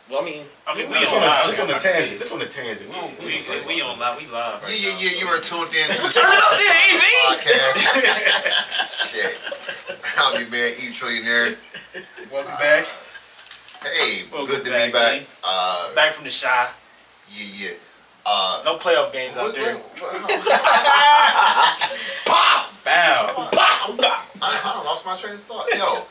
Well, I mean, This on the tangent. We on live. We live. Right Yeah. You were tuned in to the turn it up there, EB. podcast. Shit. I'm your man, E Trillionaire. Welcome back. Hey, Welcome good to back, be back. man. Back from the shy. Yeah. No playoff games out there. Pow! Bow. I lost my train of thought. Yo,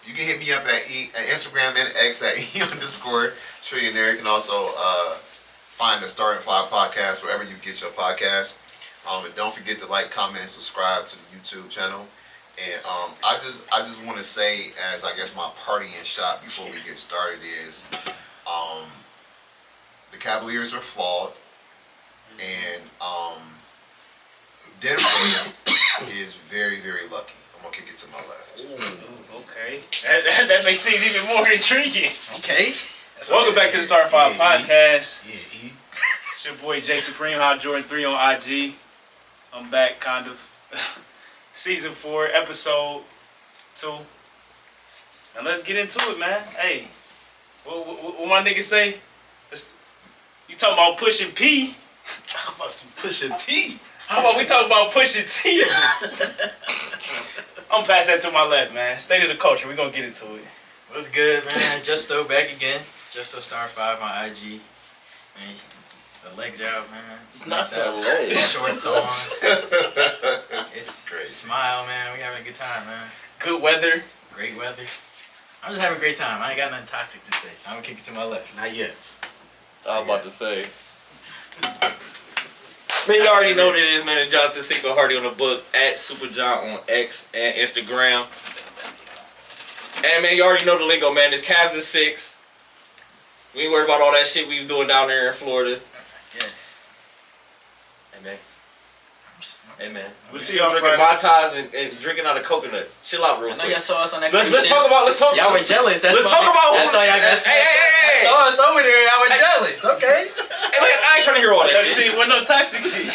you can hit me up at Instagram and X at E_Trillionaire. You can also find the Starting Five podcast wherever you get your podcast. And don't forget to like, comment, and subscribe to the YouTube channel. And I just want to say, as I guess my partying shot before we get started is, the Cavaliers are flawed, and Denver is very, very lucky. I'm gonna kick it to my left. Ooh, okay. That makes things even more intriguing. Okay. Welcome back to the Starting Five podcast. Yeah. It's your boy Jay Supreme, Hot Jordan 3 on IG. I'm back, kind of. Season 4, episode 2. And let's get into it, man. Hey, what my niggas say? You talking about pushing P? How about pushing T? How about we talk about pushing T? I'm gonna pass that to my left, man. State of the culture. We're gonna get into it. What's good, man? Justo back again. Justo Star 5 on IG. Man, the legs are out, man. It's not that leg. Shorts on. It's great. Smile, man. We having a good time, man. Good weather. Great weather. I'm just having a great time. I ain't got nothing toxic to say, so I'm gonna kick it to my left. Not yet. I was about to say. Man, you already know what it is, man. Jonathan Cinco Hardy on the book at SuperJohn on X and Instagram. And man, you already know the lingo, man. It's Cavs in 6. We ain't worried about all that shit we was doing down there in Florida. Yes. Hey man. Hey man. We'll We see still y'all drinking Friday. Mai Tais and drinking out of coconuts. Chill out real I know quick. y'all saw us on that Let's talk about. Y'all were jealous. That's Let's why, talk about. That's why y'all got Hey. saw us over there. Y'all were jealous. Okay. Hey, man, I ain't trying to hear all that See, shit. what no toxic shit.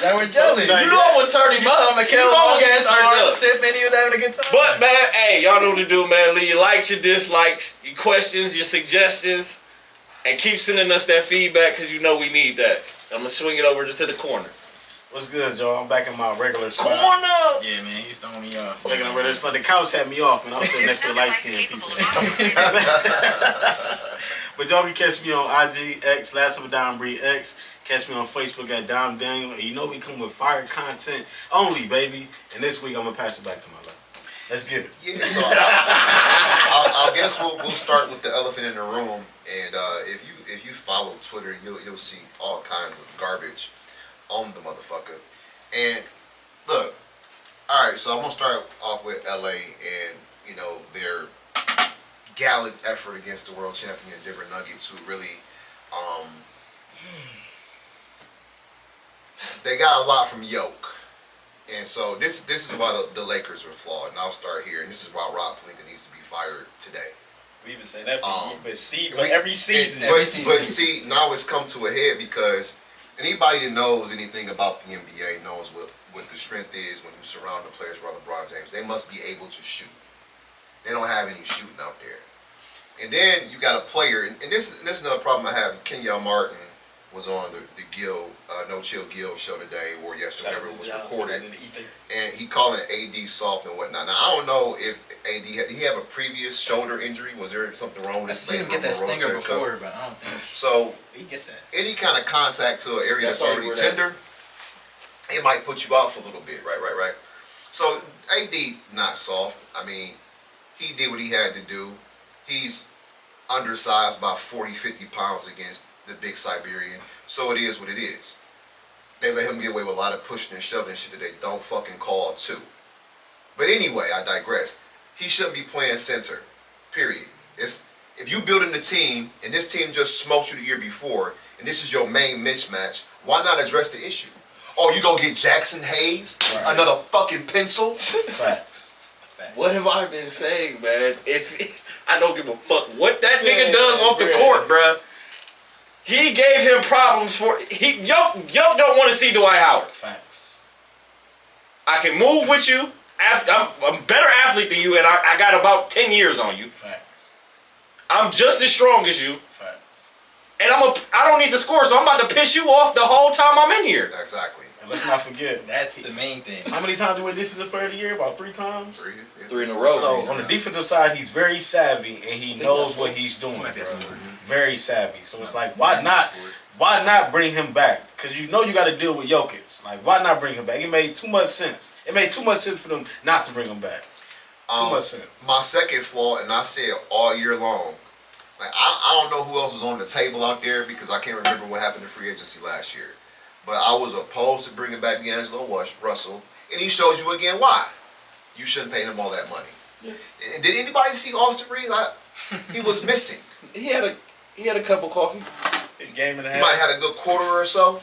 Y'all were jealous. You know I would turn him You up. saw Mikhail You know I would Morgan get turned up. sipping. He was having a good time. But man, hey, y'all know what to do, man. Leave your likes, your dislikes, your questions, your suggestions, and keep sending us that feedback because you know we need that. I'm gonna swing it over just to the corner. What's good, y'all? I'm back in my regular spot. Yeah, man, he's throwing me off. Taking a regular spot. The couch had me off, man. I was sitting next to the light-skinned people. But y'all can catch me on IG, X, Last of a Dime Breed X. Catch me on Facebook at Dom Daniel. And you know we come with fire content only, baby. And this week I'm gonna pass it back to my left. Let's get it. Yeah, so I guess we'll start with the elephant in the room. And if you follow Twitter, you'll see all kinds of garbage on the motherfucker. And look, all right. So I'm gonna start off with LA and their gallant effort against the world champion Denver Nuggets, who really they got a lot from Yoke. And so this is why the Lakers are flawed. And I'll start here. And this is why Rob Pelinka needs to be fired today. We even say that for every season. But see, now it's come to a head because anybody that knows anything about the NBA knows what the strength is when you surround the players around LeBron James. They must be able to shoot. They don't have any shooting out there. And then you got a player, and this is another problem I have. Kenyon Martin was on the Gil, No Chill Gil show today, or yesterday, whenever it was recorded. And he called it AD soft and whatnot. Now, I don't know if AD did he have a previous shoulder injury? Was there something wrong with his I seen him get that stinger before, but I don't think so. He gets that. Any kind of contact to an area that's already tender, it might put you out for a little bit, right? So AD not soft. I mean, he did what he had to do. He's undersized by 40, 50 pounds against the big Siberian. So it is what it is. They let him get away with a lot of pushing and shoving and shit that they don't fucking call too. But anyway, I digress. He shouldn't be playing center. Period. If you building a team and this team just smoked you the year before and this is your main mismatch, why not address the issue? Oh, you gonna get Jackson Hayes? Right. Another fucking pencil? Facts. What have I been saying, man? If I don't give a fuck what that nigga does off the court, bruh. He gave him problems Yoke don't want to see Dwight Howard. Facts. I can move with you. I'm a better athlete than you, and I got about 10 years on you. Facts. I'm just as strong as you, Facts. and I don't need to score, so I'm about to piss you off the whole time I'm in here. Exactly. And let's not forget. That's the main thing. How many times did we win Defensive Player of the Year? About 3 times? 3, 3 in a row. So on the defensive side, he's very savvy and he knows what he's doing, Might be bro. a fool. Very savvy. So it's like, why not bring him back? Because you know you got to deal with Jokic. Like, why not bring him back? It made too much sense. It made too much sense for them not to bring him back. Too much sense. My second flaw, and I say it all year long, like I don't know who else was on the table out there because I can't remember what happened in free agency last year. But I was opposed to bringing back D'Angelo Russell, and he shows you again why. You shouldn't pay him all that money. Yeah. And did anybody see Austin Reeves? He was missing. He had a cup of coffee. His game and a He might half. have had a good quarter or so.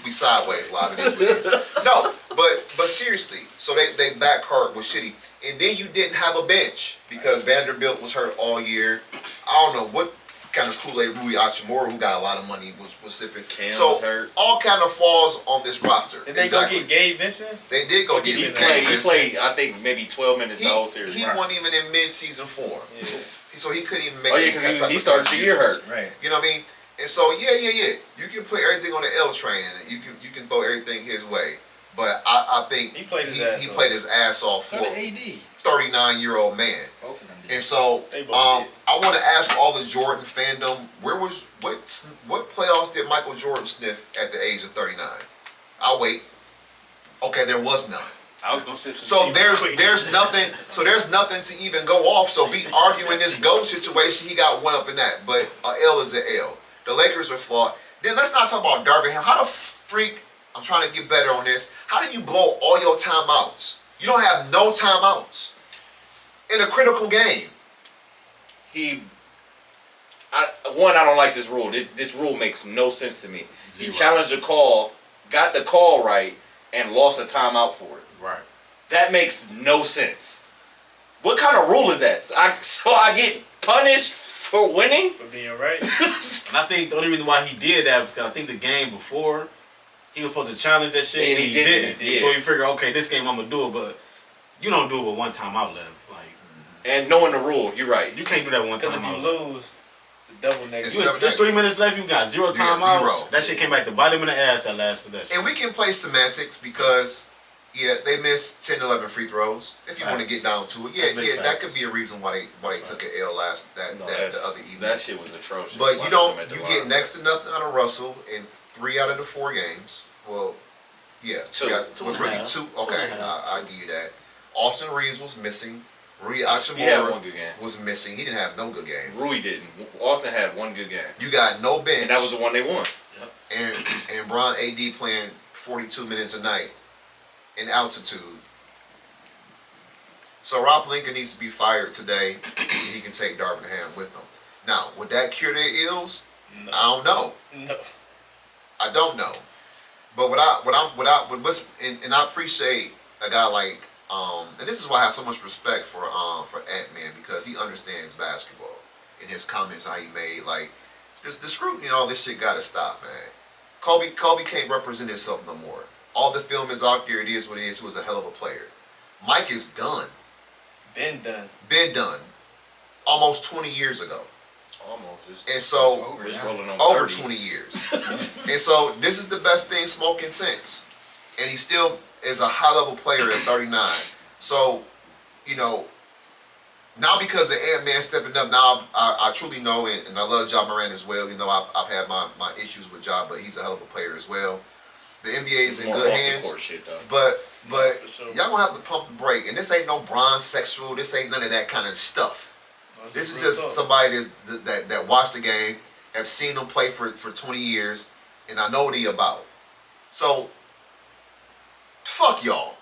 We sideways live. It is what it is. No, but seriously. So they back card was shitty, and then you didn't have a bench because Vanderbilt was hurt all year. I don't know what kind of Kool-Aid Rui Hachimura, who got a lot of money, was sipping. Cam So was hurt. all kind of flaws on this roster. Did they go get Gabe Vincent? They did go get He Gabe played. He Vincent. played. I think maybe 12 minutes the whole series. He wasn't even in mid-season form, Yeah. so he couldn't even make. Oh yeah, that because type he of started the year hurt. Right. You know what I mean? And so yeah. You can put everything on the L train, and you can throw everything his way. But I think He played his ass he off. played his ass off So for did AD. 39-year-old man. Both of them did. And so They both did. I want to ask all the Jordan fandom, what playoffs did Michael Jordan sniff at the age of 39? I'll wait. Okay, there was none. I was gonna sip So some tea real quick. there's nothing to even go off. So be arguing this GOAT situation, he got one up in that. But a L is an L. The Lakers are flawed. Then let's not talk about Darvin Ham. How the freak, I'm trying to get better on this. How do you blow all your timeouts? You don't have no timeouts in a critical game. I don't like this rule. This rule makes no sense to me. He Zero. challenged the call, got the call right, and lost a timeout for it. Right. That makes no sense. What kind of rule is that? So I get punished for winning? For being right. And I think the only reason why he did that because I think the game before he was supposed to challenge that shit And and he he didn't. didn't. Yeah. So he figured, okay, this game I'm gonna do it, but you don't do it with one time out left. Like And knowing the rule, you're right. you can't do that one Because time if out you left. lose, it's a double negative. There's 3 minutes left. You got 0 You got timeouts. 0. That shit came back to bite him in the ass that last possession. And we can play semantics because, yeah, they missed 10, 11 free throws. If you want to get down to it, That's big that facts. could be a reason why they took an L the other evening. That shit was atrocious. But you Watching don't, them at the you line. get next to nothing out of Russell in 3 out of the 4 games. Well, yeah, Two. Two and a half. 2. Two Okay, and a half. I'll give you that. Austin Reeves was missing. Rui He had Hachimura one good game. was missing. He didn't have no good games. Rui didn't. Austin had one good game. You got no bench. And that was the one they won. and Bron AD playing 42 minutes a night in altitude. So Rob Pelinka needs to be fired today. And he can take Darvin Ham with him. Now, would that cure their ills? No. I don't know. No. I don't know. But and I appreciate a guy like and this is why I have so much respect for Ant-Man because he understands basketball in his comments how he made like the scrutiny and all this shit gotta stop, man. Kobe can't represent himself no more. All the film is out there, it is what it is, he was a hell of a player. Mike is done. Been done. Been done. Almost 20 years ago. Almost. And so We're just rolling on over 30. 20 years. And so this is the best thing smoking since. And he still is a high level player at 39. So, you know, now because of Ant-Man stepping up, now I truly know, and I love Ja Morant as well. You know, I've had my issues with Ja, but he's a hell of a player as well. The NBA is in More good off the hands. court shit, though. But For sure. y'all gonna have to pump the brake. And this ain't no bronze sexual. This ain't none of that kind of stuff. That's This is real just talk. somebody that watched the game, have seen him play for 20 years, and I know what he about. So, fuck y'all.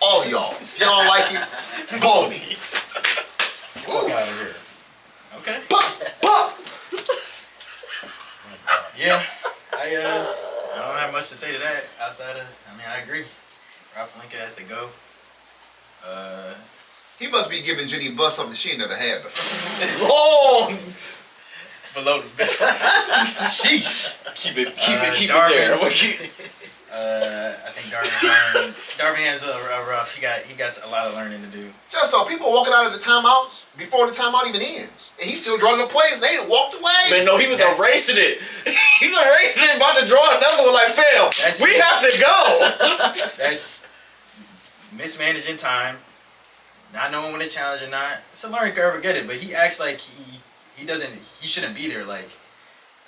All of y'all. If y'all don't like it, blow me. Fuck out of here. Okay. Pop! Yeah. I don't have much to say to that outside of, I agree. Rob Pelinka has to go. He must be giving Jenny Buss something she ain't never had before. Long! Below the belt. Sheesh. Keep it Darvin. there. I'm gonna keep- I think Darvin has a rough. He got a lot of learning to do. Just though, people walking out of the timeouts before the timeout even ends, and he's still drawing the plays. And they done walked away. Man, no, he was That's- erasing it. He's erasing it, about to draw another one. Like, fam, That's- we have to go. That's mismanaging time, not knowing when to challenge or not. It's a learning curve. I get it, but he acts like he doesn't. He shouldn't be there. Like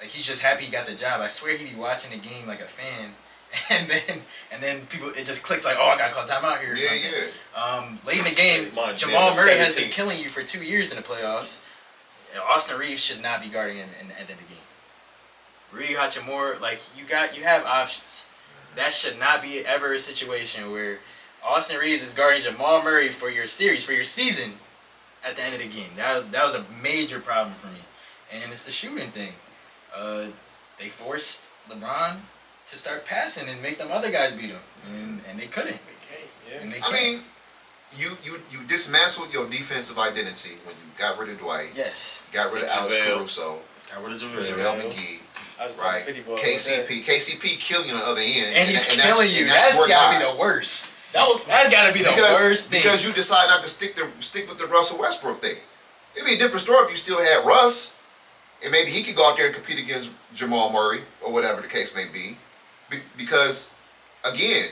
he's just happy he got the job. I swear he be watching the game like a fan. And then people, it just clicks like, oh, I got to call timeout here or Yeah, something. yeah. Late in the game, Come on, Jamal man, Murray has 17. been killing you for 2 years in the playoffs. And Austin Reeves should not be guarding him in the end of the game. Rui Hachimura, like you have options. That should not be ever a situation where Austin Reeves is guarding Jamal Murray for your series, for your season, at the end of the game. That was a major problem for me, and it's the shooting thing. They forced LeBron to start passing and make them other guys beat him, and they couldn't. And they I can't. mean, you dismantled your defensive identity when you got rid of Dwight, Yes. got rid of Alex JaVale. Caruso, Got rid of JaVale McGee, I was right? talking 50 ball. KCP killing you on the other end, And he's that's- killing you. and That's your gotta be guy. the worst. That's gotta be the worst thing. Because you decide not to stick with the Russell Westbrook thing. It'd be a different story if you still had Russ, and maybe he could go out there and compete against Jamal Murray or whatever the case may be. Because again,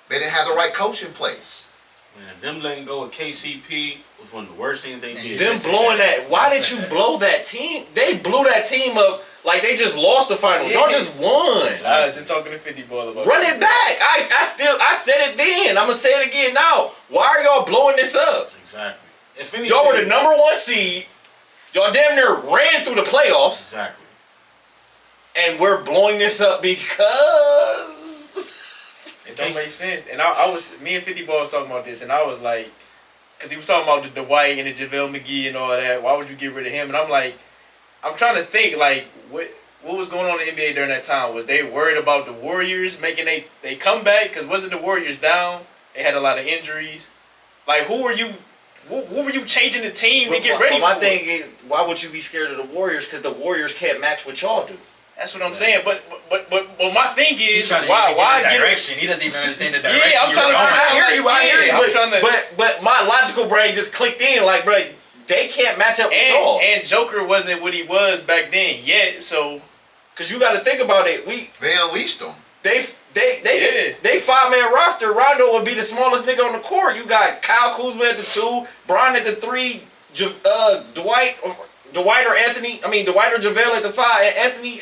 they didn't have the right coach in place. Man, them letting go of KCP was one of the worst things they did. Them blowing that. Why did you blow that team? They blew that team up like they just lost the finals. Y'all just won. I was just talking to 50 ball about Run it back. I said it then. I'm gonna say it again now. Why are y'all blowing this up? Exactly. If anything, Y'all were the number 1 seed. Y'all damn near ran through the playoffs, Exactly. and we're blowing this up because It don't make sense. And me and 50 ball was talking about this, and I was like, because he was talking about the Dwight and the JaVale McGee and all that. Why would you get rid of him? And I'm like, I'm trying to think, like, what was going on in the NBA during that time? Was they worried about the Warriors making they comeback? Because wasn't the Warriors down? They had a lot of injuries. Like, who were you? What were you changing the team to get ready my for? thing is, why would you be scared of the Warriors? Because the Warriors can't match what y'all do. That's what I'm saying. But my thing He's is, trying to why get get direction. He doesn't even understand the direction. Yeah, I'm you trying were to- going. I hear you. I hear you. Yeah, I'm trying to- But my logical brain just clicked in. Like, bro, they can't match up with y'all. And Joker wasn't what he was back then yet. So Cause you got to think about it. They unleashed them. They 5-man roster. Rondo would be the smallest nigga on the court. You got Kyle Kuzma at the 2, Bron at the 3, Dwight or Anthony. I mean Dwight or JaVale at the 5, and Anthony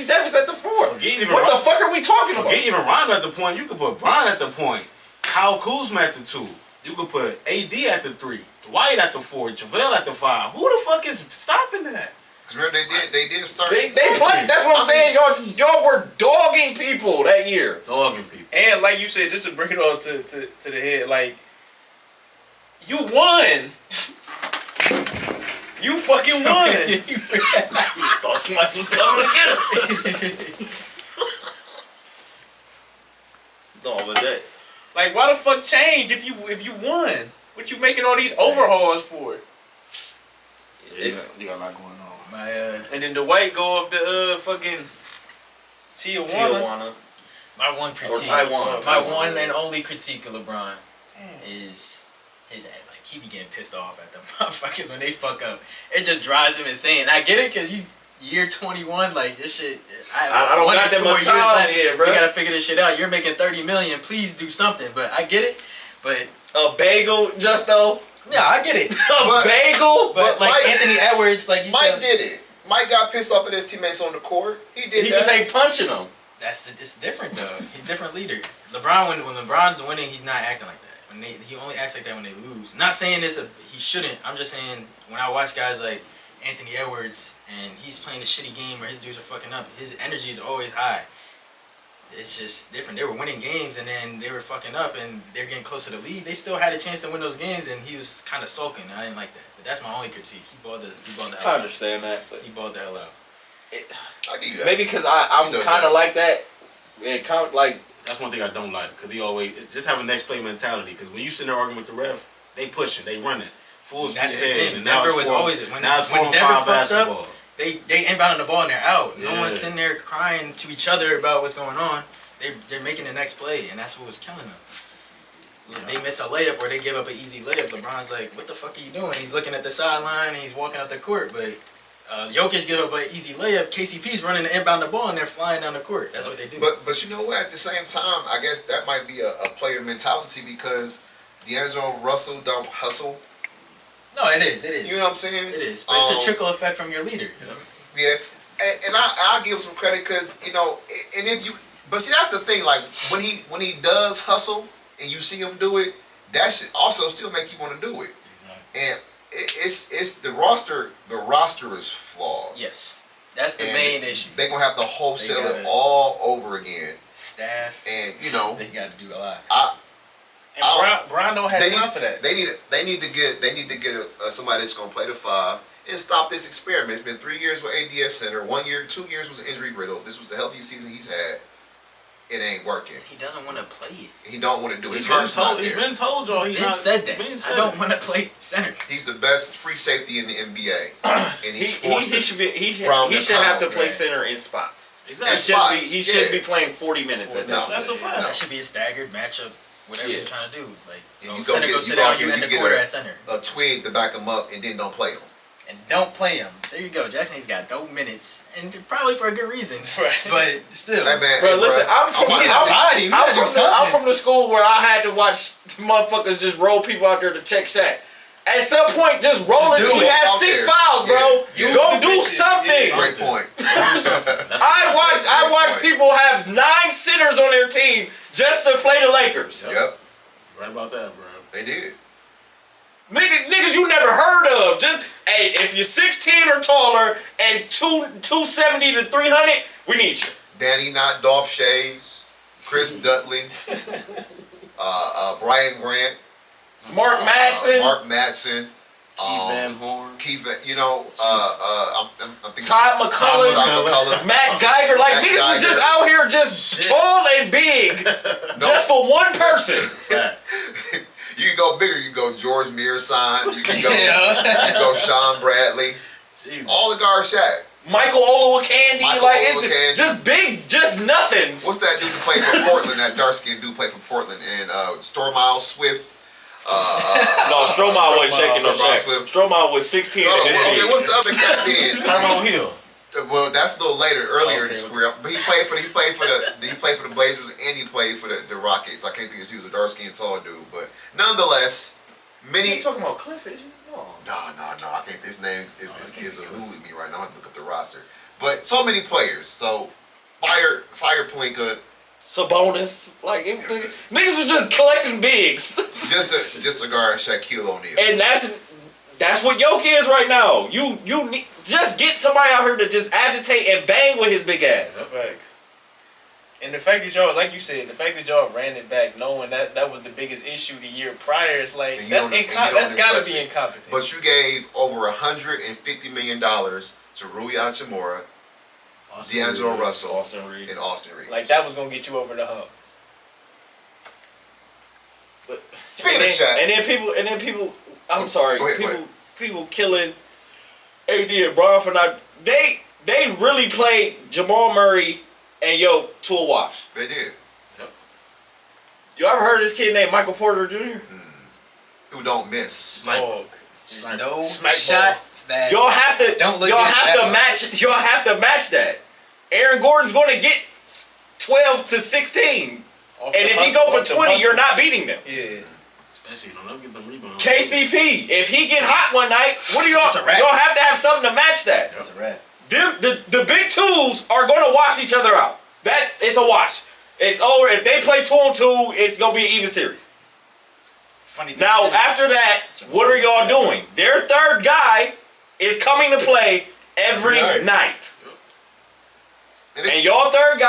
Davis at the 4. What the fuck are we talking about? Forget even Rondo at the point. You could put Bron at the point. Kyle Kuzma at the 2. You could put AD at the 3. Dwight at the 4. JaVale at the 5. Who the fuck is stopping that? Cause remember they did start. They played. That's what I'm saying. Y'all were dogging people that year. Dogging people. and like you said, just to bring it all to the head, like you won. You fucking won. Thought somebody was coming to get us. No, but that. Like, why the fuck change if you won? What you making all these overhauls for? You got a lot going on. And then the Dwight go off the fucking Tijuana. My one critique, Taiwan. my one and only critique of LeBron is his like he be getting pissed off at the motherfuckers when they fuck up. It just drives him insane. I get it because you year 21, like this shit. I don't one got or that two more much years time left, yet, bro. We gotta figure this shit out. You're making $30 million. Please do something. But I get it. But A bagel, Justo. yeah, I get it. A bagel. But like Mike- Anthony Edwards, like you Mike said, did it. Mike got pissed off at his teammates on the court. He did He that. just ain't punching them. it's different though. He's a different leader. LeBron, when LeBron's winning, he's not acting like that. He only acts like that when they lose. Not saying he shouldn't. I'm just saying when I watch guys like Anthony Edwards and he's playing a shitty game or his dudes are fucking up, his energy is always high. It's just different. They were winning games and then they were fucking up and they're getting close to the lead. They still had a chance to win those games and he was kind of sulking. I didn't like that. But that's my only critique. He balled the hell I out. understand that, but He balled the hell out. I give you that. maybe because I'm He does kind that. of like that. And kind of like That's one thing I don't like, because he always just have a next play mentality. Because when you sit there arguing with the ref, they pushing, they running, full speed That's the ahead. thing. And now Denver it's was four- always now it's 4 when and Denver 5 fucked up. basketball. They inbounding the ball and they're out. No Yeah. one's sitting there crying to each other about what's going on. they're making the next play, and that's what was killing them. They miss a layup or they give up an easy layup. LeBron's like, what the fuck are you doing? He's looking at the sideline and he's walking up the court, but Jokic give up an easy layup. KCP's running the inbound the ball and they're flying down the court. That's what they do. But you know what? At the same time, I guess that might be a player mentality because D'Angelo Russell don't hustle. No, it is. You know what I'm saying? It is. But it's a trickle effect from your leader. Yeah, and I'll give him some credit because and if you, but see that's the thing. Like when he does hustle and you see him do it, that should also still make you want to do it. And it's the roster. The roster is flawed. Yes, that's the main issue. They're gonna have to wholesale it all over again. Staff, and they got to do a lot. Brian don't have time for that. They need to get somebody that's gonna play the 5 and stop this experiment. It's been 3 years with ADS Center. 1 year, 2 years was injury riddled. This was the healthiest season he's had. It ain't working. He doesn't want to play it. He don't want to do it. His He's heart's not there. He's been told y'all. Ben said that. I don't want to play center. He's the best free safety in the NBA, and he's forced he should have to play center in spots. Exactly. He shouldn't be playing 40 minutes. That's a fact. That should be a staggered matchup. Whatever you're trying to do, like center go sit down. You end the quarter at center. A twig to back him up, and then don't play him. And don't play him. There you go. Jackson's got no minutes, and probably for a good reason. Right. But still, Hey man, Bro, listen, I'm from the school where I had to watch motherfuckers just roll people out there to check Shaq. At some point, just roll it. He has 6 fouls, bro. Yeah. Go do something. Great point. I watch people have 9 centers on their team just to play the Lakers. Yep, Right about that, bro. they did. Niggas you never heard of. Just hey, if you're 6'10" or taller and 270 to 300, we need you. Danny Knott, Dolph Shays, Chris Dudley, Brian Grant, Mark Madsen, Keith Van Horn. I'm thinking Todd McCullough, Matt Geiger. Like Matt niggas was just Geiger. out here just tall and big, just for one person. You can go bigger. You can go George Mearsign. You can go Sean Bradley. Jesus. All the guard Shaq. Michael Olowokandi, Olowokandi. just big, just nothings. What's that dude who played for Portland? That dark skinned dude played for Portland. And Stormile Swift. No, Stroman wasn't checking no Shaq. Stroman was 16 in his league. What's the other cat then? Tyrone Hill. Well, that's a little earlier in his career. But he played for the Blazers and he played for the Rockets. I can't think he was a dark skinned tall dude, but nonetheless, You talking about Cliff, is you? No. I can't. His name is eluding me right now. I have to look up the roster. But so many players. So fire Pelinka. Sabonis, niggas was just collecting bigs. just to guard Shaquille O'Neal. And that's what Yoke is right now. You need, just get somebody out here to just agitate and bang with his big ass. Facts. And the fact that y'all, like you said, the fact that y'all ran it back, knowing that was the biggest issue the year prior, it's like that's gotta be incompetent. But you gave over $150 million to Rui Hachimura, D'Angelo Russell, and Austin Reeves. Like that was gonna get you over the hump. But, Speaking of Shaq, and then people. I'm sorry. Go ahead. People killing AD and Bron for not. They really played Jamal Murray and Yoke to a wash. They did. You ever heard of this kid named Michael Porter Jr.? Who don't miss. There's no Smack shot that Y'all have to match that. Aaron Gordon's going to get 12 to 16. And if he go for 20, you're not beating them. Yeah. Especially, don't get them rebounds. KCP, if he get hot one night, what do y'all have to have something to match that? That's a wrap. The big twos are going to wash each other out. That is a wash. It's over. If they play 2-on-2, it's going to be an even series. Now, after that, what are y'all doing? Their third guy is coming to play every night. And y'all third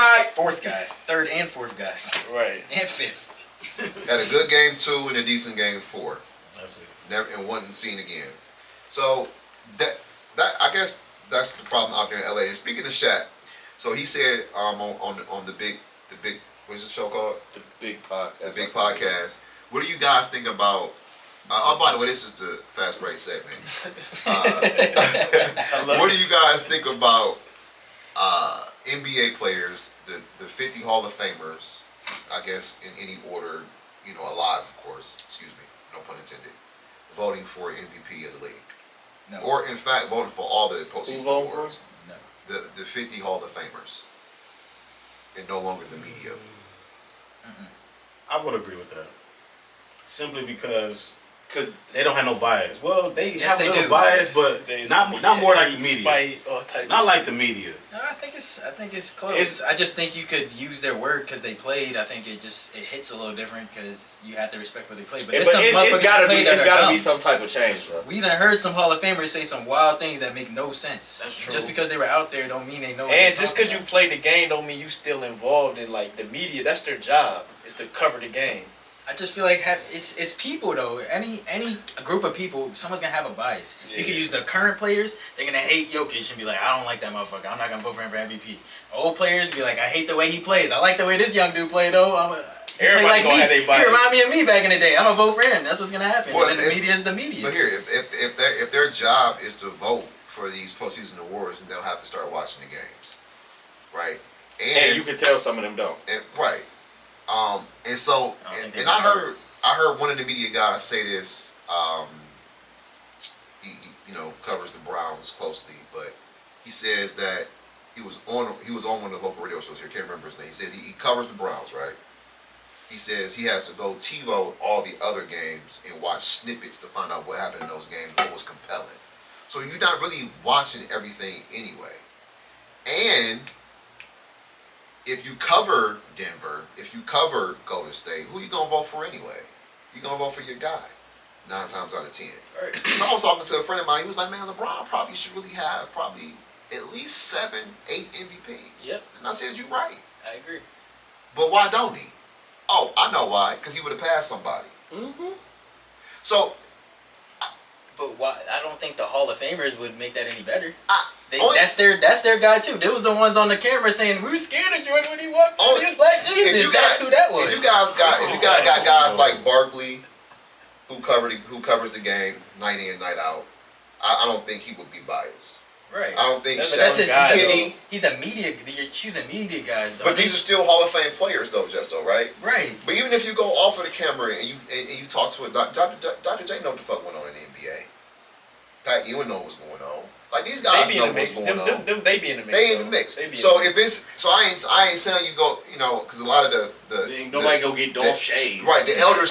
and fourth guy. Right. And fifth. Had a good game 2 and a decent game 4. That's it. Never and wasn't seen again. So that I guess that's the problem out there in LA. And speaking of Shaq, so he said on the big what's the show called? The Big Podcast. The Big Podcast. What do you guys think about? By the way, this is the fast break segment. What do you guys think about NBA players, the 50 Hall of Famers, I guess in any order, alive, of course. Excuse me, no pun intended. Voting for MVP of the league, No. or in fact, voting for all the Who's postseason voting for? awards. No. The 50 Hall of Famers, and no longer the media. I would agree with that. Simply because Because they don't have no bias. Well, they Yes, have they a little do. bias, but There's not more like the hate, media. spite, all type Not of like shit. the media. No, I think it's close. It's- I just think you could use their word because they played. I think it hits a little different because you have to respect what they played. But there's some it's motherfuckers gotta that play be that it's are gotta dumb. be some type of change, bro. We done heard some Hall of Famers say some wild things that make no sense. That's true. Just because they were out there don't mean they know. What And they're just talking because you about. play the game don't mean you still involved in like the media. That's their job. Is to cover the game. I just feel like it's people though. Any group of people, someone's gonna have a bias. You could Yeah. use the current players. They're gonna hate Jokic and be like, I don't like that motherfucker. I'm not gonna vote for him for MVP. Old players be like, I hate the way he plays. I like the way this young dude play though. He play Everybody like gonna me. have their He bias. remind me of me back in the day. I'm gonna vote for him. That's what's gonna happen. Well, and then the media is the media. But here, if their job is to vote for these postseason awards, then they'll have to start watching the games, right? And you can tell some of them don't. Right. And so, I don't think they and I deserve heard one of the media guys say this. He covers the Browns closely, but he says that he was on one of the local radio shows here. Can't remember his name. He says he covers the Browns, right? He says he has to go TiVo all the other games and watch snippets to find out what happened in those games, what was compelling. So you're not really watching everything anyway. And if you cover Denver, if you cover Golden State, who you gonna vote for anyway? You gonna vote for your guy 9 times out of 10. Right. So I was talking to a friend of mine. He was like, "Man, LeBron probably should really have at least 7, 8 MVPs." Yep. And I said, "You're right, I agree. but why don't he?" Oh, I know why. Because he would have passed somebody. Mm-hmm. So But why? I don't think the Hall of Famers would make that any better. only- That's their guy too. They was the ones on the camera saying we were scared of Jordan when he walked in. He was Black if Jesus. you That's got- who that was. If you guys got guys like Barkley, who covers the game night in, night out, I don't think he would be biased. right. I don't think That's That's Shaq, his. guy, Kenny. He's a media. You're choosing media guys. But these are still Hall of Fame players, though, Justo, right? right. But even if you go off of the camera and you talk to Dr. J know what the fuck went on in the NBA. Pat Ewing know what's going on. Like these guys They be know in the what's mix. going on. They be in the mix. They in though. the mix. They be in So the if it's I ain't saying you go, because a lot of Nobody go get Dolph Shays. right, the elder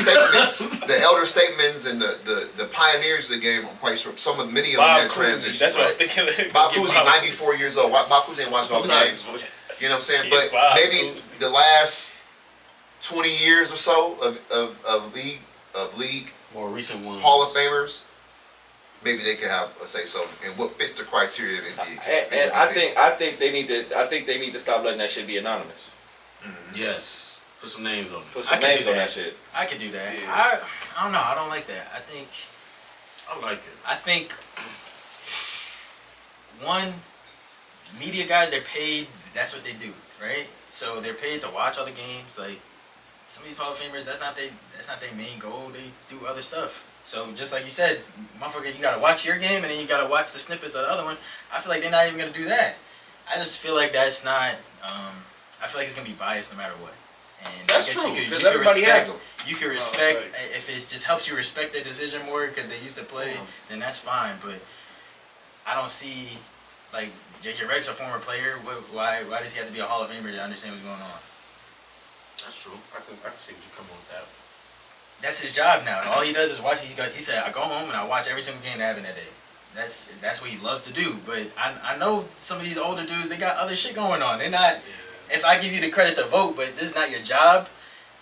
statements and the pioneers of the game. I'm quite sure many of them Bob had Cousy. transition. That's what right? I'm thinking. Bob Get Cousy, 94 years old. Bob Cousy ain't watching all the games. You know what I'm saying? Yeah, But Bob maybe Cousy. the last 20 years or so of league More recent ones. Hall of Famers, maybe they could have a say so and what fits the criteria of MVP. And I think they need to stop letting that shit be anonymous. Yes. Put some names on it. Put I some can names do on that. that shit. I could do that. Yeah. I don't know. I don't like that. I like it. I think one, media guys, they're paid. That's what they do, right? So they're paid to watch all the games. Like some of these Hall of Famers, that's not their main goal. They do other stuff. So just like you said, motherfucker, you gotta watch your game and then you gotta watch the snippets of the other one. I feel like they're not even gonna do that. I just feel like that's not. I feel like it's gonna be biased no matter what. And That's I guess true, you because could everybody has respect. them. You can respect thanks. if it just helps you respect their decision more because they used to play. Then that's fine. But I don't see like JJ Redick's a former player. Why does he have to be a Hall of Famer to understand what's going on? That's true. I can see what you come on with that. That's his job now. All he does is watch. He said, I go home and I watch every single game that happened that day. That's what he loves to do. But I know some of these older dudes, they got other shit going on. They're not. If I give you the credit to vote, but this is not your job.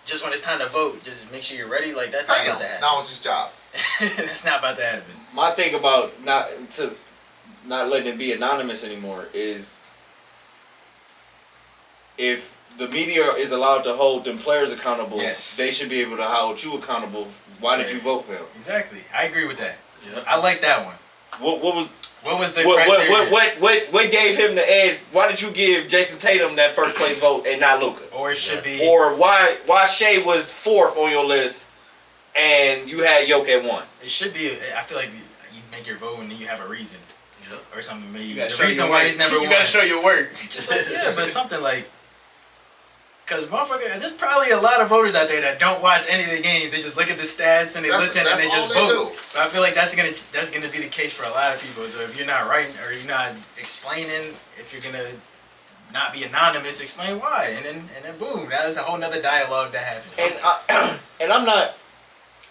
Just when it's time to vote, just make sure you're ready. Like that's not about to Damn, happen. that was his job. That's not about to happen. My thing about not letting it be anonymous anymore is if the media is allowed to hold them players accountable, Yes. they should be able to hold you accountable. Why did you vote for him? Exactly. I agree with that. Yeah. I like that one. What was What was the criteria? what gave him the edge? Why did you give Jason Tatum that first place vote and not Luka? Or it should be. Or why Shea was 4th on your list and you had Jokic at 1? It should be. I feel like you make your vote and then you have a reason. or something. Maybe You the gotta show reason your why work. he's number You one. gotta show your work. Just like, yeah, but something like, because motherfucker, there's probably a lot of voters out there that don't watch any of the games. They just look at the stats and they listen and they just vote. But I feel like that's gonna be the case for a lot of people. So if you're not writing or you're not explaining, if you're gonna not be anonymous, explain why, and then boom, that's a whole nother dialogue that happens. And I'm not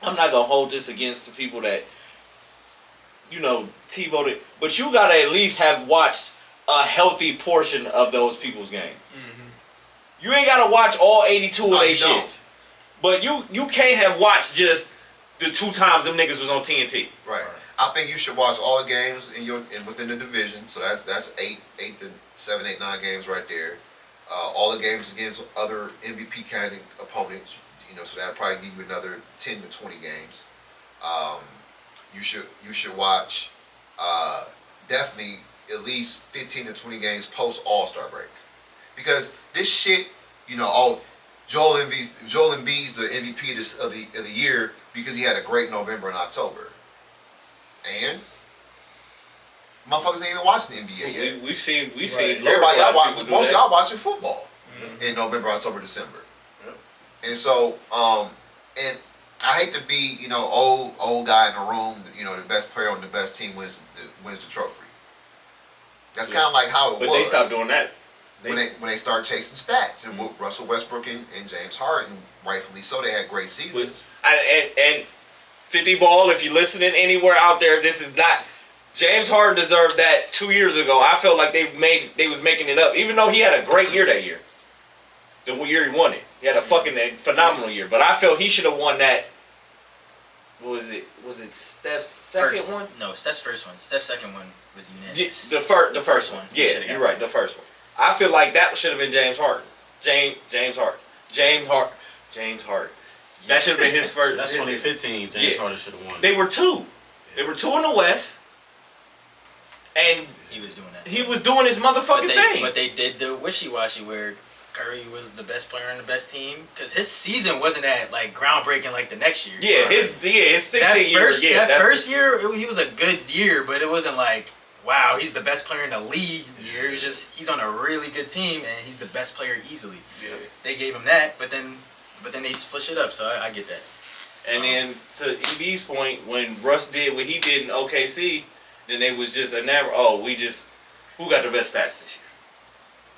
gonna hold this against the people that T-voted, but you gotta at least have watched a healthy portion of those people's game. You ain't gotta watch all 82 of their shits, but you can't have watched just the 2 times them niggas was on TNT. Right. I think you should watch all the games within the division. So that's 8 to 7, 8, 9 games right there. All the games against other MVP candidate opponents. So that'll probably give you another 10 to 20 games. You should watch definitely at least 15 to 20 games post All-Star break, because this shit, Joel Embiid's the MVP of the year because he had a great November and October, and motherfuckers ain't even watching the NBA yet. We've seen Everybody, most of y'all watching football in November, October, December, and so and I hate to be old guy in the room. The best player on the best team wins the trophy. That's kind of like how it was. But they stopped doing that. When they start chasing stats, and Russell Westbrook and James Harden, rightfully so, they had great seasons. And 50 ball, if you're listening anywhere out there, this is not. James Harden deserved that 2 years ago. I felt like they was making it up, even though he had a great year that year. The year he won it, he had a fucking phenomenal year. But I felt he should have won that. What was it? Was it Steph's second one? No, Steph's first one. Steph's second one was unanimous. The first one. Yeah, you're right. The first one. I feel like that should have been James Harden. James Harden. That should have been his first. That's 2015. James Harden should have won. They were 2. They were 2 in the West, and he was doing that. He was doing his motherfucking thing. But they did the wishy-washy where Curry was the best player on the best team, because his season wasn't that groundbreaking like the next year. Yeah, his 16th year. That first year, he was a good year, but it wasn't like, wow, he's the best player in the league year. It was just he's on a really good team and he's the best player easily. Yeah. They gave him that, but then they switched it up. So I get that. And then to EB's point, when Russ did what he did in OKC, then they was just enamored. Who got the best stats this year?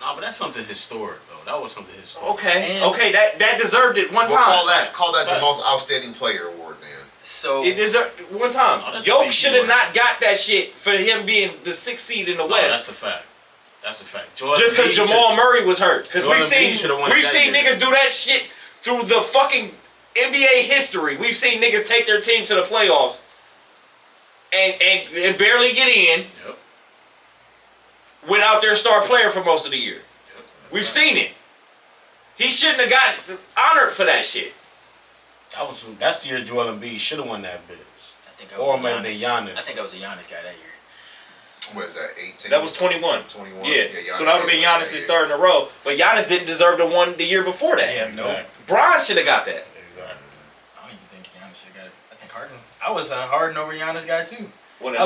No, but that's something historic though. That was something historic. Okay, that deserved it one time. Call that the most outstanding player award then. So it deserved one time. Jokic should have not got that shit for him being the 6th seed in the West. That's a fact. Just because Jamal Murray was hurt. Because we've seen niggas do that shit through the fucking NBA history. We've seen niggas take their team to the playoffs and barely get in. Yep. Without their star player for most of the year. Yep. We've seen it. He shouldn't have got honored for that shit. That's the year Joel Embiid should have won that bitch. Or maybe Giannis. I think I was a Giannis guy that year. What is that, 18? That was 21. 21? Yeah. So that would have been Giannis Giannis' third in a row. But Giannis didn't deserve the one the year before that. Yeah, no. Bron should have got that. Exactly. I don't even think Giannis should have got it. I think Harden. I was a Harden over Giannis guy too. What, I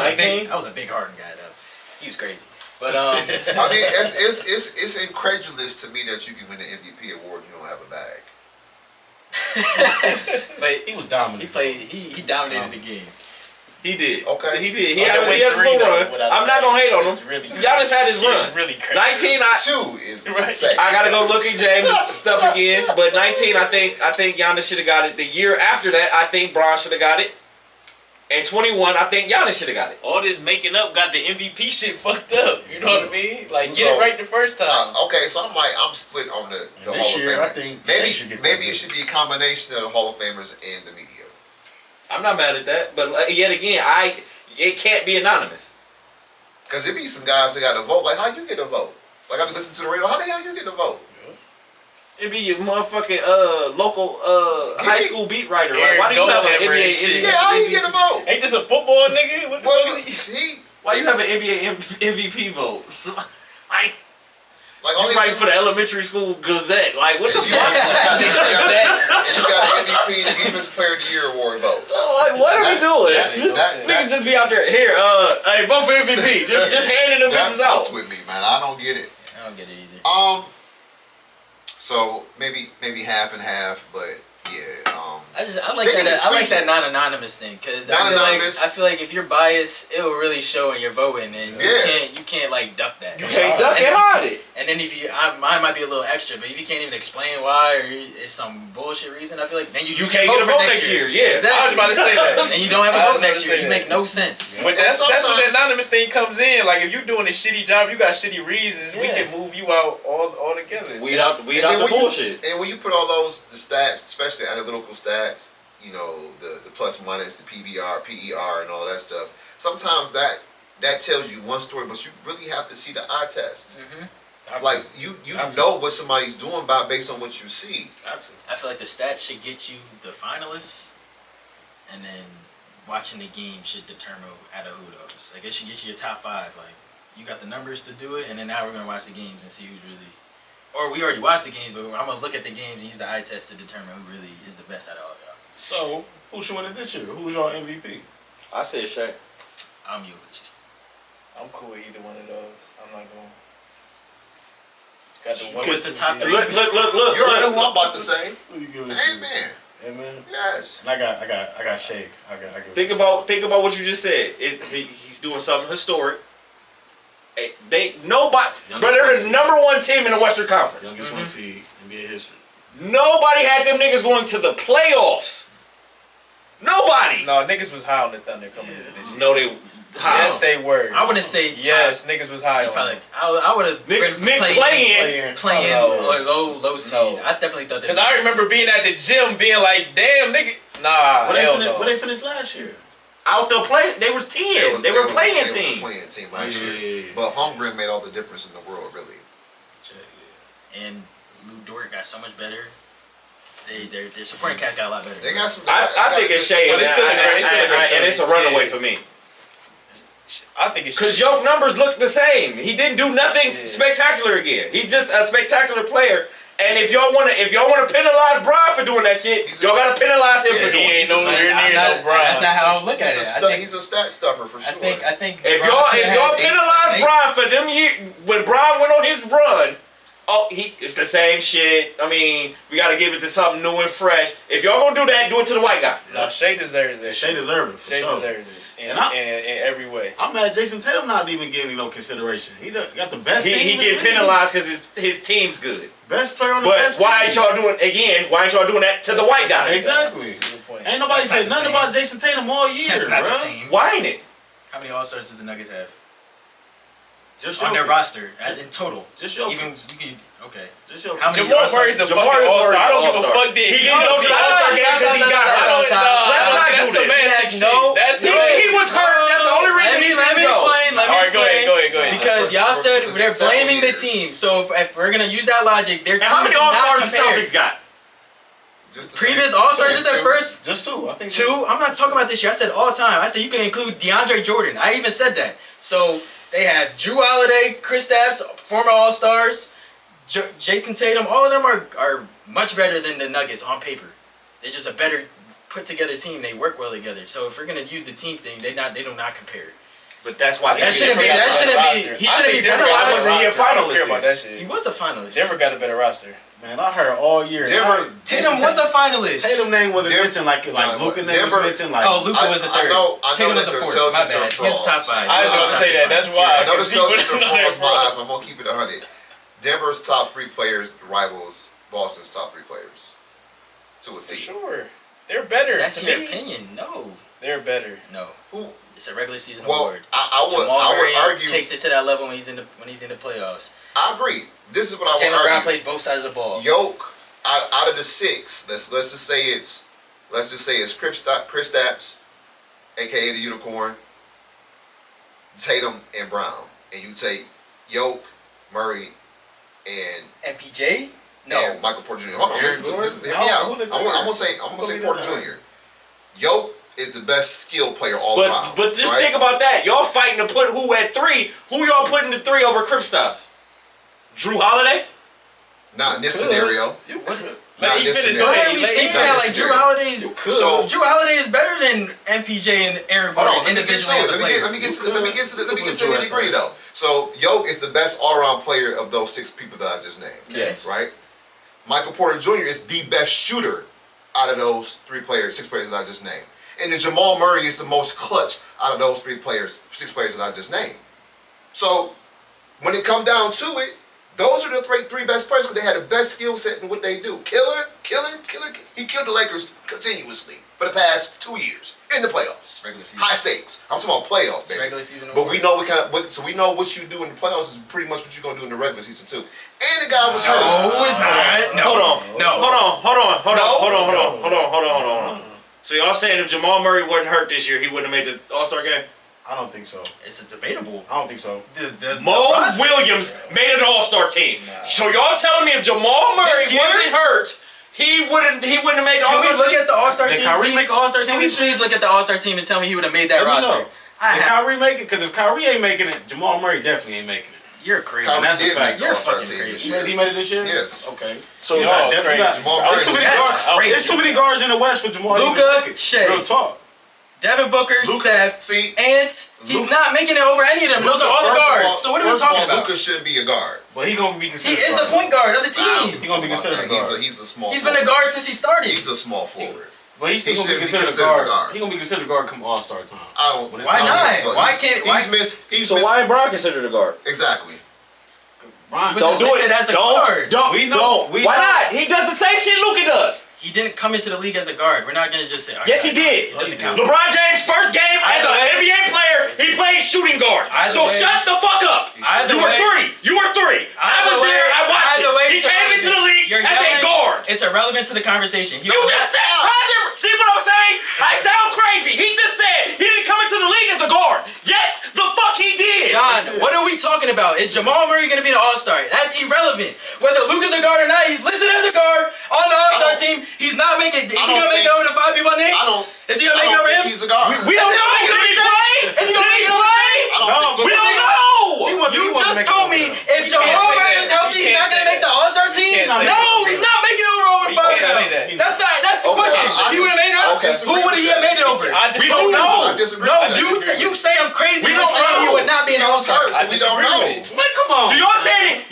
was a big Harden guy though. He was crazy. But I mean, it's incredulous to me that you can win the MVP award and you don't have a bag. but he was dominant. He dominated the game. He did. Okay. He did. He had his little run. I'm not gonna hate on him. Giannis had his run. Really crazy. 19. 2 is insane. I gotta go look at James' stuff again. But 19, I think Giannis should have got it. The year after that, I think Bron should have got it. And 21, I think Giannis should have got it. All this making up got the MVP shit fucked up. You know what I mean? Like, get it right the first time. Okay, so I'm split on the Hall of Fame. I think maybe it should be a combination of the Hall of Famers and the media. I'm not mad at that, but yet again, it can't be anonymous. Because it be some guys that got to vote. Like, how you get a vote? Like, I've been listening to the radio. How the hell you get a vote? It be your motherfucking local high school beat writer. Like, why do you have an NBA? Yeah, how you get a vote? Ain't this a football nigga? What the fuck is he? Why you have an NBA MVP vote? Like all You writing for the elementary school Gazette. Like, what the and fuck? you got MVP, the Defensive Player of the Year award vote. Like, what are we doing? That Niggas just be out there. Here, hey, vote for MVP. Just handing them bitches out. fucks with me, man. I don't get it. I don't get it either. So maybe half and half, but yeah. I like that. I like that non-anonymous thing because Non-anonymous. I feel like if you're biased, it will really show in your voting, and you can't like duck that. You can't duck and hide it. And then if mine might be a little extra, but if you can't even explain why or it's some bullshit reason, I feel like then you can't get a vote next year. Yeah, exactly. I was about to say that. And you don't have I a was vote next about to year. You say make no sense. But that's where sometimes- the anonymous thing comes in. Like if you're doing a shitty job, you got shitty reasons. We Yeah. can move you out all together. Weed out And the then when bullshit. And when you put all the stats, especially analytical stats, you know, the plus minus, the PBR, PER, and all of that stuff, sometimes that tells you one story, but you really have to see the eye test. Like you know what somebody's doing based on what you see. I feel like the stats should get you the finalists, and then watching the game should determine out of who those. Like it should get you your top 5. Like you got the numbers to do it, and then now we're gonna watch the games and see who's really. Or we already watched the games, but I'm gonna look at the games and use the eye test to determine who really is the best out of all y'all. So, who should win it this year? Who's your MVP? I said Shaq. I'm Jokic. I'm cool with either one of those. I'm not going. Got the one. What's the top 3? Look. You already know who I'm about to say. Who you giving? Amen. Amen. Yes. And I got Shea. I got. Think about what you just said. He's doing something historic. They're the number 1 team in the Western Conference. Youngest one seed NBA history. Nobody had them niggas going to the playoffs. Nobody. No, niggas was high on the Thunder coming into this year. No, they. How? Yes, they were. I wouldn't say top. Yes, niggas was high It's on probably, it. I would have Nick playing. or low seed. No. I definitely thought that. Because I remember being at the gym being like, damn, nigga. Nah, hell no. Where they finished last year? Out the play, they was 10. They were playing team. Playing team last year. Yeah. But Holmgren made all the difference in the world, really. And Lou Dort got so much better. Their supporting cast got a lot better. They got some. I think it's Shea, But it's still a great- it's still a great and it's a show. runaway Yeah. for me. I think it's Cause your numbers look the same. He didn't do nothing spectacular again. He's just a spectacular player. And if y'all wanna penalize Brian for doing that shit, y'all gotta penalize him for doing he it. ain't nowhere near no Brian. That's not how I look at it. He's a stat stuffer for sure. I think. If LeBron y'all should have had penalize 8, Brian for them when Brian went on his run, it's the same shit. I mean, we gotta give it to something new and fresh. If y'all gonna do that, do it to the white guy. No, Shea deserves it. Shea deserves it. For Shea sure. deserves it. In And every way. I'm mad Jason Tatum not even getting no consideration. He got the best team. He in getting the league. penalized because his team's good. Best player on the But best why team. ain't y'all doing that to the white guy? Exactly. That's a good point. Ain't nobody That's not said the nothing same. about Jason Tatum all year, That's not bro. the same. Why ain't it? How many All-Stars does the Nuggets have Just on their Jokic. roster in total? Just Jokic. Even you can okay. Just Jokic. How many Jamal All-Stars? Murray's a Jamal fucking Murray's all-star. I don't an give a all-star. fuck. He didn't go to the All-Star game because he got hurt. Let's not do That's this. semantic He shit. has That's He was hurt. That's the only reason he Let me didn't go. explain. Let me All right, go explain. ahead, go ahead. Because y'all said For they're several blaming the years. team. So if we're gonna use that logic, their And teams how many do not All-Stars the compare. Celtics got? Just the Previous same. All-Stars is their Two. first Just two. I think 2. I'm not talking about this year. I said all time. I said you can include DeAndre Jordan. I even said that. So they have Drew Holiday, Kristaps, former All-Stars, Jason Tatum. All of them are much better than the Nuggets on paper. They're just a better put together team. They work well together. So if we're gonna use the team thing, they do not compare. But that's why That shouldn't be. Denver got That a shouldn't better be. roster. He I shouldn't think be Denver got a penalized. wasn't he a better roster. I don't finalist care about that He shit. was a finalist. Denver got a better roster. Man, I heard all year. Denver- Tatum was a finalist. Tatum name wasn't Denver- mentioned like Nah, Luka name Denver- was mentioned like. Oh, Luka was the third. I know Tatum was that the the fourth. My Celtics bad. are He was the top frauds. 5. I was about to say that. That's why. I know the Because he Celtics would've are known frauds, that my eyes, frauds. but I'm gonna keep it 100. Denver's top 3 players rivals Boston's top 3 players to a For T. sure. They're better. That's to your me. opinion. No, They're better. no. Who? It's a regular season Well, award. I Jamal would Murray argue. takes it to that level when he's in the playoffs. I agree. This is what I would Jaylen Brown argue. plays both sides of the ball. Yoke out of the 6. Let's just say it's Kristaps, aka the Unicorn, Tatum and Brown, and you take Yoke, Murray, and MPJ? No. and Michael Porter Jr. Hold on, Aaron listen, Gordon? hear me No, out. who the I'm gonna third? say Who Porter the third? Jr. Yoke is the best skill player all around. But just right? think about that. Y'all fighting to put who at 3. Who y'all putting to 3 over Kristaps? Drew Holiday? Not in this scenario. You could. Not in he this finished scenario. Why are we saying Not that? this Like Drew scenario. Holiday's. You could. So Drew Holiday is better than MPJ and Aaron hold Gordon on, let me get to individually as it. a player. Let me get to the Drew nitty gritty though. So Yoke is the best all-around player of those 6 people that I just named. Yes. Right? Michael Porter Jr. is the best shooter out of those 6 players that I just named. And then Jamal Murray is the most clutch out of those 6 players that I just named. So when it come down to it, those are the three best players because they had the best skill set in what they do. Killer. He killed the Lakers continuously for the past 2 years in the playoffs. Regular season. High stakes. I'm talking about playoffs, It's baby. regular season. But we know so we know what you do in the playoffs is pretty much what you're gonna do in the regular season too. And the guy was hurt. No, it's not. No. Hold on. No. Hold on. So y'all saying if Jamal Murray wasn't hurt this year, he wouldn't have made the All-Star game? I don't think so. It's debatable. I don't think so. Mo Williams made an All-Star team. So y'all telling me if Jamal Murray This year? wasn't hurt, he wouldn't have made the Can we All-Star look team? at the All-Star Did team, Kyrie please? make All-Star Can team we this year? please look at the All-Star team and tell me he would have made that Let me roster? know. Did Kyrie make it? Because if Kyrie ain't making it, Jamal Murray definitely ain't making it. You're crazy. Kyrie That's a did fact. make the You're All-Star fucking team this crazy. year. He made it this year? Yes. Okay. So you y'all got, crazy. Jamal there's too Murray many is- guards. crazy. There's too many guards in the West for Jamal. to even Luka, make it. Shea. Real talk. Devin Booker, Steph, See, Ant. He's Luka- not making it over any of them. Those are all the guards. So what are we talking about? Luka should be a guard. But he gonna be He considered. is the guard. point guard of the team. He gonna be considered a guard. He's a small. He's been a forward. guard since he started. He's a small forward. But he's still He gonna be should be considered a considered a guard. guard. He gonna be considered a guard come All-Star time. I don't. Why I don't not? give a fuck. Why He's- can't- why- He's missed. So why ain't Bron considered a guard? Exactly. Brian, He was listed as a guard. We know. Why not? He does the same shit Luka does. He didn't come into the league as a guard. We're not gonna just say. Yes, he did. It doesn't count. LeBron James' first game as Either an way- NBA player, he played shooting guard. Either So way- shut the fuck up. Either You were way- 3. You were 3. I Either was way- there. I watched either way, it. He it's came irrelevant. into the league You're as a yelling- guard. It's irrelevant to the conversation. He You was just said, see what I'm saying? I sound crazy. He just said he didn't come into the league as a guard. Yes, the fuck he did. John, what are we talking about? Is Jamal Murray going to be the All-Star? That's irrelevant. Whether Luka's a guard or not, he's listed as a guard on the All-Star team. He's not making. Is he going to make it over the 5 people I named? I don't. Is he going to I make it don't over think him? he's a guard. We don't know. Is he Did gonna he make it over play? Jay? Is he Did gonna he make it over play? Jay? No, but We don't he know. wasn't- You he wasn't just making told it me over them. if You Jamal can't say Murray that. is healthy, You he's can't not going to say make the All-Star team. can't say No, that. he's not making it over You 5 can't say now. that. That's the Okay. question. He would have made it over. Okay. Who would he have made it over? We don't know. I disagree. No, I disagree. you say I'm crazy We for don't saying he know. would not be an He was All-Star. hurt, so we don't know. Man, come on. So y'all saying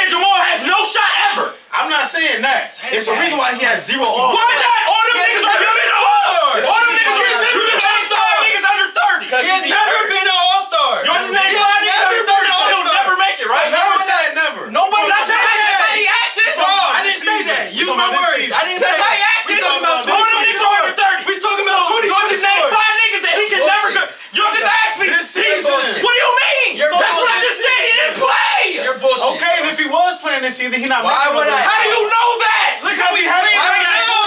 Jamal has no shot ever? I'm not saying that. It's the reason why he had 0 All-Stars. Why not? All them He has niggas are never been an All-Star. All them niggas He has never been an are All-Star. niggas under 30. He has never been an All-Star. Y'all just named He 5 has niggas never under been 30, an so he'll All-Star. never make it, right? Never said never. Nobody That's said how that. he acted. No, I didn't say that. Use my words. I didn't say That's how he that. acted. We talking about All them niggas are under 30. We talking about Y'all just named 2024. 5 niggas that he can never go. Y'all just asked me. This season. What do you mean? You're That's what I bullshit. just said. He didn't play. You're bullshit. Okay, and if he was playing this season, he not Why making would it over I- them. How do you know that? Look how he had it Why would right I now. know?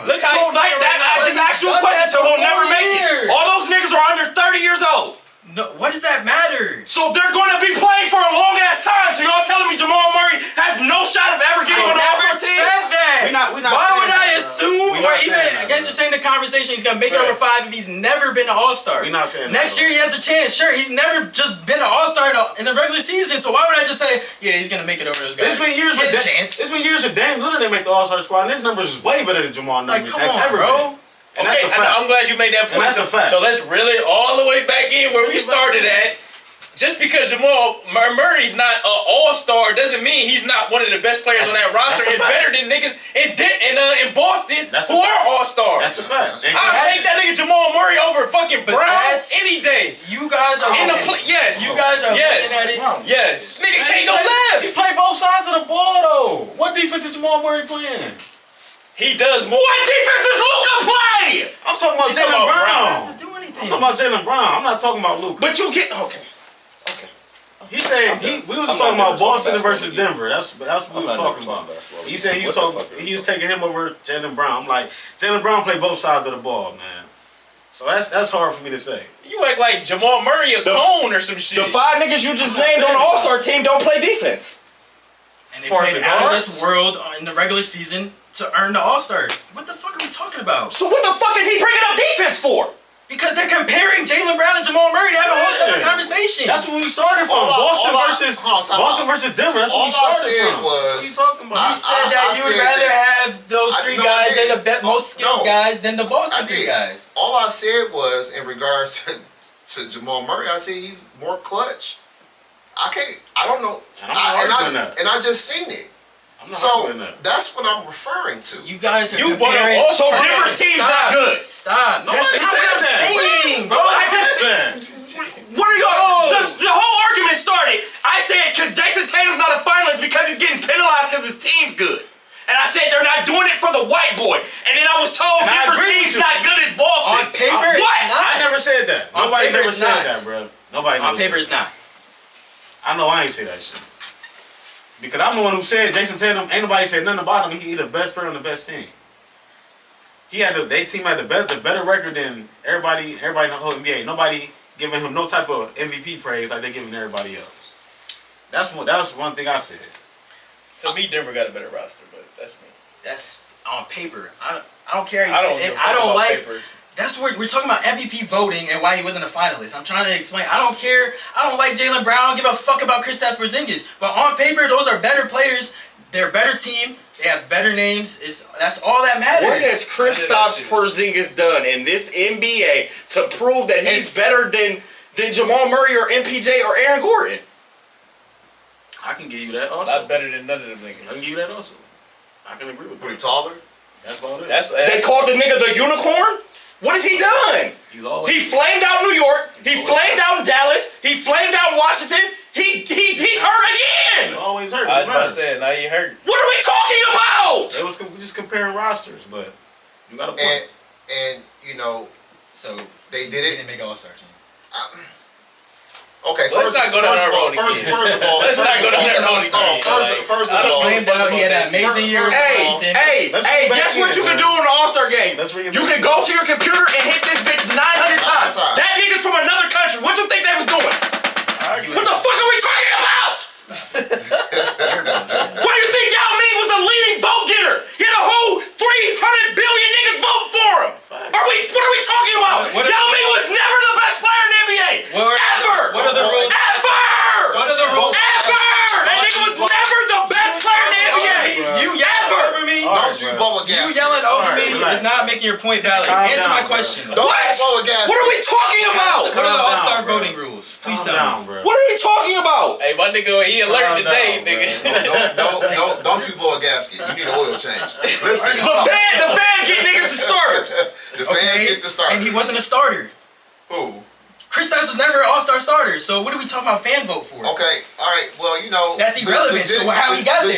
Look how So he's like playing that, right I now. just asked you a done question, that so for he'll never 4 make years. it. All those niggas are under 30 years old. No, what does that matter? So they're going to be playing for a long ass time. So y'all telling me Jamal Murray has no shot of ever getting I on the never All-Star team? said that. We not Why saying would I that, bro. assume We or not even saying that, bro. entertain the conversation he's gonna make it Right. over 5 if he's never been an All-Star? We not saying that, Next bro. year he has a chance. Sure, he's never just been an All-Star in the regular season. So why would I just say, yeah, he's gonna make it over those guys? It's been years He has with a chance. It's been years with Dame Lillard they make the All-Star squad, and his numbers is way better than Jamal Like, numbers come has on, ever bro. been. And Okay, that's a fact. I'm glad you made that point. that's a fact. So let's really all the way back in where we started at. Just because Jamal Murray's not an all-star doesn't mean he's not one of the best players on that roster. that's a It's fact. better than niggas in Boston That's a who fact. are all-stars. That's a fact. And I'll take that nigga Jamal Murray over fucking But Brown that's- any day. You guys are In the looking- yes. You guys are Yes. looking at it. Yes. Nigga can't go He left. played both sides of the ball though. What defense is Jamal Murray playing? He does more. What defense does Luka play? I'm talking about You talking Jalen about Brown. To do I'm anything. talking about Jalen Brown. I'm not talking about Luka. But you get okay. He said we was talking about Boston versus Denver. That's what we was talking about. He said he was taking him over Jalen Brown. I'm like, Jalen Brown played both sides of the ball, man. So that's hard for me to say. You act like Jamal Murray a cone or some shit. The 5 niggas you just named on the All-Star team don't play defense. And they Far as played the out of guards? this world in the regular season to earn the All-Star. What the fuck are we talking about? So what the fuck is he bringing up defense for? Because they're comparing Jaylen Brown and Jamal Murray to have a whole separate Yeah. conversation. That's when we started from. Boston versus Denver. That's when we started from. What are you talking about? You said that you would rather have those three guys than the most skilled guys than the Boston three guys. All I said was in regards to Jamal Murray, I said he's more clutch. I don't know. And I just seen it. So that's what I'm referring to. You guys are You comparing. bought So different teams not good. Stop. Nobody That's said what I'm that. saying, bro. What are y'all? The whole argument started. I said because Jason Tatum's not a finalist because he's getting penalized because his team's good. And I said they're not doing it for the white boy. And then I was told And I different agree teams with you. not good as Boston. On paper, What? it's not. I never said that. On Nobody paper, never it's said not. that, bro. Nobody On never paper, said it's not. I know I ain't say that shit. Because I'm the one who said Jason Tatum. Ain't nobody said nothing about him. He the best player on the best team. Their team had the better record than everybody in the whole NBA. Nobody giving him no type of MVP praise like they giving everybody else. That was one thing I said. To me, Denver got a better roster, but that's me. That's on paper. I don't care. I don't. I don't like. Paper. That's where we're talking about MVP voting and why he wasn't a finalist. I'm trying to explain. I don't care. I don't like Jaylen Brown. I don't give a fuck about Kristaps Porzingis. But on paper, those are better players. They're a better team. They have better names. That's all that matters. What has Kristaps Porzingis done in this NBA to prove that he's better than Jamal Murray or MPJ or Aaron Gordon? I can give you that also. Not better than none of them I can niggas. give you that also. I can agree with Pretty that. taller. That's about it. They called the nigga the unicorn? What has he done? He's always. He flamed out New York. He flamed out Dallas. He flamed out Washington. He's hurt He's again. always hurt. I was about to say, now you hurt. What are we talking about? They was just comparing rosters, but you got a point. And you know, So they he did it. didn't make All Star team. Okay, Let's not go down that road again. First of all, Let's not go down that road again. First of I don't all, blame Claimed out he had an amazing year. with Washington. Hey, Let's bring it back guess what in, you can man. do in the All-Star game? Let's bring it You back can in. go to your computer and hit this bitch 900 times. That nigga's from another country. What you think they was doing? What the fuck are we talking about? What do you think Yao Ming was the leading vote getter? He had a whole 300 billion niggas vote for him. What are we talking about? What are Yao the Ming was never the best player in the NBA. Ever. What are the rules? Ever. What are the rules? Ever. That nigga was never the best player in the NBA. You yelling over me. don't you Boa You Gaskin. yelling over me relax, is not bro. making your point valid. Calm Answer down, my bro. question. Don't What? you Boa Gaskin. What are we talking about? What are the Calm All-Star down, bro. voting rules? Please Calm tell down, me. bro. What are we talking about? Hey, my nigga, he Calm alerted today, down, nigga. Don't you blow a gasket. You need an oil change. Listen, The fans get niggas to starters. the fans get the start. And he wasn't a starter. Who? Kristaps was never an All-Star starter. So what are we talking about fan vote for? Okay, all right. Well, you know That's irrelevant to how he got there.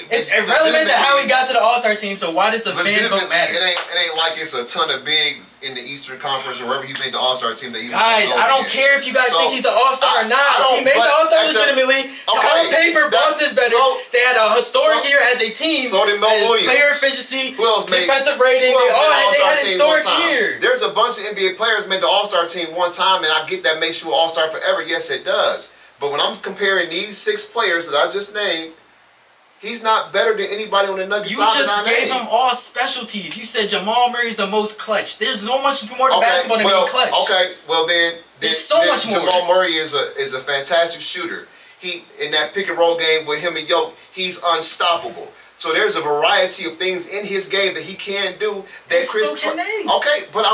It's irrelevant to how he got to the All-Star team. So why does the fan vote matter? It ain't like it's a ton of bigs in the Eastern Conference or wherever he made the All-Star team that he Guys, I don't care if you guys think he's an All-Star or not. He made the All-Star legitimately. On paper, Boston's better. They had a historic year as a team. So did Mo Williams. Player efficiency, Who else made defensive rating. who else They made the had a All-Star team one historic time? year. There's a bunch of NBA players made the All-Star team one time, and I get that makes you an All-Star forever. Yes, it does. But when I'm comparing these 6 players that I just named, he's not better than anybody on the Nuggets You side that just I gave named. him all specialties. You said Jamal Murray's the most clutch. There's so much more to basketball than being clutch. Okay, well then There's so much more. Jamal Murray is a fantastic shooter. He in that pick and roll game with him and Yoke, he's unstoppable. So there's a variety of things in his game that he can do that And Chris. so can they. Okay, but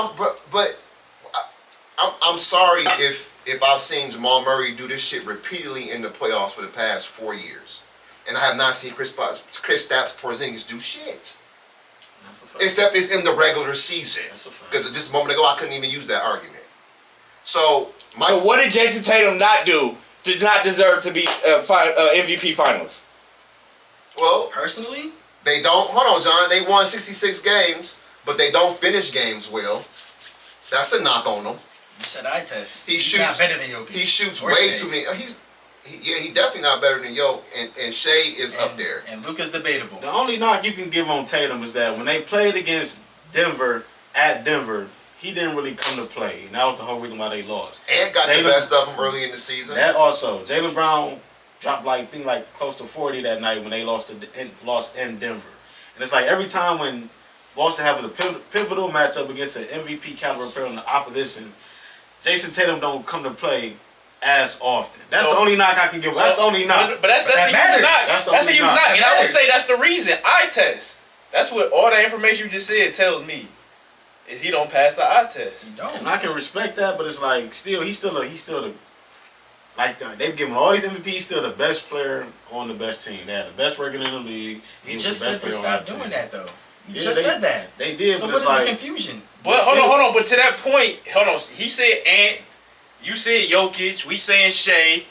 I'm sorry if I've seen Jamal Murray do this shit repeatedly in the playoffs for the past 4 years, and I have not seen Kristaps Porzingis do shit. That's a fact. Except it's in the regular season. That's a fact. Because just a moment ago, I couldn't even use that argument. So, So what did Jason Tatum not do? Did not deserve to be MVP finalist. well, Personally, they don't. Hold on, John. They won 66 games, but they don't finish games well. That's a knock on them. you said eye test. He He's shoots- not better than Jokic. He shoots Or way Shea. too many. He definitely not better than Yo, and Shea is up there. And Luka's debatable. The only knock you can give on Tatum is that when they played against Denver at Denver, he didn't really come to play, and that was the whole reason why they lost. And got Jaylen- the best of them early in the season. That also, Jaylen Brown dropped close to 40 that night when they lost in Denver, and it's like every time when Boston having a pivotal matchup against an MVP caliber player on the opposition. Jason Tatum don't come to play as often. That's the only knock I can give. That's the only knock. But that's a huge knock. That's a huge knock. And I would say that's the reason. Eye test. That's what all the information you just said tells me. Is he don't pass the eye test. He don't. And I can respect that, but it's like he's still the like they've given all these MVP. He's still the best player on the best team. They had the best record in the league. He just said they stopped doing that though. You said that. They did. So but what it's is like, the confusion? But hold on. But to that point, hold on. He said Ant. You said Jokic. We saying Shea.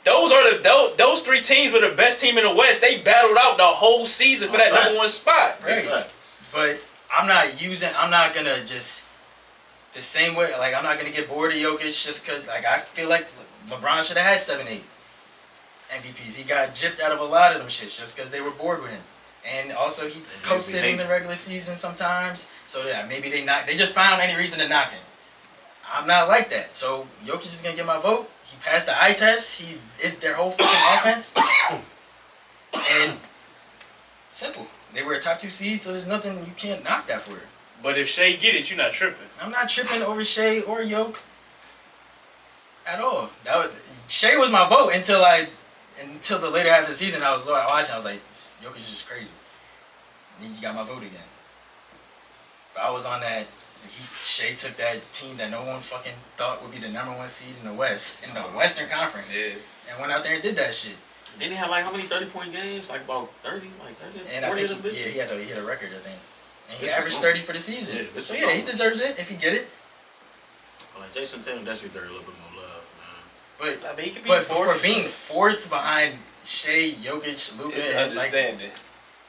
Those three teams were the best team in the West. They battled out the whole season for that number one spot. Right. But I'm not gonna just the same way. Like I'm not gonna get bored of Jokic just because. Like I feel like LeBron should have had 7, 8 MVPs. He got gypped out of a lot of them shits just because they were bored with him. And also he coasted in the regular season sometimes. So that maybe they just found any reason to knock him. I'm not like that. So Jokic is gonna get my vote. He passed the eye test. He is their whole fucking offense. And simple. They were a top 2 seed, so there's nothing you can't knock that for. But if Shea get it, you're not tripping. I'm not tripping over Shea or Yoke at all. Shea was my vote until the later half of the season. I was watching. I was like, Jokic is just crazy. And he got my vote again. But I was on that. Shea took that team that no one fucking thought would be the number 1 seed in the West, in the Western Conference, and went out there and did that shit. Didn't he have like how many 30-point games? Like about 30, like 30. And I think he hit a record, I think. And he averaged 30 for the season. Yeah, so he deserves it if he get it. Like Jason Tatum, that should deserve a little bit more love, man. But he could be But fourth. for being fourth behind Shea, Jokic, Luka, It's and understanding.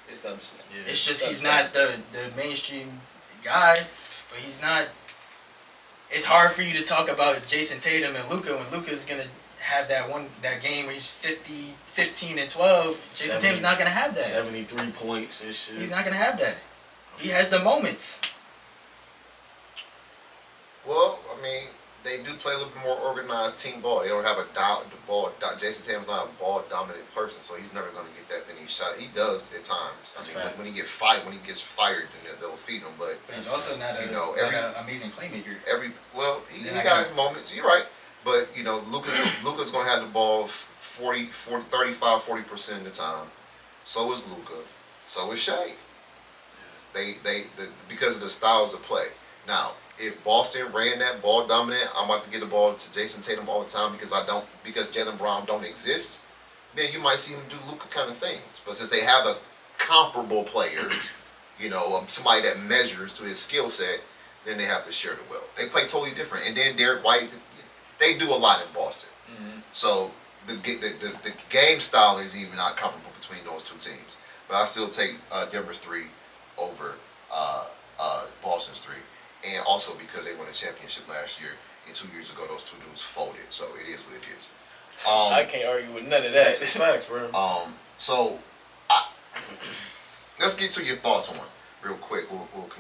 It's understanding. Yeah. it's just he's not the mainstream guy, but he's not. It's hard for you to talk about Jason Tatum and Luka when Luka's gonna have that game where he's 50, 15, and 12. Jason Tatum's not gonna have that. 73 points and shit. He's not gonna have that. He has the moments. Well, I mean, they do play a little bit more organized team ball. They don't have Jason Tatum's not a ball dominant person, so he's never going to get that many shots. He does at times. When he gets fired, then they'll feed him. But he's also not an amazing playmaker. He got his moments. You're right, but Luka's going to have the ball 35-40% of the time. So is Luka. So is Shea. Because of the styles of play. Now, if Boston ran that ball dominant, I'm about to get the ball to Jason Tatum all the time because Jaylen Brown don't exist, then you might see him do Luka kind of things. But since they have a comparable player, somebody that measures to his skill set, then they have to share the wealth. They play totally different. And then Derek White, they do a lot in Boston. Mm-hmm. So the game style is even not comparable between those two teams. But I still take Denver's 3 over Boston's 3. And also because they won a championship last year, and 2 years ago those two dudes folded, so it is what it is. I can't argue with none of that. It's facts, bro. So let's get to your thoughts on it real quick. We'll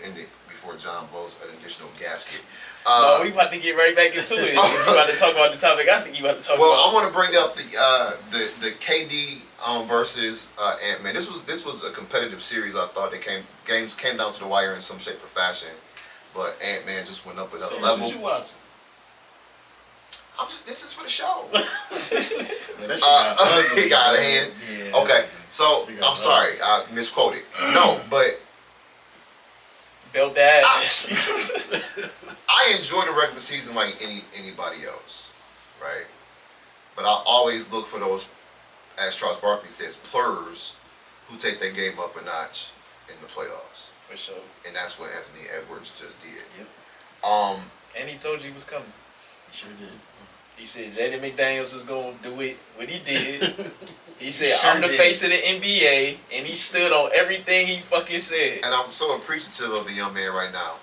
end it before John blows an additional gasket. No, we about to get right back into it. You about to talk about the topic I think you about to talk about. Well, I want to bring up the KD versus Ant-Man. This was a competitive series. I thought games came down to the wire in some shape or fashion. But Ant-Man just went up another level. What you watching? This is for the show. That shit he got a hand. Yeah, Okay, so I'm sorry, I misquoted. No, but Built that. I enjoy the regular season like anybody else, right? But I always look for those, as Charles Barkley says, plurs who take their game up a notch in the playoffs. For sure. And that's what Anthony Edwards just did. Yep. And he told you he was coming. He sure did. He said Jaden McDaniels was going to do it. What he did. He said, Sure I'm the did. face of the NBA. And he stood on everything he fucking said. And I'm so appreciative of the young man right now.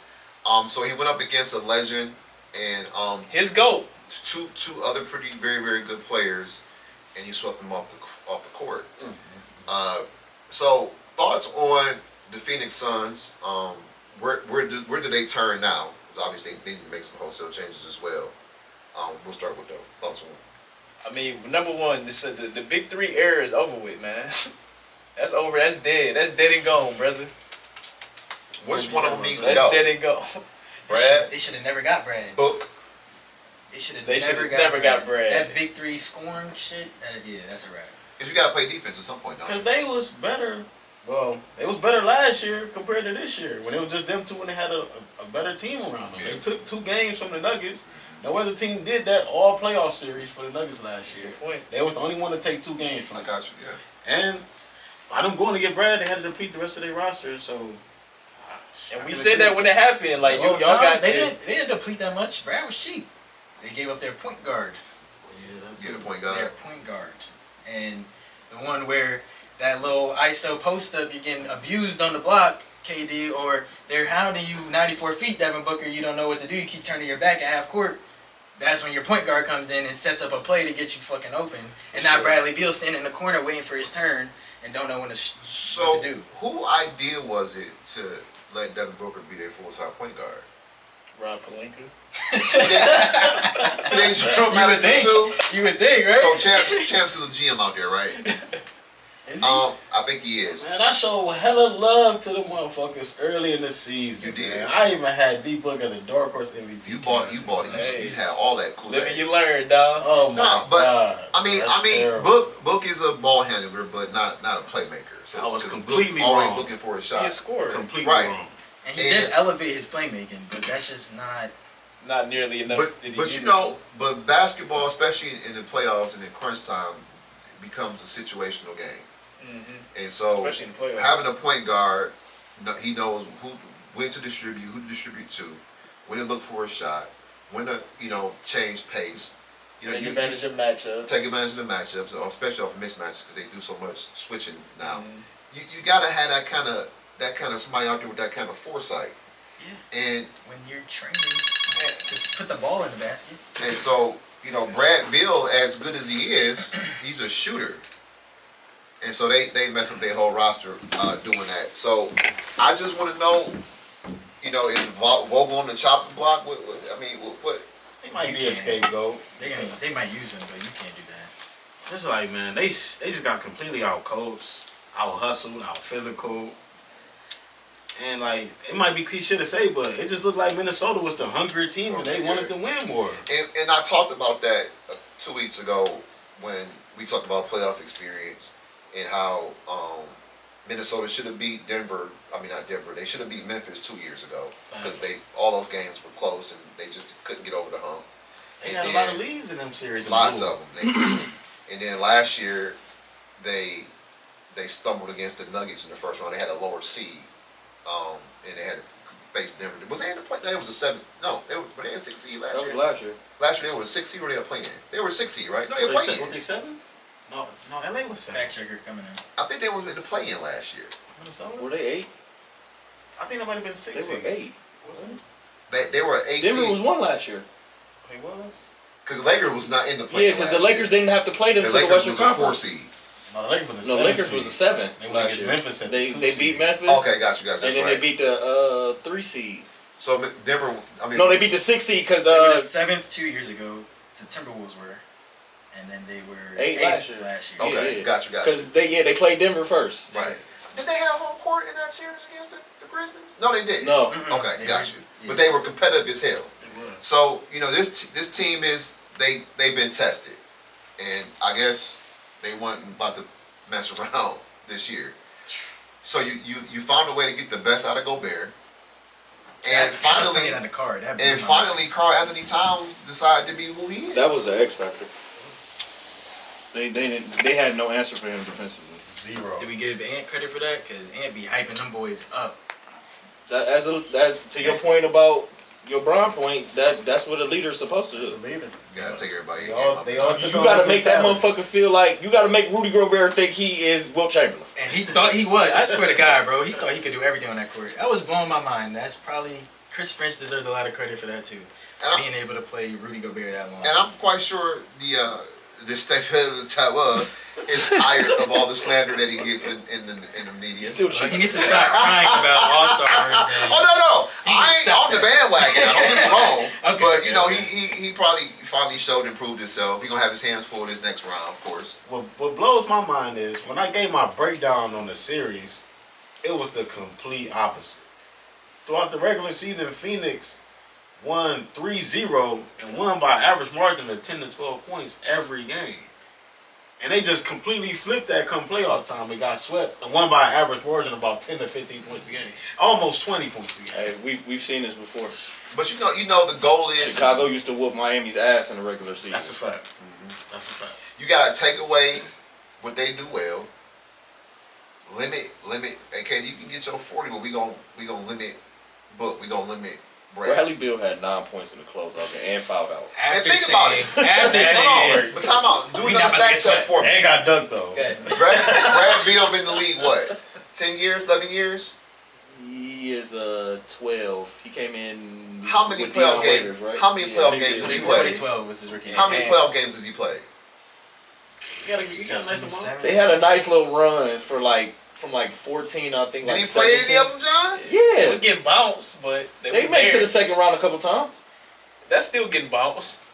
So he went up against a legend and His GOAT. two other very, very good players, and you swept them off the court. Mm-hmm. So thoughts on the Phoenix Suns? Where do they turn now? Because obviously they need to make some wholesale changes as well. We'll start with those thoughts on. I mean, number one, the big three era is over with, man. That's over. That's dead. That's dead and gone, brother. Which one of them needs to Let's go? let it go. Brad, They should have never got Brad. Book. They should have They never, shoulda never got Brad. That big three scoring shit. Yeah, that's a wrap. Because you got to play defense at some point, don't Because you? they was better. Well, they was better last year compared to this year when it was just them two and they had a better team around them. Yeah. They took 2 games from the Nuggets. No other team did that all playoff series for the Nuggets last year. Good point. They was the only one to take 2 games from I them. got you, yeah. And by them going to get Brad, they had to repeat the rest of their roster. So, And we said that when it happened. Like, Well, y'all no, got they didn't deplete that much. Brad was cheap. They gave up their point guard. Get a point Their guard. point guard. And the one where that little ISO post up, you're getting abused on the block, KD, or they're hounding you 94 feet, Devin Booker, you don't know what to do, you keep turning your back at half court. That's when your point guard comes in and sets up a play to get you fucking open. And not Bradley Beal standing in the corner waiting for his turn and don't know when to So, what to do. who idea was it to let Devin Booker be their full-time point guard? Rob Pelinka. They sure You would think. too. You would think, right? So Champs is the GM out there, right? Is he? I think he is. Man, I showed hella love to the motherfuckers early in the season. You did. Man. I even had D-Book at the Dark Horse MVP. You bought it. Hey. You had all that cool. Living you learn, dog. Oh my No, but, God. I mean, That's terrible. Book is a ball handler, but not a playmaker. So, I was 'cause Book completely always wrong. looking for a He a shot. scorer. Completely Right. wrong. And he did elevate his playmaking, but that's just not. Not nearly enough. But that he but you needed know, but basketball, especially in the playoffs and in crunch time, becomes a situational game. to. Mhm. And so Especially in the playoffs. having a point guard, he knows when to distribute, who to distribute to, when to look for a shot, when to change pace. Take advantage of matchups. Take advantage of the matchups, or especially off mismatches because they do so much switching now. Mhm. You gotta have that kind of somebody out there with that kind of foresight. Yeah. And When you're training, just put the ball in the basket. so Brad Beal, as good as he is, he's a shooter. And so they mess up their whole roster doing that. So I just want to know, is Vogel on the chopping block? What? He might You be a can't. scapegoat. They might use him, but you can't do that. It's like, man, they just got completely out coached, out hustled, out physical. And like, it might be cliche to say, but it just looked like Minnesota was the hungry team and they wanted to win more. And I talked about that 2 weeks ago when we talked about playoff experience and how Minnesota should have beat Denver. I mean, not Denver. They should have beat Memphis 2 years ago because all those games were close and they just couldn't get over the hump. They And had a then- lot of leads in them series. Lots of them. And then last year, they stumbled against the Nuggets in the first round. They had a lower seed, and they had to face Denver. Was they in the play? No, it was a 7. No, were they a 6 seed last That year? was last year. Last year they were a 6 seed or they were playing. They were a 6 seed, right? No, they were Were playing. they 7? No, LA was 7. Fact checker coming in. I think they were in the play-in last year. Minnesota? Were they 8? I think that might have been 6. They were 8. Wasn't it? They were an 8 Denver was seed 1 last year. He was? because the Lakers was not in the play-in. Yeah, because the last Lakers year. didn't have to play them The to the Lakers Western was a 4 Conference. seed. No, the Lakers was a 7. No, Lakers was a 7 They went last against year. Memphis at the They 2 beat seed. Memphis. Okay, got you guys. That's and then right. they beat the 3 seed. So Denver. I mean, No, they beat the 6 seed because They were the 7th 2 years ago. The Timberwolves were, and then they were 8 last year. Okay, yeah. got you. Because they played Denver first. Right. Did they have home court in that series against the Grizzlies? No, they didn't. No. Mm-mm. Okay, They got were- you. yeah. But they were competitive as hell. They were. So this team is they've been tested, and I guess they weren't about to mess around this year. So you found a way to get the best out of Gobert, and finally on the card. That blew my mind. Karl Anthony Towns decided to be who he is. That was the X factor. They had no answer for him defensively. 0. Did we give Ant credit for that? Because Ant be hyping them boys up. That to your point about your Bron point, that's what a leader's supposed to That's do. the leader. You gotta take everybody. They all took You on gotta his make that mentality. motherfucker feel like you gotta make Rudy Gobert think he is Wilt Chamberlain. And he thought he was. I swear to God, bro. He thought he could do everything on that court. That was blowing my mind. That's probably... Chris Finch deserves a lot of credit for that, too. And Being able to play Rudy Gobert that long. And I'm quite sure the state of the Tawa is tired of all the slander that he gets in the media. Still Well, he needs to stop crying about All-Stars. And, Oh no! He I needs ain't to stop off the that. bandwagon. I don't get me wrong. Okay, But okay. he probably finally showed and proved himself. He gonna have his hands full this next round, of course. What blows my mind is when I gave my breakdown on the series, it was the complete opposite. throughout the regular season, Phoenix won 3-0 and won by average margin of 10 to 12 points every game. And they just completely flipped that come playoff time. They got swept and won by an average margin of about 10 to 15 points a game. Almost 20 points a game. Hey, we've seen this before. But you know the goal is Chicago used to whoop Miami's ass in the regular season. That's a fact. That's a fact. you gotta take away what they do well. Limit. Okay, you can get your 40, but we gonna limit Book. We gonna limit Brad. Bradley Beal had 9 points in the closeout game and fouled out. And think about it. After saying, But time out. Do We another not about to fact get check swept. for me. They got dunked though. okay. Brad Beal been in the league what? 10 years, 11 years? He is 12. He came in. How many with playoff Deion games? Waiters, right? How many playoff big games deal. has he played? 2012 was his rookie. How many And playoff games has he played? You got a nice amount. They had a nice little run for from 14, I think. Did like he play any 17. of them, John? It Yeah. was getting bounced, but They was made it to there. the second round a couple times. That's still getting bounced.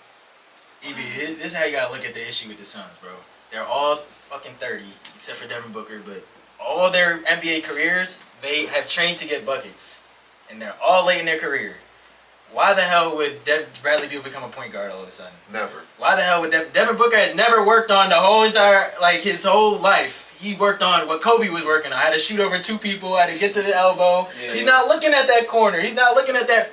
EB, this is how you gotta look at the issue with the Suns, bro. They're all fucking 30, except for Devin Booker, but all their NBA careers, they have trained to get buckets. And they're all late in their career. Why the hell would Bradley Beal become a point guard all of a sudden? Never. Why the hell would Devin Booker has never worked on the whole entire, his whole life. He worked on what Kobe was working on. Had to shoot over 2 people, had to get to the elbow. Yeah. He's not looking at that corner. He's not looking at that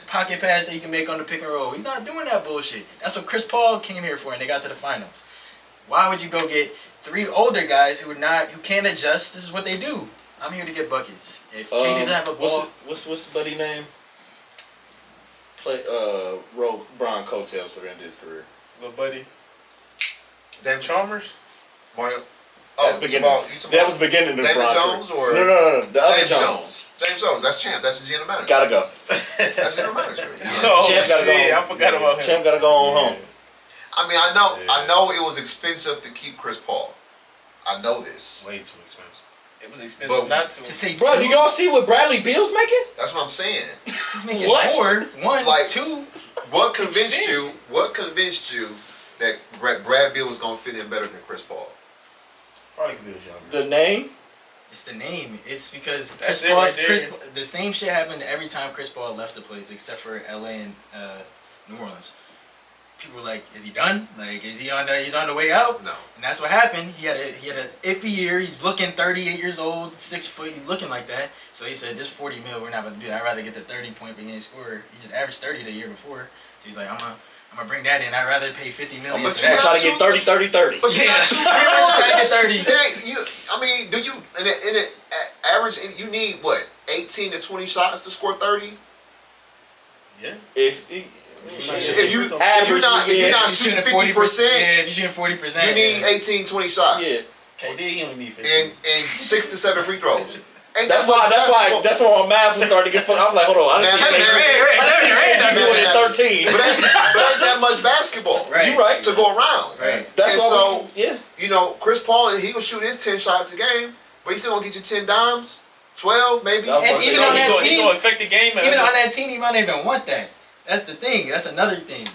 pocket pass that he can make on the pick and roll. He's not doing that bullshit. That's what Chris Paul came here for, and they got to the finals. Why would you go get 3 older guys who can't adjust? This is what they do. I'm here to get buckets. If KD doesn't have a ball, What's buddy name? Rode Brian coattails for the end of his career. Little buddy. David Chalmers? Mario. That's Oh, beginning. That was beginning of David Brian Jones career. or No. The other James Jones. James Jones. That's champ. That's the general manager. Gotta go. That's general manager. Oh, Champ gotta shit. go. I forgot about him. Champ gotta go on home. I mean, I know it was expensive to keep Chris Paul. I know this. Way too expensive. It was expensive But- not to. to say Bro, 2, do y'all see what Bradley Beal's making? That's what I'm saying. he's making What? more. 1, Like- 2. What convinced fit. you? What convinced you that Brad Beal was gonna fit in better than Chris Paul? Probably could do the job. The name? It's the name. It's because That's Chris it Paul's right there. the same shit happened every time Chris Paul left the place, except for LA and New Orleans. People were like, "Is he done? Like, is he on he's on the way out?" No. And that's what happened. He had a iffy year. He's looking 38 years old, 6 foot. He's looking like that. So he said, "This 40 mil, we're not gonna do that. I'd rather get the 30 point per game scorer." He just averaged 30 the year before. So he's like, "I'm gonna bring that in. I'd rather pay 50 million but for you that." Try to get 30, 30, 30. But you Yeah, got pretty much trying to get 30. I mean, do you in an average? You need what 18 to 20 shots to score 30. Yeah. If If you're average, not If shooting you're 50%, yeah, if you're shooting 40%, you need 18, 20 shots. yeah. KD, he only need 50. and 6 to 7 free throws. Ain't That's that why basketball- that's why my math was starting to get fucked. I was like, hold on, I didn't Man, think man, they doing it 13. But ain't that much basketball Right. You right. to go around. Right. That's And why so- yeah. You know, Chris Paul, he will shoot his 10 shots a game, but he's still gonna get you 10 dimes, 12 maybe. And And even He on that gonna team, affect the game. even on that team, he might not even want that. That's the thing. That's another thing.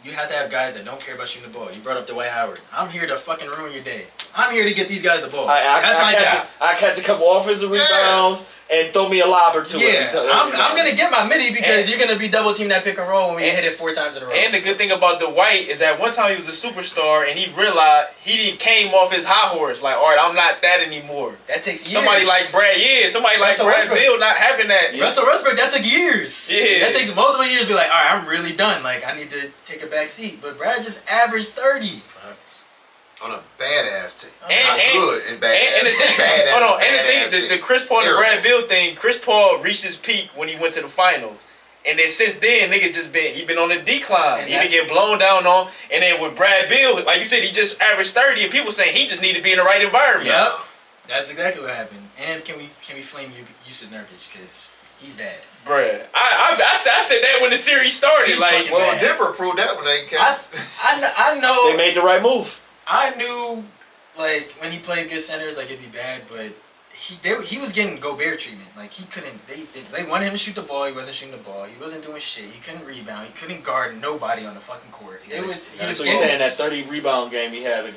You have to have guys that don't care about shooting the ball. You brought up Dwight Howard. I'm here to fucking ruin your day. I'm here to get these guys the ball. That's my job. I catch a couple offensive rebounds and throw me a lob or two. Yeah, I'm gonna get my midi because you're gonna be double team that pick and roll when we hit it 4 times in a row. And the good thing about Dwight is that one time he was a superstar and he realized he came off his high horse. Like, all right, I'm not that anymore. that takes years. Somebody like Brad, somebody like Russell Brad Westbrook. Beal not having that. Russell Westbrook, that took years. Yeah. That takes multiple years to be like, all right, I'm really done. Like, I need to take a back seat. But Brad just averaged 30. On a badass team. And- Not and- good and badass. And the thing, Badass, hold on, and badass the thing, the team. Chris Paul and the Terrible. Brad Beal thing, Chris Paul reached his peak when he went to the finals. And then since then, niggas he been on the decline. And He been that's- getting blown down on. And then with Brad Beal, like you said, he just averaged 30 and people saying he just need to be in the right environment. Yep. That's exactly what happened. And can we flame Yusuf Nurkic because he's bad. Bruh. I said that when the series started. He's like, fucking Well, bad. Denver proved that when they came. I know. They made the right move. I knew, like, when he played good centers, like, it'd be bad, but he was getting Gobert treatment. Like he couldn't. They wanted him to shoot the ball. He wasn't shooting the ball. He wasn't doing shit. He couldn't rebound. He couldn't guard nobody on the fucking court. It was. He was So you're getting, saying that 30 rebound game he had, it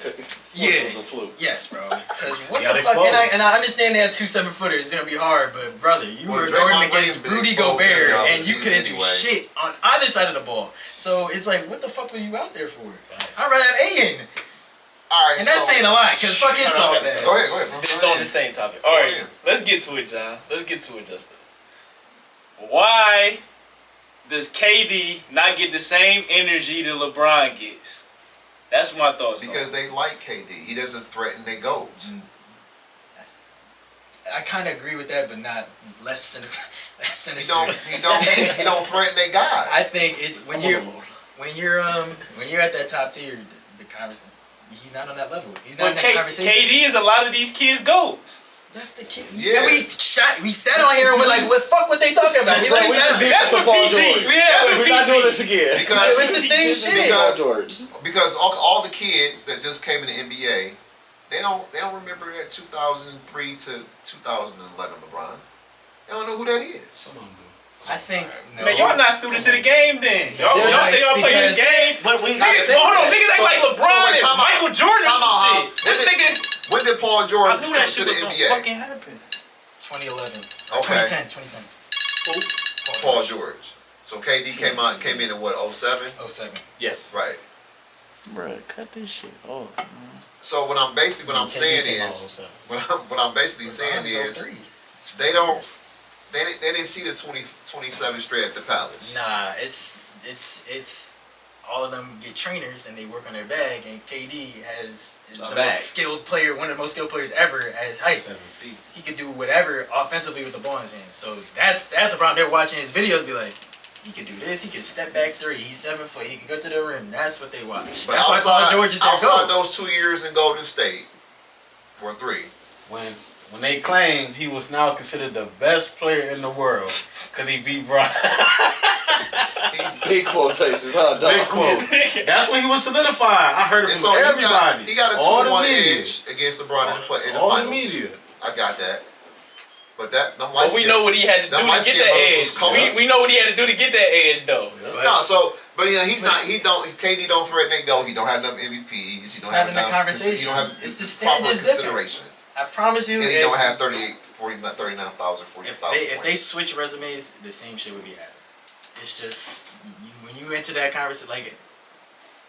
Yeah. was a fluke. Yes, bro. Because what Got the fuck? exposed. And I understand they had 2 7-footers. It's gonna be hard, but brother, you Well, were Draymond guarding Green's against been Rudy exposed Gobert, every other and you season couldn't do anyway. shit on either side of the ball. So it's like, what the fuck were you out there for? I'd rather have Aiden. All right, And that's saying a lot, because fuck his soft ass. Go ahead, bro. It's Go on ahead. the same topic. All right, ahead. let's get to it, John. Let's get to it, Justin. Why does KD not get the same energy that LeBron gets? That's my thoughts. Because they like KD. He doesn't threaten their goals. I kind of agree with that, but not less sinister. He sinister. he don't threaten their guy. I think it's when you're at that top tier, the conversation. He's not on that level. He's not But in that conversation. KD is a lot of these kids' goals. That's the kid. Yeah. And we sat on here and we're like, what fuck? What they talking about? We literally sat. That's what Paul PG. George. Yeah, that's what We're not doing PG. this again. Because It's the same shit. because all the kids that just came in the NBA, they don't remember that 2003 to 2011 LeBron. They don't know who that is. Some of them do. I think no. Man, y'all not students of the game then. Y'all Yeah, say y'all play this because- game. But we Niggas, hold on, niggas act like So LeBron wait, is time out. Michael Jordan or Time some out, shit. This nigga, When did Paul I George knew come that to shit the was gonna NBA? fucking happen. 2011. Okay. 2010. Paul George. So KD came in what 07? 07. Yes. Right. Bro, cut this shit off. So what I'm saying is what I'm basically saying is they didn't see the 27 straight at the Palace. Nah, it's all of them get trainers and they work on their bag, and KD is A the bag. most skilled player, one of the most skilled players ever at his height. 7 feet. He could do whatever offensively with the ball in his hands. So that's the problem. They're watching his videos, be like, he could do this. He could step back 3. He's 7 foot. He can go to the rim. That's what they watch. But That's why Paul George is their outside goal. those 2 years in Golden State for 3. When they claimed he was now considered the best player in the world because he beat Bron. Big quotations, huh, dog? Big quote. That's when he was solidified. I heard it And from so everybody. he got a All the 2-1 media. edge against LeBron in the All finals. the media. I got that. But that them But we know what he had to do That to light get skin that brother edge. was cold. We know what he had to do to get that edge, though. But yeah, KD don't threaten their goal. He don't have enough MVPs. He don't It's have not in the enough. conversation. He don't have It's the proper standards different. consideration. I promise you, And he if, don't have 39,000, 40,000 if they switch resumes, the same shit would be happening. It's just when you enter that conversation, like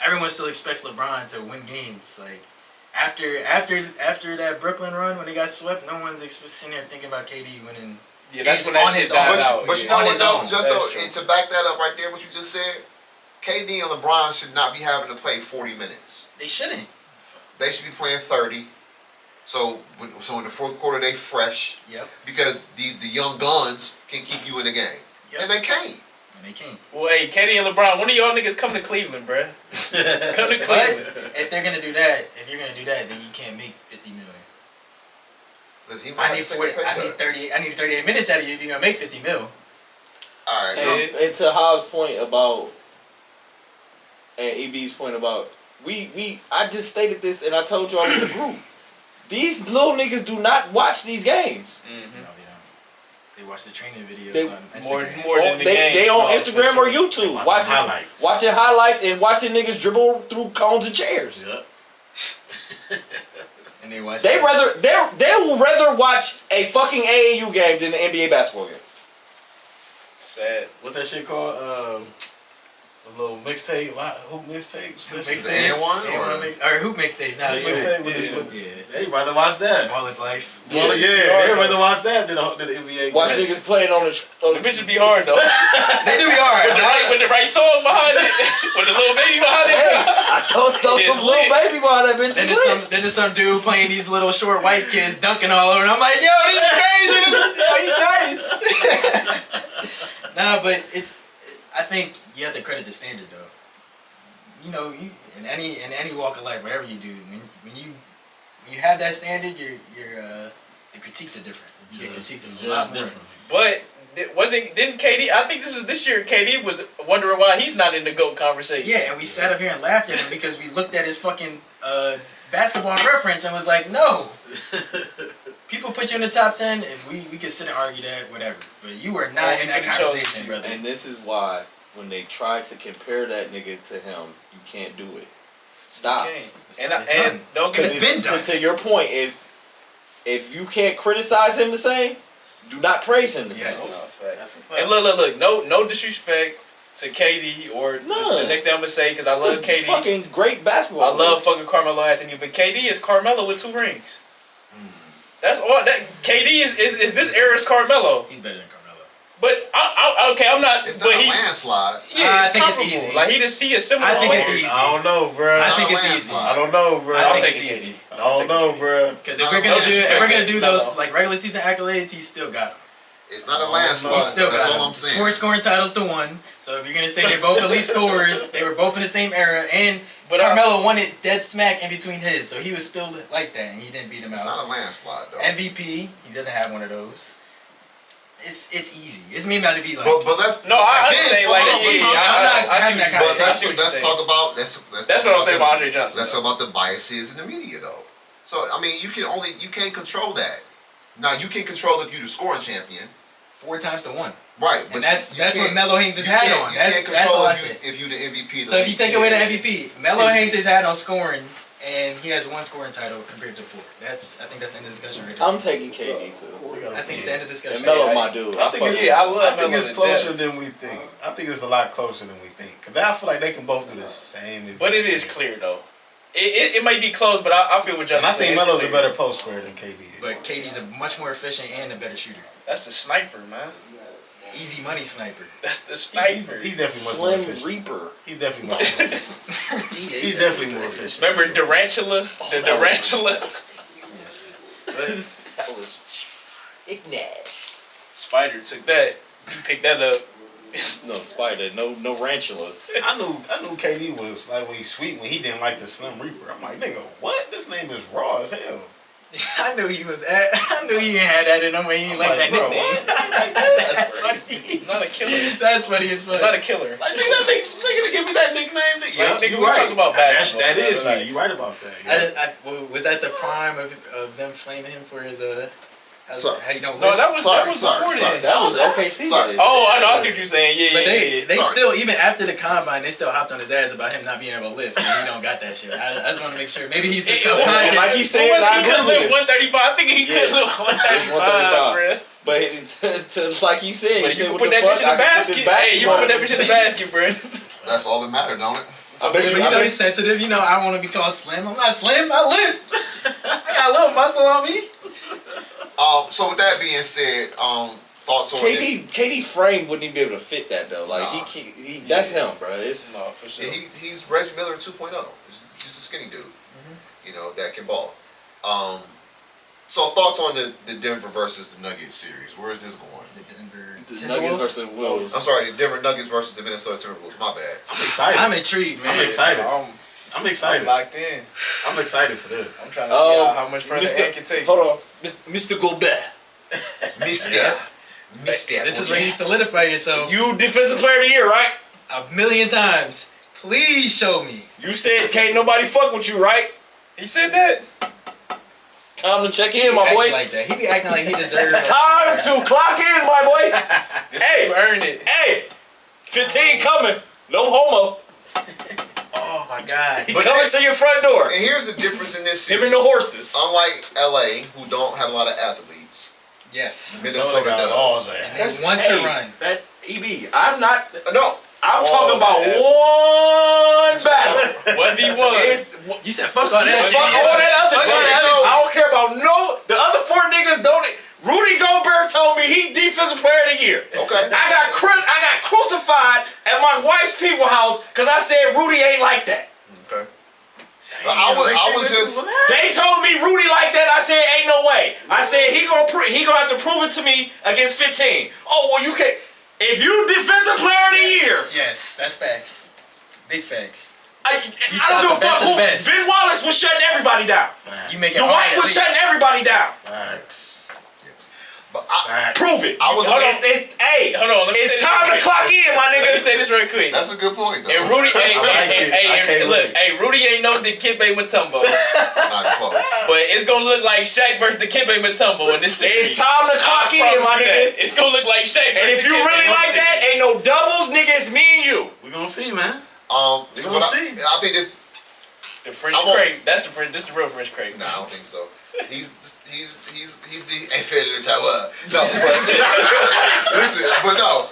everyone still expects LeBron to win games. Like after that Brooklyn run when they got swept, no one's sitting there thinking about KD winning. Yeah, that's He's when that on shit his died own. out. But you yeah. know On what his though? own. Just That's though, true. and to back that up right there, what you just said, KD and LeBron should not be having to play 40 minutes. They shouldn't. They should be playing 30. So in the fourth quarter they fresh Yep. because the young guns can keep you in the game, Yep. and they can't. And they can't. Well, hey, KD and LeBron, when are y'all niggas coming to Cleveland, bruh? Come to But Cleveland. if they're gonna do that, then you can't make 50 million. Listen, he might I have need to take 40. a pay I cut. need 30. I need 38 minutes out of you if you're gonna make 50 mil. All right. And to Hobbs' point about, and EB's point about, I just stated this and I told y'all in the group. These little niggas do not watch these games. No, they don't. They watch the training videos They- on Instagram. More than the game. They on Oh, Instagram for or sure. YouTube Watching highlights. watching highlights and watching niggas dribble through cones and chairs. Yep. And they watch. They will rather watch a fucking AAU game than an NBA basketball game. Sad. What's that shit called? A little mixtape, hoop mixtapes. Hoop That shit. mixtape. A1 Or hoop mixtapes now. Hoop They mixtape with Yeah. this. Yeah, it's They rather watch that. all his life. Well, yeah, they rather watch that than the NBA. Watch games. niggas playing on the. The bitches be hard, though. They do be alright. With the right song behind it. With the little baby behind it. Hey, I told some It's little lit. baby behind that bitch. Then is lit. there's some dude playing these little short white kids dunking all over, and I'm like, yo, this is crazy. He's nice. Nah, but I think you have to credit the standard though. You know, in any walk of life, whatever you do, when you have that standard, the critiques are different. You get critiqued a lot more. different. But didn't KD, I think this year, KD was wondering why he's not in the GOAT conversation. Yeah, and we sat up here and laughed at him because we looked at his fucking basketball reference and was like, no. people put you in the top 10, and we can sit and argue that, whatever. But you are not in that Only for the conversation, chosen brother. And this is why when they try to compare that nigga to him, you can't do it. Stop. Okay. It's And, not- it's and done. don't get It's been done. To your point, if you can't criticize him the same, do not praise him the same. Yes. That's a fact. And look, no disrespect to KD or None. the next thing I'm gonna say because I love KD. Fucking great basketball. I love fucking Carmelo Anthony, but KD is Carmelo with 2 rings. That's all. That KD is this era's Carmelo. He's better than Carmelo. But okay, I'm not. It's but not a he's landslide. yeah, I it's think it's comparable. easy. Like he just see a similar. I think it's player. easy. I don't know, bro. I think Not it's a easy. I don't know, bro. I I'll think take it's KD. easy. I don't know, bro. Because Not if we're a gonna do landslide. those No. like regular season accolades, he's still got them. It's not a He's landslide. He's still That's got all them. I'm saying. 4 scoring titles to 1. So if you're gonna say they're both elite scorers, they were both in the same era, and But Carmelo won it dead smack in between his, so he was still like that, and he didn't beat him It's out. not a landslide though. MVP, he doesn't have one of those. It's easy. It's me about to be like. But let's No, I Vince, understand. Like it's it's easy. easy. I'm not I see having what that you're But saying. I let's, see what you're let's saying. talk about That's what I'm saying about Andre Johnson. Let's talk about the biases in the media though. So I mean, you can't control that. Now you can control if you're the scoring champion, 4 times to 1. right? And that's what can't- Melo hangs his you hat can't- on. You That's can't control all I if said. if you the MVP. of the So if you league. take away the MVP, Melo hangs his hat on scoring, and he has 1 scoring title compared to 4. I think that's the end of the discussion right there. I'm taking KD too. I think it's the end of the discussion. And Melo, my dude. I think Yeah, I love I think Melo it's to closer death. than we think. I think it's a lot closer than we think. Cause I feel like they can both do the same. Exact But it is thing. clear though. It might be close, but I feel what And Justin I think saying. It's Melo's a clear. better post player than KD is. But KD's a much more efficient and a better shooter. That's the sniper, man. Easy money sniper. That's the He sniper. definitely much more Slim efficient. Reaper. He's definitely much more efficient. He's definitely more efficient. Remember Durantula? The Durantula? That was Nick Nash. Spider took that. He picked that up. No spider, no ranchulas. I knew KD was like when he's sweet when he didn't like the Slim Reaper. I'm like, nigga, what? This name is raw as hell. I knew he was. I knew he had that in him, and he didn't like that bro, nickname. what? Like, that's funny. Not a killer. That's funny as fuck. Not a killer. Like, nigga, give me that nickname. Like, nigga, you we talking about basketball, That bro. is me. Relax. You right about that. Well, was that the prime of them flaming him for his Sorry. how you don't No, wish? that was Sorry, before sorry. then. That was OKC. Sorry. Oh, I know. I see what you're saying. Yeah, But yeah, they yeah. they Sorry. still, even after the combine, they still hopped on his ass about him not being able to lift. And he don't got that shit. I just want to make sure. Maybe he's just It- it- self-conscious. like you said, What was it? I He couldn't agree lift with 135. I think he could Yeah. lift 135, 135. bro. But like he said, But he you said, can what put the that fuck? bitch in the I can put this basket. Hey, you can put that bitch in the basket, bro. That's all that mattered, don't it? I But bet you know he's sensitive. You know I want to be called slim. I'm not slim. I lift. I got a little muscle on me. So with that being said, thoughts on this? KD frame wouldn't even be able to fit that though. Like Nah. he that's him, bro. It's No, for sure. Yeah, he's Reggie Miller 2.0. He's just a skinny dude, you know, that can ball. So thoughts on the Denver versus the Nuggets series? Where is this going? the Nuggets versus Wolves. I'm sorry, the Denver Nuggets versus the Minnesota Timberwolves. My bad. I'm excited. I'm intrigued, man. I'm excited. I'm I'm excited. locked in. I'm excited for this. I'm trying to see how much further Mr. Ant can take. Hold on, Mr. Gobert. Mister. This is where you solidify yourself You defensive player of the year, right? a million times. Please show me. You said can't nobody fuck with you, right? He said that. Time to check in, my Acting boy. like that. He be acting like he deserves. It's time to clock in, my boy. Hey. You earned it. Hey, 15 coming. No homo. Oh my god. He coming to your front door. And here's the difference in this Him series. and the horses. Unlike LA, who don't have a lot of athletes, Yes. Minnesota got all does. that. They want to run. That EB. I'm not. No, I'm Oh, talking about man. one battle. 1v1. It's, You said fuck all that. fuck all that other Fuck shit. all that. I don't care about the other 4 niggas. Don't. Rudy Gobert told me he defensive player of the year. okay. I got crucified at my wife's people house because I said Rudy ain't like that. Okay. I was just. They told me Rudy like that. I said ain't no way. I said he gonna have to prove it to me against 15. Oh well, you can't. If you defensive player of the year, Yes, that's facts. Big facts. I stop don't give a the best fuck of who. the best. Ben Wallace was shutting everybody down. You make it Dwight hard. was shutting everybody down. Facts. But Prove it. I was. Hey, Hold on. Let me say it's this time real to quick. clock in, my Let me nigga. say this real quick. That's a good point, though. And Rudy, I can't look, wait. Rudy ain't no Dikembe Mutombo, Not close. but it's gonna look like Shaq versus Dikembe Mutombo in this series. It's time to clock in, my nigga. It's gonna look like Shaq. And if you really like that, ain't no doubles, nigga. It's me and you. We gonna see, man. So gonna see. I think this. the French I won't- crate. That's the French. This is the real French crate. No, I don't think so. He's the Eiffel Tower. No, but listen, but no.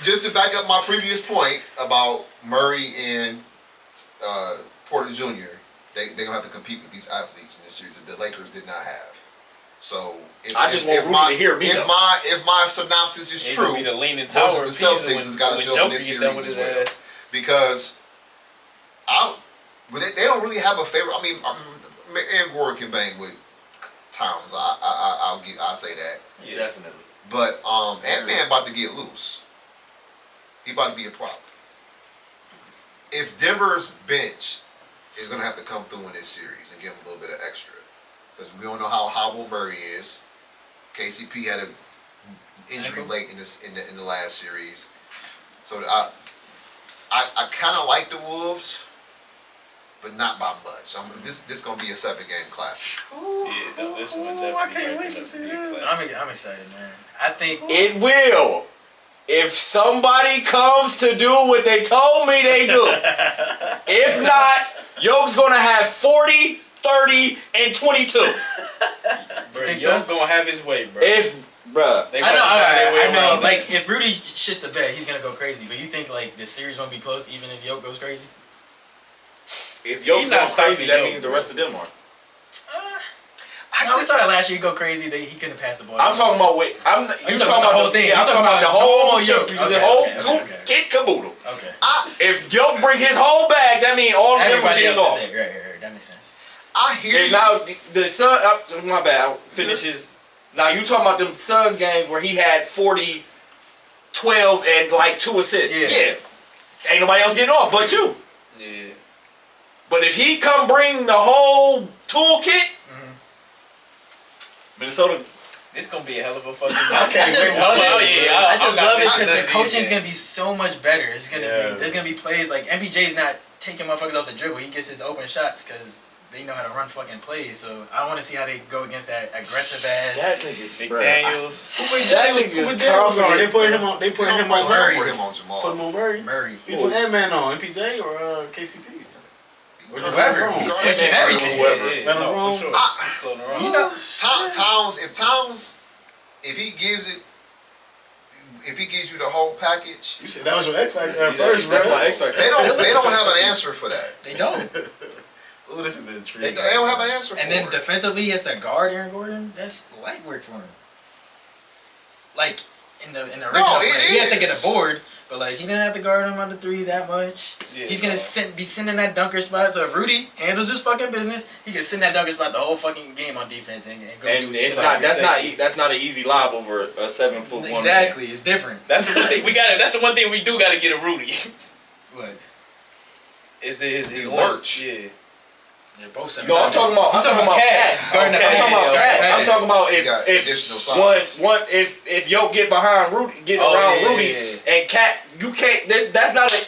Just to back up my previous point about Murray and Porter Jr. They gonna have to compete with these athletes in this series that the Lakers did not have. So I just want Rudy to hear me, If though. my synopsis is It's true, gonna be the leaning tower. versus the Celtics has got to show up in this series as well. Because they don't really have a favorite. I mean, Aaron Gordon can bang with Towns. I'll say that. Yeah. Definitely. But Ant-Man about to get loose. He about to be a problem. If Denver's bench is gonna have to come through in this series and give him a little bit of extra, because we don't know how hobbled Murray is. KCP had an injury late in the last series, so I kind of like the Wolves, but not by much. This gonna be a 7-game classic. Yeah, no, this one definitely. I can't wait to see this. I'm excited, man. I think It will. If somebody comes to do what they told me they do. If not, Yoke's gonna have 40, 30, and 22. Bro, think Yo so? gonna have his way, bro. If, bruh. They I know, about to find their way I know. around. Like if Rudy shits the bed, he's gonna go crazy. But you think like the series won't be close, even if Yoke goes crazy? If Yoke's He's not not crazy, stopping that Yoke, means the bro. rest of them are. No, we saw that last year. He go crazy. He couldn't pass the ball. I'm talking about wait. you talking about the whole thing? Yeah, I'm You talking about the whole Yoke. shit, Okay, the whole okay. kit caboodle. Okay. If Yoke bring his whole bag, that means all of them are Everybody getting else off. is it. Right. That makes sense. I hear And you. now the Sun, my bad. I'll finish his. Now you talking about them Suns game where he had 40, 12, and like 2 assists. Yeah. Ain't nobody else getting off but you. Yeah. But if he come bring the whole toolkit, Minnesota. This gonna be a hell of a fucking I match. just love it. I just love it because the coaching coaching's gonna be so much better. It's gonna be there's gonna be plays like MPJ's not taking motherfuckers off the dribble. He gets his open shots because they know how to run fucking plays. So I want to see how they go against that aggressive ass. That nigga's McDaniels. That nigga's confident. They put him on. They put him on Murray. Put him on Jamal. Put him on Murray. Murray. You put Ant-Man on MPJ or KCP. Or whoever. He's switching everything. Whoever. Let him No, roam. for sure. Floating around. You know, Towns, if he gives you the whole package, You said that was your X Factor at first, That's bro. my X Factor. they don't have an answer for that. they don't. Oh, this is the They intrigue. don't have an answer And for then it. defensively, he has to guard Aaron Gordon. That's light work for him. Like in the original play, it he has to get is. a board, but like he didn't have to guard him on the 3 that much. Yeah, He's gonna no. be sitting in that dunker spot. So if Rudy handles his fucking business, he can sit in that dunker spot the whole fucking game on defense and go And do it's shit. not. Like That's not an easy lob over a 7-foot woman. exactly. It's different. That's the one thing we got. That's the one thing we do got to get a Rudy. What? Is his His length. lurch. Yeah. They're both 7. No, I'm talking about. I'm talking about Cat. Cat. Guarding the Okay. I'm talking about pass. Cat. I'm talking about You got if additional size. if Yoke get behind Rudy, get Oh, around yeah, Rudy, yeah. and Cat, you can't. That's not a.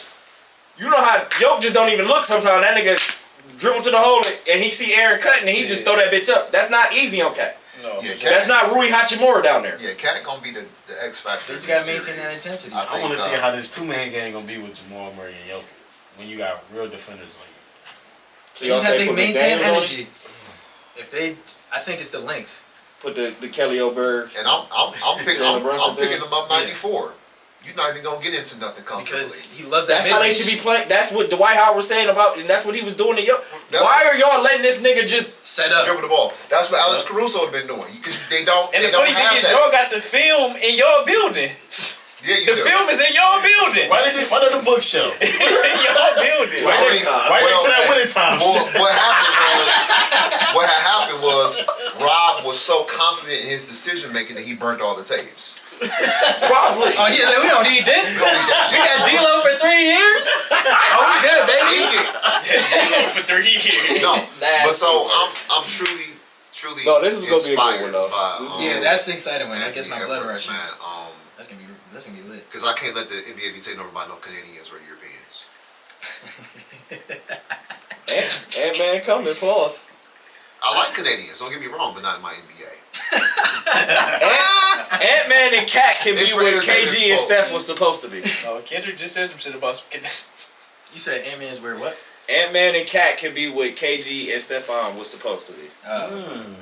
You know how Yoke just don't even look sometimes. That nigga dribble to the hole and he see Aaron cutting and he just Yeah. throw that bitch up. That's not easy on Cat. No. Yeah, for sure. That's not Rui Hachimura down there. Yeah, Cat gonna be the X factor. They just in gotta this maintain that series. intensity. I want to think, see how this 2-man game gonna be with Jamal Murray and Jokic when you got real defenders like So They y'all just have say to put maintain McDaniels on it? energy. If they, I think it's the length. Put the Kelly Oberg. And I'm picking Jalen Brunson them thing? up 94. You're not even gonna get into nothing comfortably. Because he loves that That's how they mid-range. should be playing. That's what Dwight Howard was saying about, and that's what he was doing to Yoke. That's Why are y'all letting this nigga just? set up. dribble the ball. That's what Alex Caruso have been doing. Because they don't. And they the don't funny thing have is, that. y'all got the film in your building. Yeah, you The do. film is in your building. why did the bookshelf? It's in your building. I mean, Why well, next to that winning time? what had happened was Rob was so confident in his decision making that he burnt all the tapes. Probably. Oh, he's like, we don't need this. We got D-Lo for 3 years. Oh, we good, He baby. get, For 3 years. no, Nasty but so work. I'm truly truly No, this is gonna be a good inspired one, though. by, Yeah, that's the exciting one. That gets Anthony my blood Edwards, rushing. man. That's gonna be lit. Because I can't let the NBA be taken over by no Canadians or Europeans. Ant-Man coming, pause. I like Canadians, don't get me wrong, but not in my NBA. Ant-Man and Cat can be It's what really KG and entertaining, Steph was supposed to be. Oh, Kendrick just said some shit about some. You said Ant-Man is where what? Ant-Man and Cat can be what KG and Stephon was supposed to be. You going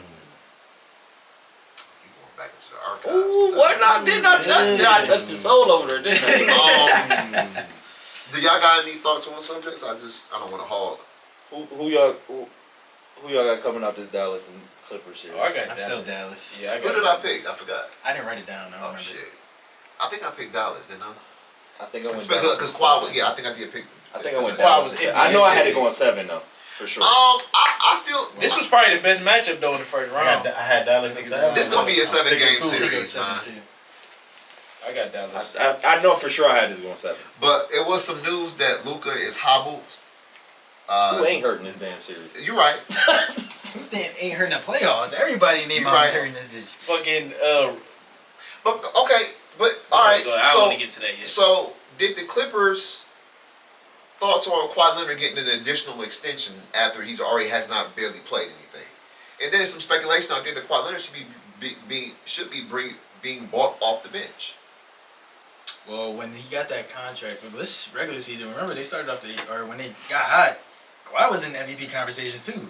back into the archives. Ooh, what? Did I touch the soul over there, didn't I? Do y'all got any thoughts on the subjects? I don't want to hog. Who y'all got coming out this Dallas and Clippers series? Oh, I got I'm still Dallas. Yeah, I Who got did I pick? I forgot. I didn't write it down. I don't Oh remember. shit. I think I picked Dallas, didn't I? I think I went Dallas. Because Kawhi, I think I did pick. I think I went Kawhi Dallas. was iffy. I know I had to go on 7 though, for sure. I still. This was probably the best matchup though in the first round. I had Dallas in 7. This gonna be a I'm sticking 7-game to it. series, man. 7-2. I got Dallas. I know for sure I had this going 7. But it was some news that Luka is hobbled. Who ain't hurting this damn series? You're right. Who's that ain't hurting the playoffs? Everybody in their You mom's right. hurting this bitch. Fucking But okay, but all right. I don't So want to get to that yet. So, did the Clippers thoughts on Kawhi Leonard getting an additional extension after he's already has not barely played anything? And then there's some speculation out there that Kawhi Leonard should be being bought off the bench. Well, when he got that contract, well, this regular season, remember they started off when they got hot, Kawhi was in MVP conversations too.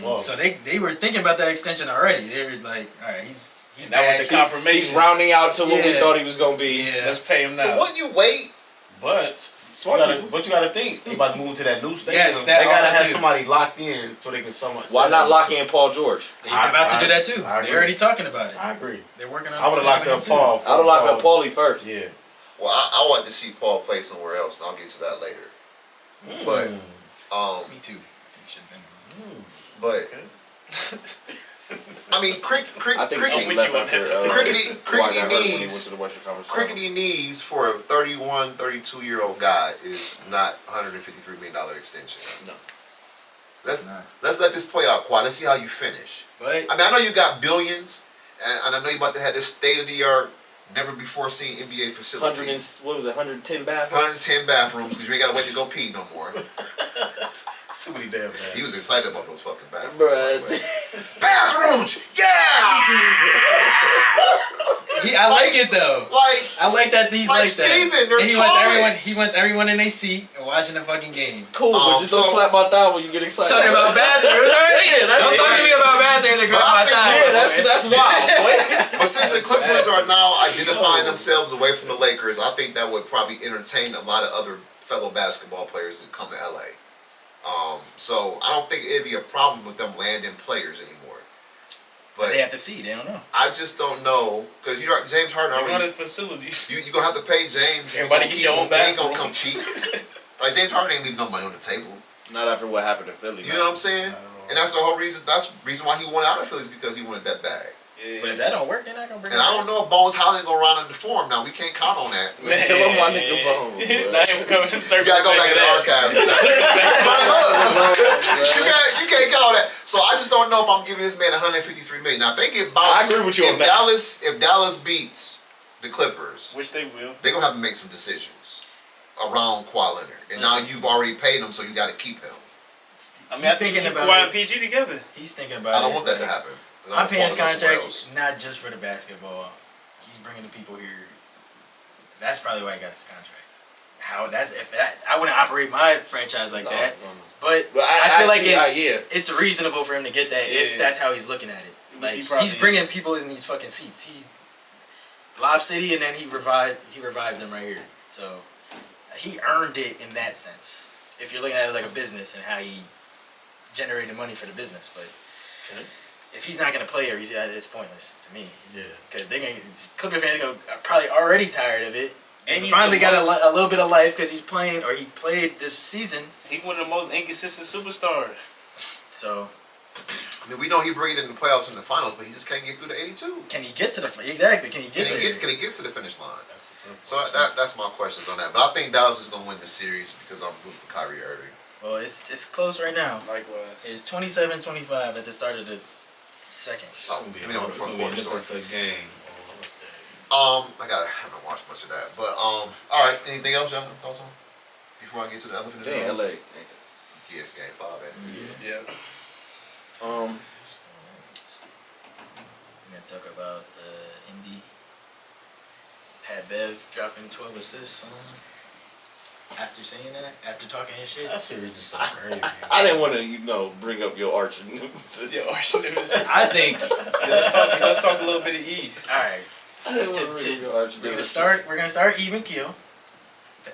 Whoa. So they were thinking about that extension already. They were like, all right, he's And that was the back. confirmation. He's rounding out to what we Yeah. thought he was gonna be. Yeah. Let's pay him But now. wouldn't you wait? But you gotta think they about to move to that new stadium. Yes, that they gotta also have too. somebody locked in so they can somewhat. Why not lock in Paul George? They're about to do that too. I They're agree. already talking about it. I agree. They're working on. I would have locked up Paul. I'd have locked up Paulie first. Yeah. Well, I want to see Paul play somewhere else, and I'll get to that later. But Me too. He should have been. but I mean, I think I'm he with left you on after that. Crickety Kawhi got hurt when he went knees. to the Western Conference Finals. Crickety knees for a 31, 32-year-old guy is not $153 million extension. No. Let's let this play out, Quad. Let's see how you finish. But I mean, I know you got billions, and I know you about to have this state-of-the-art, never-before-seen NBA facility. 110 bathrooms? 110 bathrooms, because you ain't got to wait to go pee no more. Too many damn bad. He was excited about those fucking bathrooms. Bruh. by the way. Bathrooms! Yeah! I like it though. Like, I like that he's like like that. Steven, they're And he wants everyone. toilets. He wants everyone in their seat and watching the fucking game. Cool, but just don't so- slap my thigh when you get excited. Talking about bathrooms, right? Yeah, that's Don't talk to me about bathrooms and grab my thigh. Yeah, that's wild, boy. But since the Clippers are now identifying themselves away from the Lakers, I think that would probably entertain a lot of other fellow basketball players that come to LA. So I don't think it'd be a problem with them landing players anymore. But They have to see. They don't know. I just don't know because James Harden Run already. his facilities. You gonna have to pay James. Everybody get your own He ain't gonna bathroom. come cheap. Like James Harden ain't leaving no money on the table. Not after what happened in Philly. You know what I'm saying? And that's the whole reason. That's the reason why he wanted out of Philly is because he wanted that bag. But if that don't work, they're not gonna bring. And I don't know if Bones Highland gonna run into form now. We can't count on that. Man, some of my nigga Bones, bro. Not him coming to You circle gotta go back to in the archives. But look, you can't count on that. So I just don't know if I'm giving this man 153 million. Now if they get bounced, I agree with you on that. If Dallas beats the Clippers, Which they will. they're gonna have to make some decisions around Kawhi Leonard. And now you've already paid him, so you gotta keep him. I mean, I think keep Kawhi and PG together. He's thinking about. I don't want that to happen. I'm paying his Paul to go somewhere contract not just for the basketball. He's bringing the people here. That's probably why I got this contract. I wouldn't operate my franchise like that. But I feel like it's reasonable for him to get that if that's how he's looking at it. Like he's bringing people in these fucking seats. He Lob City, and then he revived them right here. So he earned it in that sense. If you're looking at it like a business and how he generated money for the business, but if he's not gonna play, it's pointless to me. Yeah. Because Clipper fans are probably already tired of it. And He he's finally the got most- a little bit of life because he played this season. He's one of the most inconsistent superstars. So I mean, we know he bring it in the playoffs and the finals, but he just can't get through the 82. can he get to exactly? Can he get there? Can he get to the finish line? So That's that's my questions on that. But I think Dallas is gonna win the series because I'm rooting for Kyrie Irving. Well, it's close right now. Likewise. It's 27-25 at the start of the Second. Oh, It's I mean, on the front court story. It's a game. I haven't watched much of that, but all right. Anything else y'all have thoughts on before I get to the elephant in the Damn, room? LA. Yes, game 5, man. Yeah. We're gonna talk about Indy. Pat Bev dropping 12 assists after saying that, after talking his shit. That series is so crazy. I didn't want to, bring up your arch nemesis. Yeah, Arsenal is. I think. Let's talk a little bit of East. All right. I didn't want to bring up your arch We're gonna nemesis. start even keel.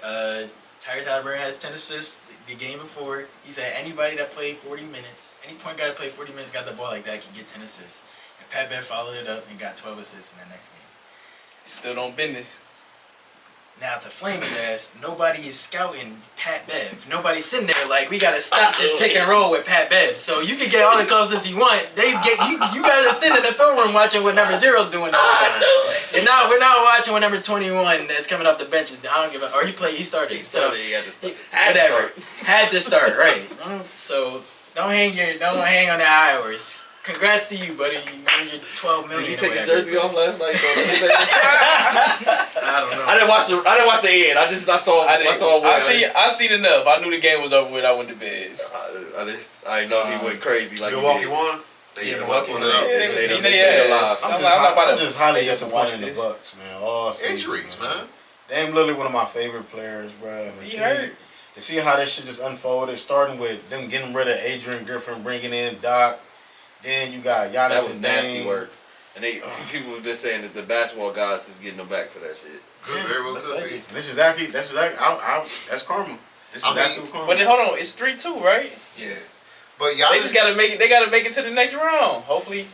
Tyrese Halliburton has 10 assists the game before. He said anybody that played 40 minutes, any point guard that played 40 minutes, got the ball like that, can get 10 assists. And Pat Bev followed it up and got 12 assists in that next game. Still on business. Now to flame his ass, nobody is scouting Pat Bev. Nobody's sitting there like, we gotta stop this pick and roll with Pat Bev. So you can get all the 12 assists you want. You guys are sitting in the film room watching what number 0's doing the whole time. And now we're not watching what number 21 that's coming off the benches. I don't give a. Or he started. He had to start. Whatever. Had to start, right. So don't hang on the high horse. Congrats to you, buddy. You earned your $12 million. Did you take or your whatever. jersey off last night? I don't know. I didn't watch the end. I saw. I seen enough. I knew the game was over with. I went to bed. I didn't know if he went crazy like Milwaukee he did. won. Milwaukee won. it up. Yeah, They stayed yeah. alive. I'm just highly stay up and watch disappointed in the this. Bucks, man. All season, Injuries, man. Dame Lillard, one of my favorite players, bro. And He hurt. to see how this shit just unfolded, starting with them getting rid of Adrian Griffin, bringing in Doc. Then you got Giannis That was and nasty Dame. work. And people were just saying that the basketball guys is getting them back for that shit. Good, very well That's could like be. it. And that's exactly that's karma. This is I mean, exactly what karma. But then, hold on, it's 3-2, right? Yeah. But They Giannis, just gotta make it. They gotta make it to the next round. Hopefully,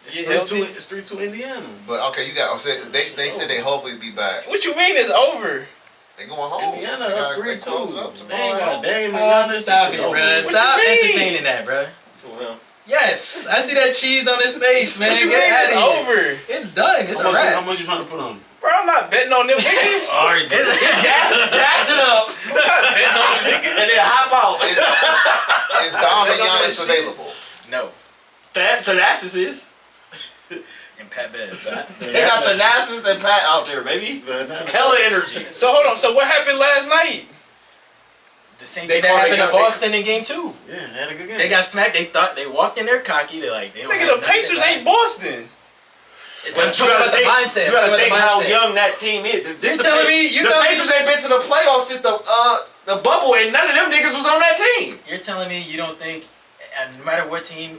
It's get healthy. 3-2. It's 3-2 Indiana. But okay, you got. They said they hopefully be back. What you mean it's over? They going home. Indiana They up gotta- they close it up 3-2. tomorrow. They got Dame and Oh, Giannis. stop This it, shit bro. over. Stop you mean? entertaining that, bro. Well, Yes, I see that cheese on his face, man. What you Get mean outta it's here. over? It's done. It's How a much wrap. you trying to put on? Bro, I'm not betting on them niggas. All right, gas it up I'm not betting on them and niggas. then hop out. Is Dom and Giannis available? No. Thanasis is. And Pat Bev. They got Thanasis and Pat out there, baby. Hella energy. So hold on. So what happened last night? The same They thing that called it happened in young- Boston in game 2. Yeah, they had a good game. They got smacked. They thought they walked in there cocky. They're like, they don't Nigga, have the nothing Pacers to ain't buy. Boston. But Talk about the mindset. You gotta Talk about think the how mindset. young that team is. You telling me? You the telling me? Pacers ain't been to the playoffs since the bubble, and none of them niggas was on that team. You're telling me you don't think, and no matter what team,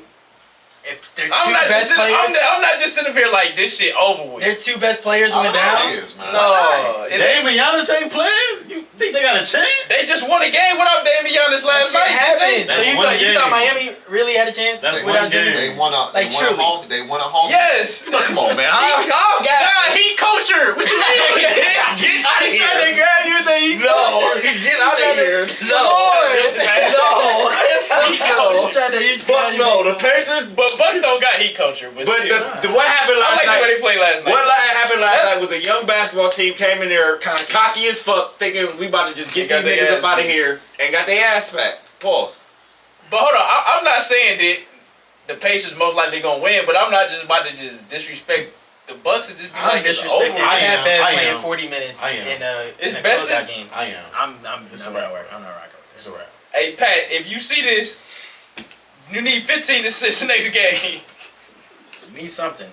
if their I'm two not best just sitting, players, I'm not just sitting up here like this shit over with. their two best players went It down. is, man. No, Dame and Giannis ain't playing? You think they got a chance? they just won a game without Dame and Giannis That last shit night. happened. That's So you one thought game. Miami really had a chance That's without one game. Jimmy? They won a. Like, They won a truly. home. They won a home. Yes. Look, come on, man. I'll Nah, gas. he culture. What you mean? Get out of He tried to here. grab you, then he No, get out of here. No, He no, tried to eat. fuck no. The Pacers, But Bucks don't got heat culture. But but still. what happened I last like the night? way they played last night. What happened last night was a young basketball team came in there Cocky. cocky as fuck, thinking we about to just get Got these their niggas ass up out of beat. here, and got their ass smacked. Pause. But hold on, I'm not saying that the Pacers most likely gonna win, but I'm not just about to just disrespect the Bucks and just be I'm like it's disrespecting over. I Pat am. Bev I playing am. 40 minutes I am. in a It's in a best closeout in- game. I am. I'm It's not a wrap. I'm not rocking with It's this. a wrap. Hey Pat, if you see this, you need 15 assists next game. Need something.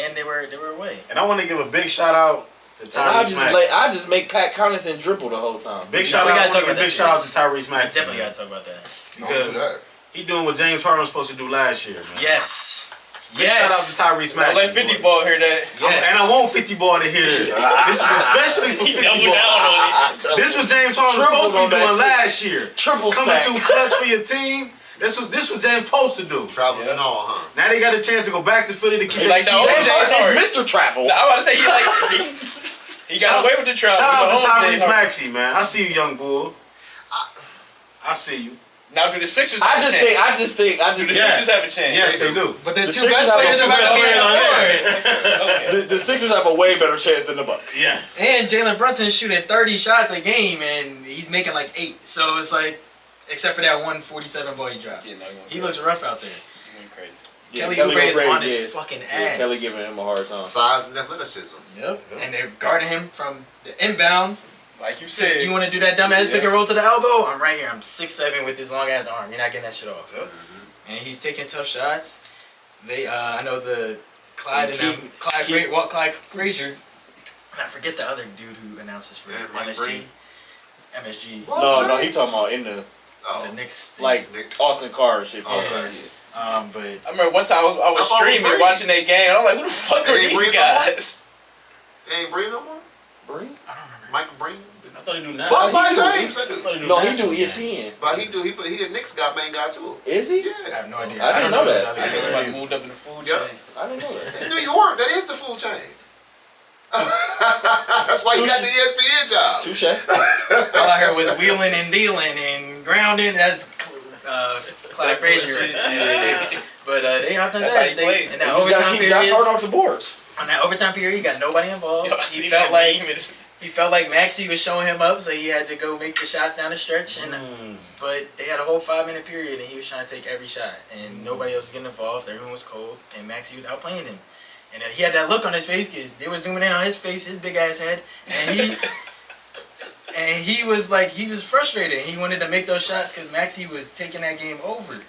And they were away. And I want to give a big shout out to And I Tyrese Maxey. I just make Pat Connaughton dribble the whole time. Big No, shout we out. gotta I talk want to about give a big this shout out to series. Tyrese Maxey. Definitely man. gotta talk about that. Don't do Because that. he doing what James Harden was supposed to do last year, man. Yes. Big shout out to Tyrese Don't Maxey. let 50 boy. ball hear that. Yes. And I want 50 ball to hear that. This is especially for He 50 doubled ball. down on it. This was James Harden was Triple supposed to be on that doing shit. last year. Triple Coming stack. through clutch for your team. This was James supposed to do. Traveling Yeah. and all, huh? Now they got a chance to go back to Philly to keep He their like the season. old James James Harden Harden. is Mr. Travel. I about to say he got away with the travel. Shout out He to the home James Tyrese Harden. Maxey, man. I see you, young bull. I see you. Now do the Sixers I have a just chance? think. Do the Sixers have a chance? Yes, they do. But the The two Sixers best have players two are about to best be players on on the court. The Sixers have a way better chance than the Bucks. Yes. And Jalen Brunson shooting 30 shots a game, and he's making like 8. So it's like, except for that 147 ball he dropped. Yeah, no, you won't He get looks rough out there. it. You Crazy. Yeah, Kelly Oubre is on his yeah. fucking ass. Yeah, Kelly giving him a hard time. Size and athleticism. Yep. And they're guarding him from the inbound. Like you Said, said. you want to do that dumbass Yeah. pick and roll to the elbow? I'm right here. I'm 6'7" with this long ass arm. You're not getting that shit off. Yep. And he's taking tough shots. They, I know the Clyde And and keep- Clyde Frazier. And I forget the other dude who announces for Yeah, Mike MSG. Green. MSG. What? No, he talking about in the Oh. The Knicks. thing. like Nick. Austin Carr shit. Oh, yeah. okay. But I remember one time I was I thought streaming Brady. watching that game. I'm like, who the fuck They are ain't these Brady no guys? Ain't Breen no more? Breen? I don't remember. Michael Breen? I thought he do now. Well, he Mike do- James, I do. No, he do ESPN. But he the Knicks guy, main guy too. Is he? I Yeah. have no idea. I didn't know that. other I guy didn't was. Everybody moved up in the food Yep. chain. I didn't know It's that. New York. That is the food chain. That's why you got the ESPN job. Touche. All I heard was wheeling and dealing and grounding. That's Clyde Frazier. Yeah. But they hopped on his That's how ass. he They, plays. in that You just gotta overtime keep Josh period, Hart off the boards. on that overtime period, he got nobody involved. Yo, I He seen felt that like meme. It's- he felt like Maxey was showing him up, so he had to go make the shots down the stretch. And but they had a whole 5-minute period, and he was trying to take every shot, and nobody else was getting involved. Everyone was cold, and Maxey was outplaying him. And he had that look on his face. 'Cause they were zooming in on his face, his big ass head, and he was like, he was frustrated. He wanted to make those shots because Maxey was taking that game over.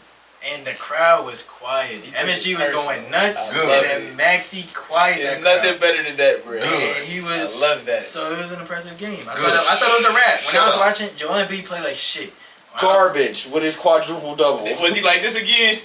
And the crowd was quiet. He took MSG it was personal. going nuts, I and love then it. Maxey quieted There's that crowd. nothing better than that, bro. And he was. I love that. So it was an impressive game. I Good. thought it was a wrap. When Shut I was up. watching, Joel Embiid play like shit. When I was- Garbage with his quadruple double. Was he like this again?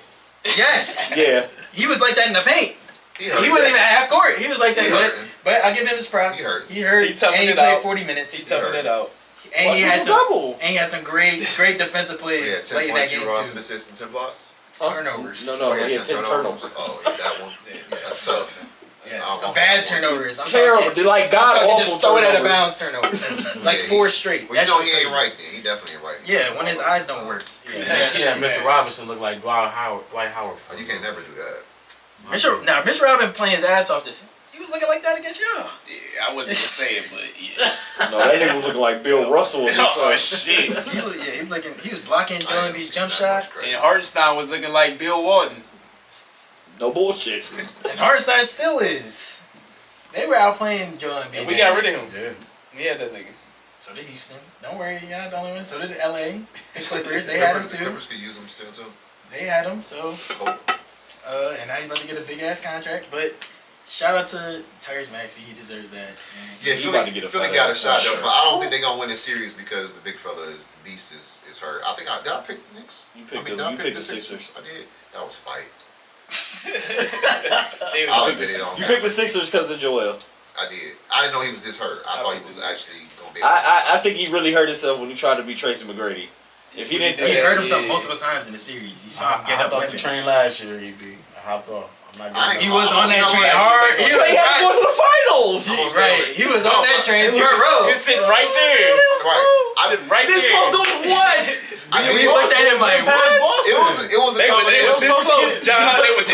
Yes. Yeah. He was like that in the paint. He He wasn't even at half court. He was like that. He But, hurting. but I'll give him his props. He hurting. He hurt. He toughened and he it played out. 40 minutes. He toughened it out. and he had some. double. And he had some great defensive plays Yeah, 10 late in that points, game 0 assists, too. assists, and 10 blocks. Turnovers. No, Oh, he had 10 turnovers. Oh, yeah, that one. Yeah, that's tough. Yes. I don't Bad know. turnovers. I'm Terrible. talking, They're like I'm god talking awful just throw it out of turnovers. bounds turnovers. Like Yeah, 4 straight. Well, That you know shit he was ain't crazy. right then. He definitely ain't right. Yeah, when his eyes don't work. Yeah, Yeah. Mr. Robinson looked like Dwight Howard. Oh, you can't never do that. Mitch Robin playing his ass off this. He was looking like that against y'all. Yeah, I wasn't gonna say it, but yeah. No, that nigga was looking like Bill Russell. In this Oh son. shit. He was blocking Joel Embiid's jump shot. And Hartenstein was looking like Bill Walton. No bullshit. And Hartenstein still is. They were outplaying Joel Embiid. And we got rid of him. Yeah. We had that nigga. So did Houston. Don't worry, you're not the only one. So did LA. The Clippers. They had him The too. Clippers could use him still too. They had him. So and now he's about to get a big ass contract. But shout out to Tyrese Maxey. He deserves that. And Yeah, He Philly, about to get a Philly fat got a ass shot for though, sure. but I don't think they're gonna win this series because the big fella is the beast is hurt. I think did I pick the Knicks? You picked did the- I you pick picked the Sixers. I did. That was spite. They I'll was- admit it on You picked the Sixers because of Joel. I did. I didn't know he was this hurt. I thought he was actually gonna be. I think he really hurt himself when he tried to be Tracy McGrady. If he didn't, he Yeah, hurt himself yeah. multiple times in the series. You saw I him get up hopped off with the it. train last year, EB. I hopped off. I'm not I getting He ain't- was on that You know train what? hard. he He had to go was to the finals. right. He was on that train for a He row. was sitting right there. Right. Sitting right This there. close doing what? We looked at him like, what? It was a They were combination. this close, John. They were this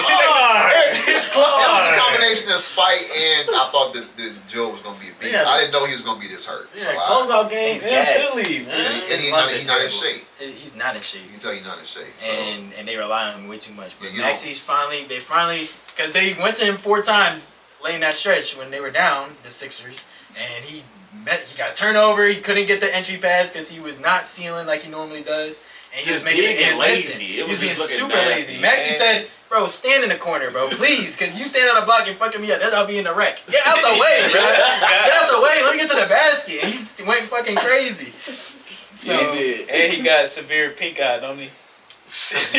It was close. a combination of spite and I thought that Joe was gonna be a beast. Yeah. I didn't know he was gonna be this hurt. Yeah, So closeout games He's in gassed. Philly, man. and His he's lungs not are in terrible. shape. He's not in shape. You can tell he's not in shape. So And they rely on him way too much. But Yeah, you Maxey's finally, because they went to him 4 times late in that stretch when they were down, the Sixers, and he got a turnover. He couldn't get the entry pass because he was not sealing like he normally does, and he was Just making being it. He was lazy. missing. It He was was being just looking super nasty. lazy. Maxey And- said, "Bro, stand in the corner, bro, please, because you stand on the block and fucking me up. That's how I'll be in the wreck. Get out the way, bro. Get out the way. Let me get to the basket." And he went fucking crazy. So. He did. And he got severe pink eye, don't he? He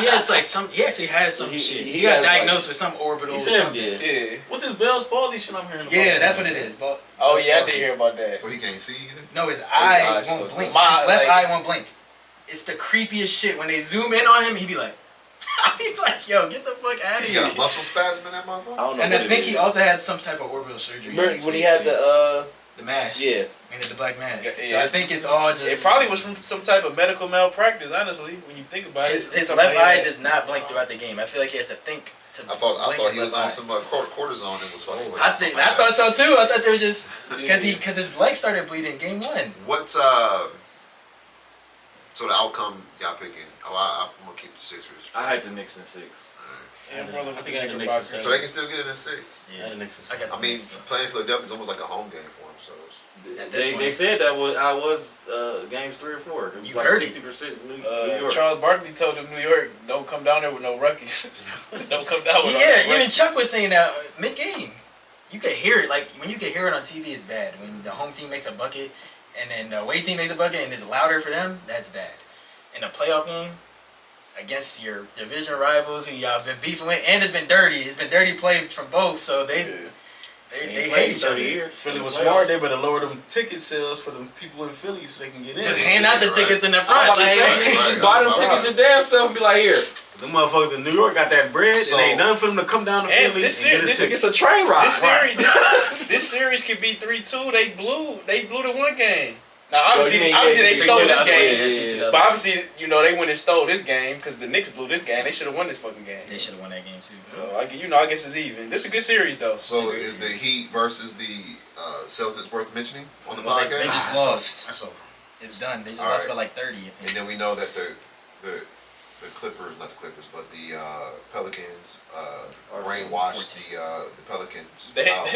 has like he actually has some He- shit. he He got has, diagnosed with some orbital He or said- something. Yeah. Yeah. What's this Bell's palsy shit I'm hearing about? Yeah, that's what it is. But Oh yeah, I did hear about that. so he can't see either. no, his eye eyes won't closed. blink. My- His left like, eye won't blink. It's the creepiest shit. When they zoom in on him, he be like, yo, get the fuck out of He here. got a muscle spasm in that motherfucker. I don't know. And I what it think is. he also had some type of orbital surgery. Remember in his when he face, had too. the the mask. yeah. I mean, the black mask. Yeah. So I think it's all just. It probably was from some type of medical malpractice, honestly, when you think about His it. left eye does not blink throughout the game. I feel like he has to think to I thought blink he his was left on eye. some cortisone and was fucking with him. I thought so too. I thought they were just because his legs started bleeding game 1. What's So the outcome y'all picking? I'm gonna keep the Sixers. I had the Knicks in 6. Yeah, brother, I think I had the Knicks Knickerbocker. in So they can still get in the series. I had the Knicks in I got I mean, playing Philadelphia is almost like a home game for them. So At this They point. said that I was games 3 or 4. It was You like heard it. 60% New York. Charles Barkley told them New York, don't come down there with no rookies. Don't come down with Yeah, no even Chuck was saying that mid-game. You could hear it, like, when you can hear it on TV, it's bad. When the home team makes a bucket, and then the away team makes a bucket, and it's louder for them, that's bad. In a playoff game, against your division rivals who y'all been beefing with, and it's been dirty. It's been dirty play from both, so they hate each other. Philly was smart. They better lower them ticket sales for the people in Philly so they can get in. Just hand out the tickets in the I'm front. about to Like, say, just buy them tickets your damn self and be like, here. The motherfuckers in New York got that bread, So- and ain't nothing for them to come down to And Philly this and get a is- ticket. It's a train ride. This series could be 3-2. They blew the one game. Now Oh, obviously, you mean, obviously yeah, they stole 3-2 this the other game. way, yeah. But obviously, they went and stole this game because the Knicks blew this game. They should have won this fucking game. They should have won that game too. So I guess it's even. This is a good series though. So is the Heat versus the Celtics worth mentioning on the Well, podcast? they just lost. That's over. It's done. They just All lost right. by like 30. I And think. then we know that the Clippers, not the Clippers, but the Pelicans brainwashed the Pelicans. They, out.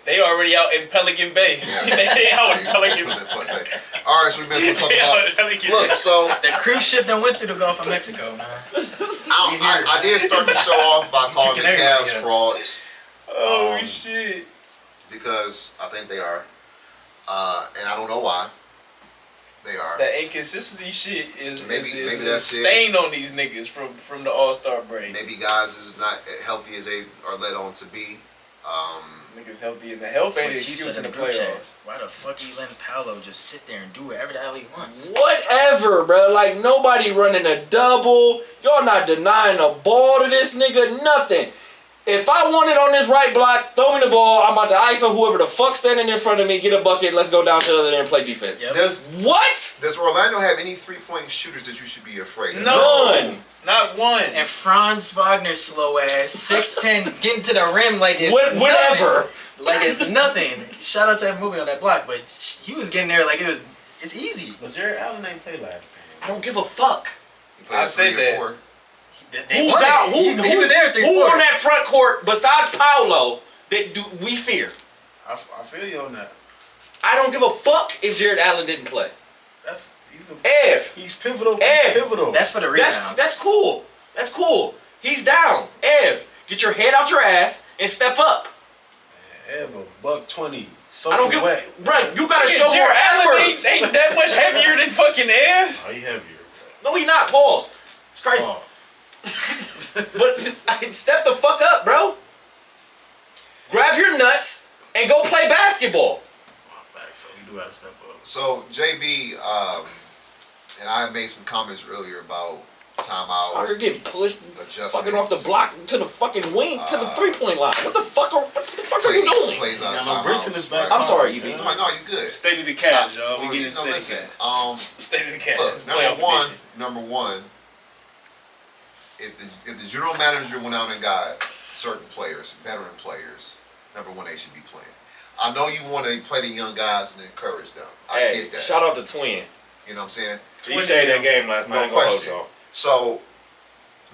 they already out in Pelican Bay. Yeah. They out in Pelican Bay. All right, so we may as well They talk out in about. Pelican Look, Bay. so The cruise ship that went through the Gulf of Mexico, man. I did start the show off by calling the Picking Cavs everybody up. frauds Oh shit. because I think they are, and I don't know why they are. That inconsistency shit is Maybe is that's it. stain on these niggas from the All-Star break. Maybe guys is not as healthy as they are led on to be. Niggas healthy in the health That's ain't what an Chief excuse said in the group chat. playoffs. Why the fuck you letting Paolo just sit there and do whatever the hell he wants? Whatever, bro. Like, nobody running a double. Y'all not denying a ball to this nigga. Nothing. If I want it on this right block, throw me the ball. I'm about to ice on whoever the fuck standing in front of me. Get a bucket. Let's go down to the other end and play defense. Yep. What? Does Orlando have any 3-point shooters that you should be afraid of? None. Not one. And Franz Wagner's slow ass, 6'10", getting to the rim like it's Whatever. nothing. Like it's nothing. Shout out to that movie on that block, but he was getting there like it's easy. But Jared Allen ain't play last game. I don't give a fuck. He played I said 3 or that. 4. They Who's won down? it. He was there 3 Who on that front court besides Paolo that do we fear? I feel you on that. I don't give a fuck if Jared Allen didn't play. He's pivotal. Ev. He's pivotal. That's for the rebounds. That's cool. That's cool. He's down. Ev, get your head out your ass and step up. Ev, $120. I don't give. wet. Bro, you gotta show more Jared Allen effort. ain't that much heavier than fucking Ev. Oh, he heavier. No, he not. Pause. It's crazy. Oh. But step the fuck up, bro. Grab your nuts and go play basketball. Facts, so we do gotta step up. So JB, and I made some comments earlier about Out here timeouts, getting pushed, adjustments, fucking off the block to the fucking wing to the 3-point line. What the fuck are you doing? plays out of Got no bricks in timeouts. his back. I'm sorry, EB. I'm like, no, you good. State of the Cavs, y'all. Well, We getting no, state listen, of the Cavs. State of the Cavs. Look, Playoff number edition. one, if the general manager went out and got certain players, veteran players, number one, they should be playing. I know you want to play the young guys and encourage them. I Hey, get that. shout out to Twin. You know what I'm saying? He saved that game last night. No I ain't gonna hold question. y'all. So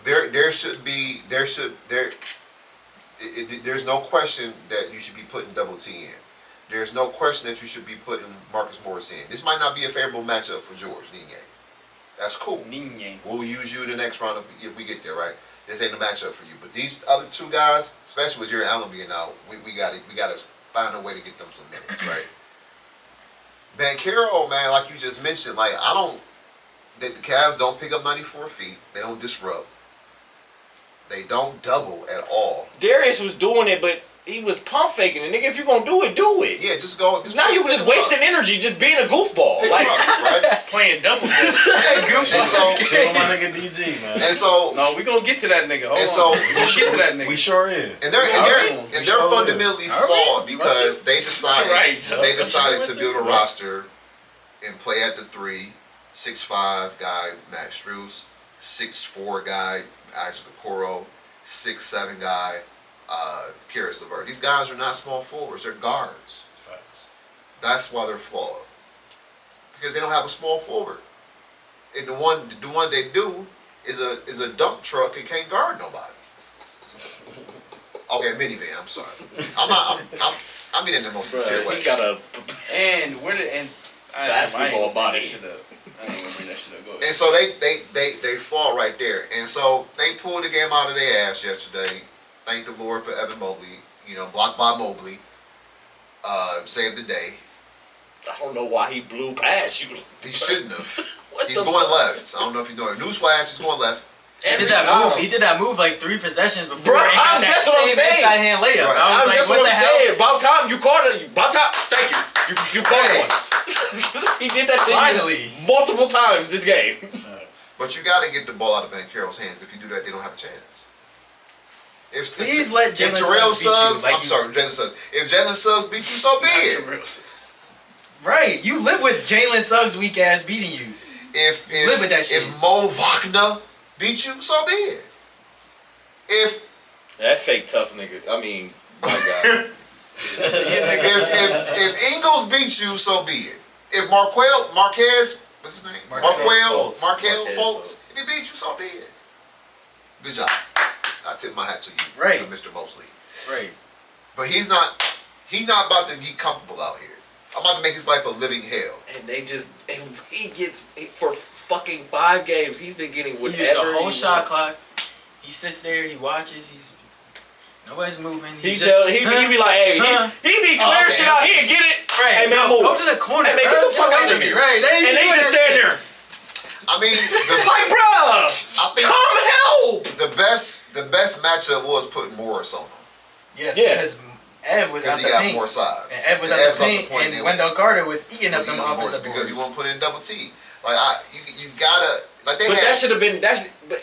there's no question that you should be putting Double T in. There's no question that you should be putting Marcus Morris in. This might not be a favorable matchup for George Niang. That's cool. Niang. We'll use you in the next round if we get there, right? This ain't a matchup for you. But these other two guys, especially with Jared Allen being out, we gotta find a way to get them some minutes, right? Banchero, man, like you just mentioned, like the Cavs don't pick up 94 feet. They don't disrupt. They don't double at all. Darius was doing it, but he was pump faking it. Nigga, if you're gonna do it, do it. Yeah, just go. Now you just wasting energy just being a goofball. Pick Like, him up, right? Playing double. And so, Chill on my nigga DG, man. and so, No, we gonna get to that nigga. Hold And on. so- we gonna get to that nigga. We sure is. and they're We sure fundamentally Are we? flawed You because want they decided Right, Justin. they decided to You build a want to? roster and play at the 3, 6'5" guy Max Strus, 6'4" guy Isaac Okoro, 6'7" guy Karis LeVert. These guys are not small forwards; they're guards. Facts. That's why they're flawed because they don't have a small forward. And the one they do is a dump truck and can't guard nobody. Okay, minivan. I'm sorry. I mean in the most sincere way. He got a And where did and I Basketball ain't gonna body. bring that shit up. I ain't gonna bring that shit up. Go ahead. And so they fall right there. And so they pulled the game out of their ass yesterday. Thank the Lord for Evan Mobley. You know, blocked by Mobley. Saved the day. I don't know why he blew past you. He shouldn't have. What He's the going fuck? left. I don't know if he's doing it. Newsflash, he's going left. He did that move. He did that move like 3 possessions before. Bruh, and got that that's what I'm same saying. inside hand layup. Right. I was like, That's what what the I'm hell? saying. About time you caught it. About time. Thank you. You caught Right. one. He did that to Finally. you multiple times this game. But you got to get the ball out of Ben Carroll's hands. If you do that, they don't have a chance. Please let if Jalen Terrell Suggs beat you, Suggs, like I'm you- sorry, Jalen Suggs. If Jalen Suggs beat you, so be it. Right. You live with Jalen Suggs' weak ass beating you. If Live with that shit. If Mo Wagner beat you, so be it. If That fake tough nigga. I mean, my God. if Ingles beat you, so be it. If Marquez, what's his name? Markelle Marquel Fultz. Fultz, if he beat you, so be it. Good job. I tip my hat to you, Right. Mr. Mosley. Right. But he's not about to be comfortable out here. I'm about to make his life a living hell. And he gets, for fucking 5 games, he's been getting He whatever used the whole he shot wants. clock. He sits there. He watches. Nobody's moving. He He's be like, hey, he be Oh, clear okay, shit out okay. here, get it. Right. Hey man, no, move. go to the corner. Hey man, bro. get the fuck Get out away of from here. me. Right. And they just stand there. I mean, Like, bruh, I think come help. the best matchup was putting Morris on him Yes, Yeah. because Ev was because out he the got paint. more size. And Ev was And out Ev's the on paint, point and there Wendell Carter was eating up because them he won't- offensive because he boards. won't put in double T. Like you gotta like they But had. that should have been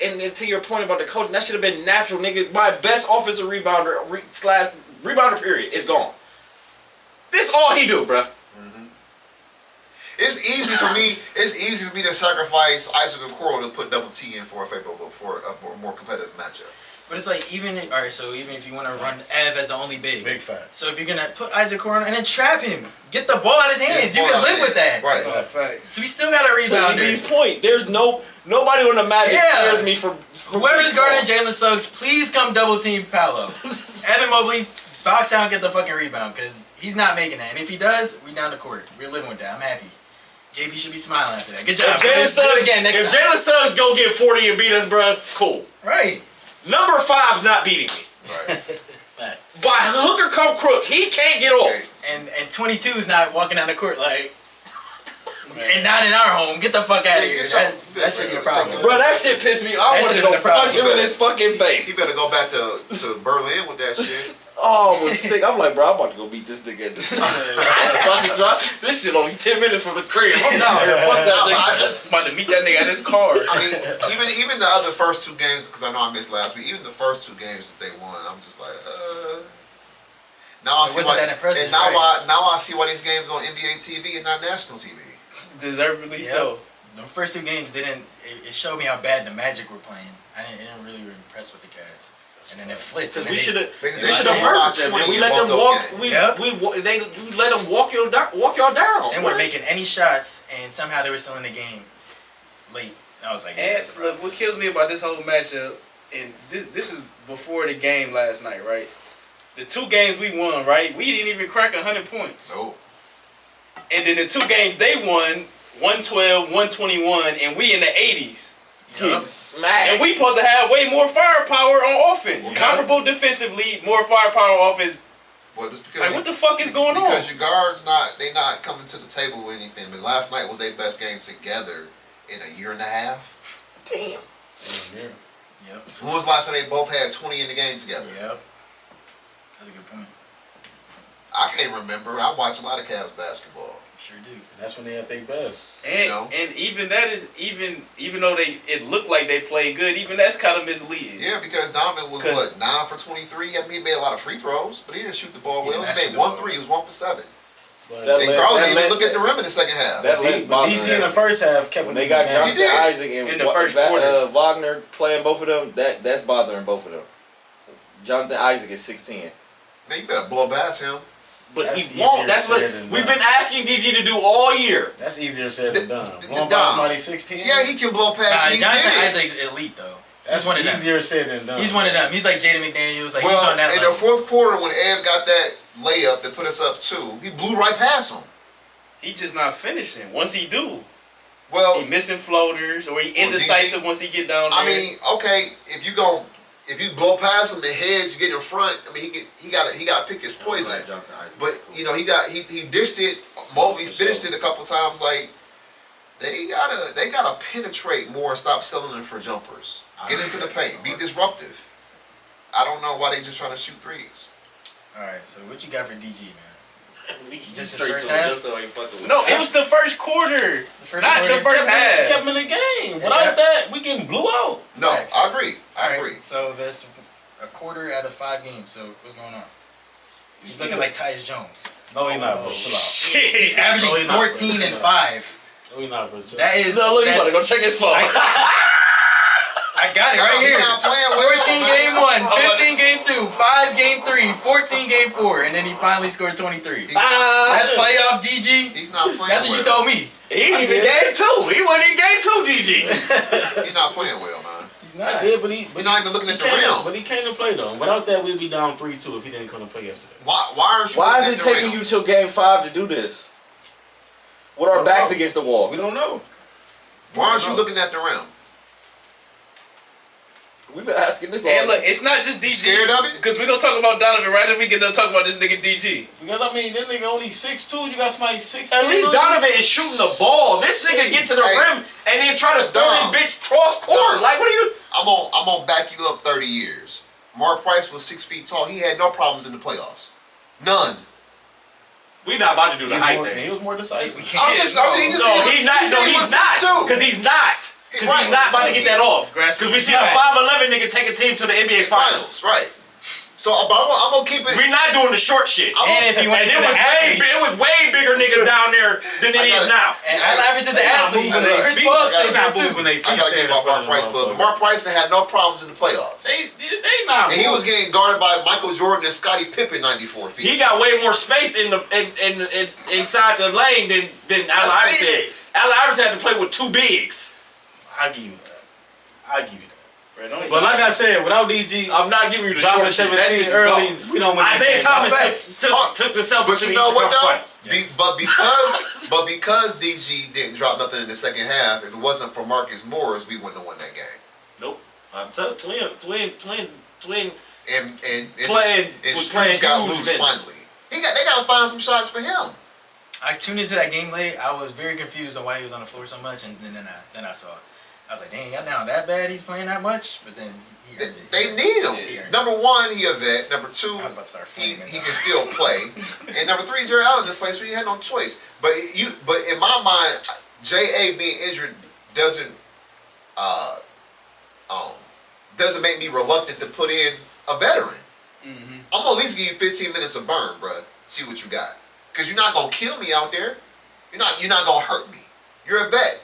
and to your point about the coaching, that should have been natural, nigga. My best offensive rebounder rebounder period is gone. This all he do, bruh. It's easy for me. It's easy for me to sacrifice Isaac Okoro to put double T in for a more competitive matchup. But it's like even if you want to run Ev as the only big, Big fact. so if you're gonna put Isaac Corona and then trap him, get the ball out of his hands, you Ball can out live of with that. hands. Right. Oh, facts. So we still got a To rebounder. EB's point, there's nobody on the Magic Yeah. scares me for Whoever's guarding Jalen Suggs, please come double team Paolo. Evan Mobley, box out and get the fucking rebound because he's not making that. And if he does, we down the court. We're living with that. I'm happy. JB should be smiling after that. Good job. If Jalen Do it Suggs, again next if time. Jalen Suggs go get 40 and beat us, bruh, cool. Right. Number 5's not beating me. Right. Facts. By hooker come crook, he can't get Okay. off. And 22 is not walking down the court like, and not in our home. Get the fuck out of here. That should be a problem. Bro, that shit pissed me. I That wanted to should've go been a problem. punch him in his fucking He face. better go back to Berlin with that shit. Oh, I was sick. I'm like, bro, I'm about to go beat this nigga. This shit only 10 minutes from the crib. I'm down here. Fuck that No, I nigga. just. About to meet that nigga at his car. I mean, even the other first 2 games, because I know I missed last week. Even the first 2 games that they won, I'm just like, Now I It see wasn't why. that impressive, And now right? I see why these games on NBA TV and not national TV. Deservedly Yep. so. The first 2 games didn't. It showed me how bad the Magic were playing. It didn't really impress with the Cavs. And then it flipped. Because and we then should have. They We should have scored about murdered them. 20 And we in let them both walk. those We Yep. we let them walk y'all down. They weren't making any shots, and somehow they were still in the game late. I was like, yeah, And that's a problem. look, what kills me about this whole matchup, and this is before the game last night, right? The 2 games we won, right? We didn't even crack 100 points. No. And then the 2 games they won, 112, 121, and we in the 80s. Get smacked. And we supposed to have way more firepower on offense. Yeah. Comparable defensively, more firepower on offense. Well, it's because Like, what the fuck is going on? because your guards they not coming to the table with anything. But last night was their best game together in a year and a half. Damn. Yep. When was the last time they both had 20 in the game together? Yep. That's a good point. I can't remember. I watched a lot of Cavs basketball. Sure do. That's when they at their best. And You know? and even that is even though it looked like they played good, even that's kind of misleading. Yeah, because Donovan was 'Cause- what 9 for 23. I mean, he made a lot of free throws, but he didn't shoot the ball He well. did not He shoot made the 1 ball. 3. He was 1 for 7. But That They let- probably that didn't even let- look at the rim in the second half. That let DG in Wagner. the first half kept When them they got down. Jonathan did. Isaac and In the first quarter. Wagner playing both of them, that's bothering both of them. Jonathan Isaac is 6'10". Man, you better blow past him. but That's he won't. easier That's what said than we've done. been asking DG to do all year. That's easier said than done. the Blowing by Dom. somebody 16. Yeah, he can blow past. Nah, and he Jonathan did. Isaac's elite though. That's one of them. easier said than done. He's one of them. He's like Jaden McDaniels. Like he's Well, on that in level. the fourth quarter when Ev got that layup that put us up 2, he blew right past him. He just not finishing. Once he do, Well, he missing floaters or he indecisive once he get down there. I mean, okay, if you blow past him in heads, you get in front. I mean, he got to pick his poison. But you know, he dished it. Mobley finished it a couple times. Like they gotta penetrate more and stop selling them for jumpers. Get into the paint. Be disruptive. I don't know why they just trying to shoot threes. All right, so what you got for DG, man? Just the Straight first to him, half? just so he fucking with no, you. it was the first quarter, not the quarter? first half. Kept him in the game. Is Without that- that, we getting blew out. No, Facts. I agree. All I right, agree. so that's a quarter out of 5 games. So what's going on? He's looking like Tyus Jones. No, he not, bro. Chill out. Shit. He's averaging No, he not, 14 and 5. No, he not, bro. Chill That out. is. No, look, you that's- about to go check his phone. I got it right He here. not playing well, 14 man. game 1, 15 game 2, 5 game 3, 14 game 4, and then he finally scored 23. That's playoff DG. He's not playing. That's what you well. told me. He ain't even game 2. He wasn't in game 2, DG. He's not playing well, man. He's I not. did, but he You're not even looking at the came, rim. but he came to play though. Without that, we'd be down 3-2 if he didn't come to play yesterday. Why aren't you Why looking is at it the taking rim? you till game 5 to do this? With our backs against the wall. We don't know. Why aren't you looking at the rim? We've been asking this And all look, it's not just DG. Scared of it? Because we're going to talk about Donovan right after we get done talking about this nigga DG. Because I mean, that nigga only 6'2". You got somebody 6'10". At least Donovan is shooting the ball. This nigga get to the Hey. rim and then try to throw Dom. this bitch cross court. Dom. Like, what are you? I'm gonna back you up 30 years. Mark Price was 6 feet tall. He had no problems in the playoffs. None. We not about to do the height He thing. was more decisive. We I'm can't. just No, he's not. he No, said he he's was not. 6'2". Because he's not. Because Right. he's not about to get that off. Grasp Because we his see the side. 5'11" nigga take a team to the NBA Finals. Finals, right? So, but I'm gonna keep it. We're not doing the short shit. And if you want And to it do was the athletes, it was way bigger niggas down there than it I got is it. now. and Allen Iverson's an athlete. moving So their Chris feet. Paul's They still not good moving too. their I feet. gotta give Mark Price, but Mark Price had no problems in the playoffs. They not. And he was getting guarded by Michael Jordan and Scottie Pippen 94 feet. He got way more space in the inside the lane than Allen I Iverson seen did. it. Allen Iverson had to play with 2 bigs. I give you that. I give you that. Bro, don't But like I said, without DG, I'm not giving you the dropping short shit. That 17 shit is early, gone. we don't win. this Isaiah game. Thomas Facts. took the Celtics But to you the know what Eastern though? Conference. Yes. But because DG didn't drop nothing in the second half, if it wasn't for Marcus Morris, we wouldn't have won that game. Nope. I'm telling twin. And Playing- and was Struz playing got huge loose minutes. finally. They gotta find some shots for him. I tuned into that game late. I was very confused on why he was on the floor so much, and then I saw it. I was like, dang, y'all down that bad? He's playing that much? But then he earned it. They need him. Yeah. Number one, he a vet. Number two, I was about to start he flaming. can still play. And number three, Jared Allen just plays, so he had no choice. But in my mind, J.A. being injured doesn't make me reluctant to put in a veteran. Mm-hmm. I'm gonna at least give you 15 minutes of burn, bruh. See what you got. Cause you're not gonna kill me out there. You're not gonna hurt me. You're a vet.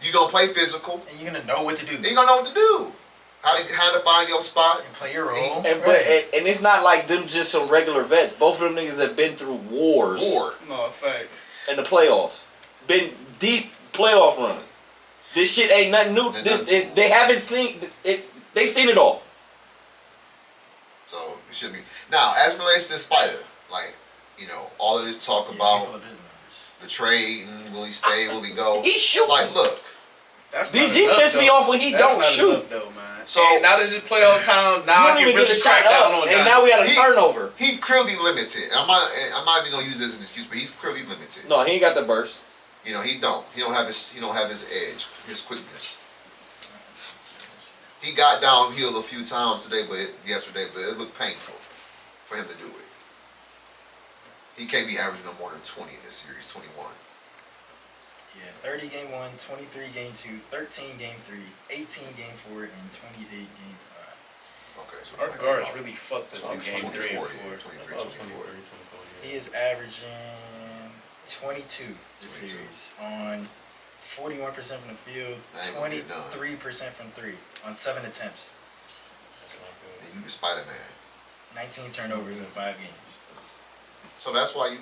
You gonna play physical. And you're gonna know what to do. And you gonna know what to do. How to find your spot. And play your role. And Right. it's not like them just some regular vets. Both of them niggas have been through wars War. No, facts. in the playoffs. Been deep playoff runs. This shit ain't nothing new. They haven't seen it. They've seen it all. So it should be. Now, as it relates to Spider, like, all of this talk Yeah, about pull up his numbers. the trade and will he stay, will he go? He shooting. Like, look. That's not DG enough, pissed me though. off when he That's don't not shoot. enough, though, man. So- And now that it's playoff time, now I You can don't even really get a crack shot down up, on and that. now we got a He- turnover. He clearly limited. I'm not even gonna use this as an excuse, but he's clearly limited. No, he ain't got the burst. He don't. He don't have his edge, his quickness. He got downhill a few times yesterday, but it looked painful for him to do it. He can't be averaging no more than 20 in this series, 21. Yeah, 30 game 1, 23 game 2, 13 game 3, 18 game 4, and 28 game 5. Okay, so Our guards really fucked us in game 3 and 4. 23, About 24. 23, 24, yeah. He is averaging 22 this 22. series on 41% from the field, That ain't gonna get done. 23% from 3 on 7 attempts. And you the Spider-Man. 19 turnovers in 5 games. So that's why you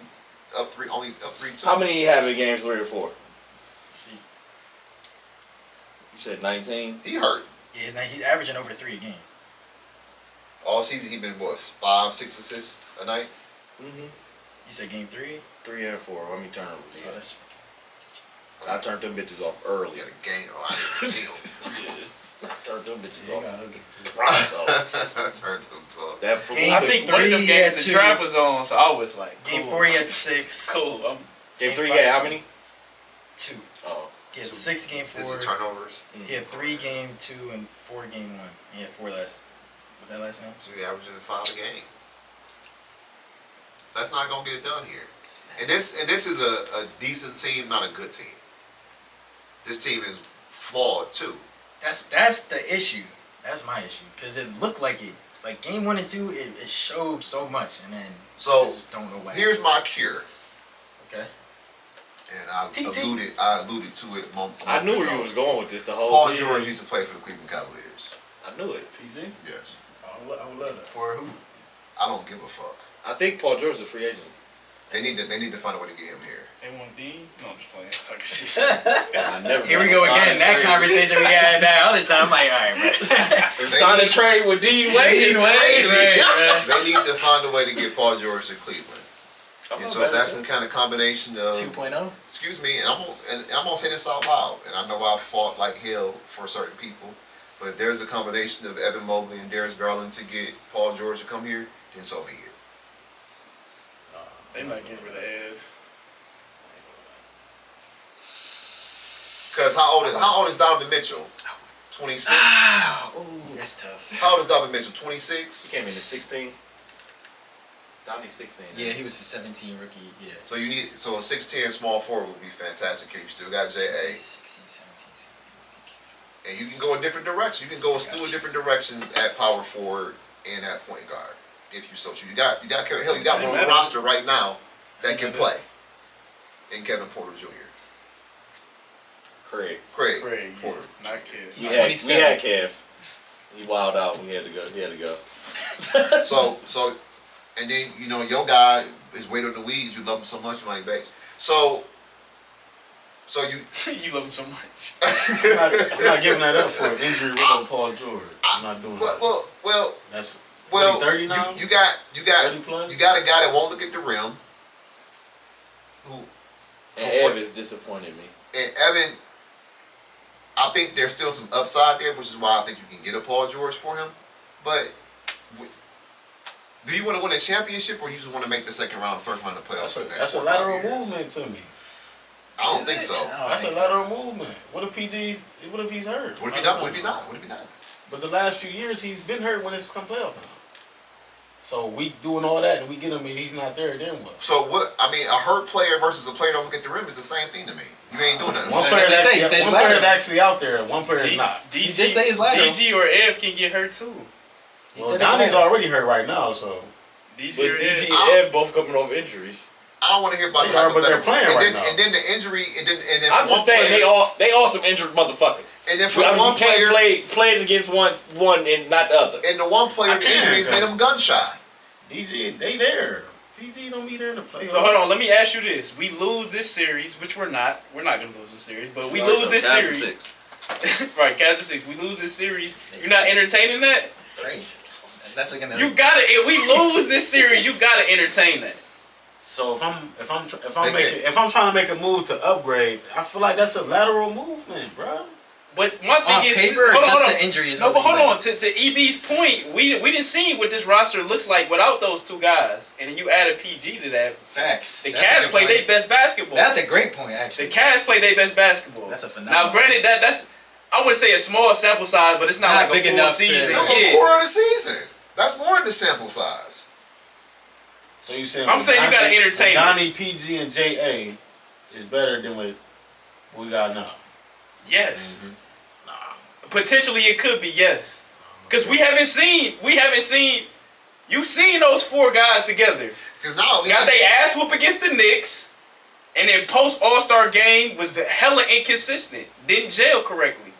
only up 3-2. How many you have in games 3 or 4? Let's see. You said 19. He hurt. Yeah, he's averaging over 3 a game. All season he been what, 5-6 assists a night? Mm-hmm. You said game 3? 3 and 4. Let me turn over. Oh, that's I turned them bitches off He early. had a game. Oh, I didn't see him. I turned them bitches Yeah, off. Right, so I turned him off. that for Game I think one of them 3, games yeah, the 2. draft was on, so I was like, game cool. 4 he had 6. Cool. game 3 5. yeah, how many? 2. Oh. He had 6 game 4. This is turnovers. He had 3 game 2 and 4 game 1. He had 4 last. Was that last time? So you're averaging 5 a game. That's not gonna get it done here. And this is a decent team, not a good team. This team is flawed too. That's the issue. That's my issue because it looked like it. Like game 1 and 2, it showed so much, and then So I just don't know why. here's my cure, Okay. and I TT. alluded to it. I knew where you was going with this the whole Paul thing. George used to play for the Cleveland Cavaliers. I knew it. PG? Yes. I would love that. For who? I don't give a fuck. I think Paul George is a free agent. They need to find a way to get him here. They want D? No, I'm just playing. Talking shit. I never Here we go again. That conversation we had that other time. I'm like, all right, bro. Sign a trade with Dean Wade is crazy. They need to find a way to get Paul George to Cleveland. Come And on, so baby. that's some kind of combination of 2.0. excuse me, and I'm gonna say this out loud, and I know I've fought like hell for certain people, but there's a combination of Evan Mobley and Darius Garland to get Paul George to come here, then so be it. They might get rid of Ev. Because how old is Donovan Mitchell? 26. Ah, ooh, that's tough. How old is Donovan Mitchell? He 26. came in at 16. Donnie's 16. Yeah, he was the 17 rookie. Yeah. So you need a 6'10" small forward would be fantastic. You still got JA, 16, 17, 16. and you can go a different direction. You can go a slew of different directions at power forward and at point guard if you so choose. You got hell, you got one on the roster right now that can play. In Kevin Porter Jr. Craig. Craig Craig, Porter. not kid. He's We had 27. Kev. He wilded out. We had to go. So, and then your guy is Wade on the weeds. You love him so much, Money Bates. So you. You love him so much. I'm not giving that up for an injury with Paul George. I'm not doing that. Well. That's Well, 30 now? you got 30 plus? a guy that won't look at the rim. Who And Ev has disappointed me. and Evan, I think there's still some upside there, which is why I think you can get a Paul George for him. But do you want to win a championship, or you just want to make the second round, the first round of the playoffs? That's a lateral movement to me. I don't think so. That's a lateral movement. What if he's hurt? What if he not? What if he not? What if he not? But the last few years he's been hurt when it's come playoff time. So we doing all that and we get him and he's not there, then what? So what? I mean, a hurt player versus a player that don't look at the rim is the same thing to me. You ain't doing nothing. One So player that's what I say, he says lateral. actually out there, one player is not. DG, He did say his lateral. DG or Ev can get hurt too. Well, Donnie's already hurt right now, so. DG But or DG Ev. and Ev both coming off injuries. I don't want to hear about They the are, but they're hypotheticals. playing and right then, now. And then the injury, and then I'm for just one saying player, they all some injured motherfuckers. And then for I mean, one you can't player, play against one and not the other. and the one player, I the can't, injuries made him gun shy. DG, they there. PG don't be there in the playoffs. So hold on, let me ask you this: we lose this series, which we're not gonna lose this series, but we lose this Cavs series. 6. Right, Cavs 6. We lose this series. You're not entertaining that? Crazy. That's like You gotta. If we lose this series, you gotta entertain that. So if I'm trying to make a move to upgrade, I feel like that's a lateral movement, bro. But one thing on is, paper, hold just on. the injury is No, but hold holding on. To EB's point, we didn't see what this roster looks like without those two guys, and then you add a PG to that. Facts. The That's a Cavs good play point. their best basketball. That's a great point, actually. The Cavs play their best basketball. That's a phenomenal. Now, granted, that's I wouldn't say a small sample size, but it's not Not like big a full enough to- season. That was a Yeah. quarter of the season. That's more than the sample size. So you saying I'm saying you gotta entertain it. Donnie, PG, and JA is better than what we got now. Yes. Mm-hmm. Potentially, it could be yes. Because we haven't seen. You've seen those four guys together. Because now, Got they ass whoop against the Knicks, and then post All-Star game was hella inconsistent. Didn't gel correctly.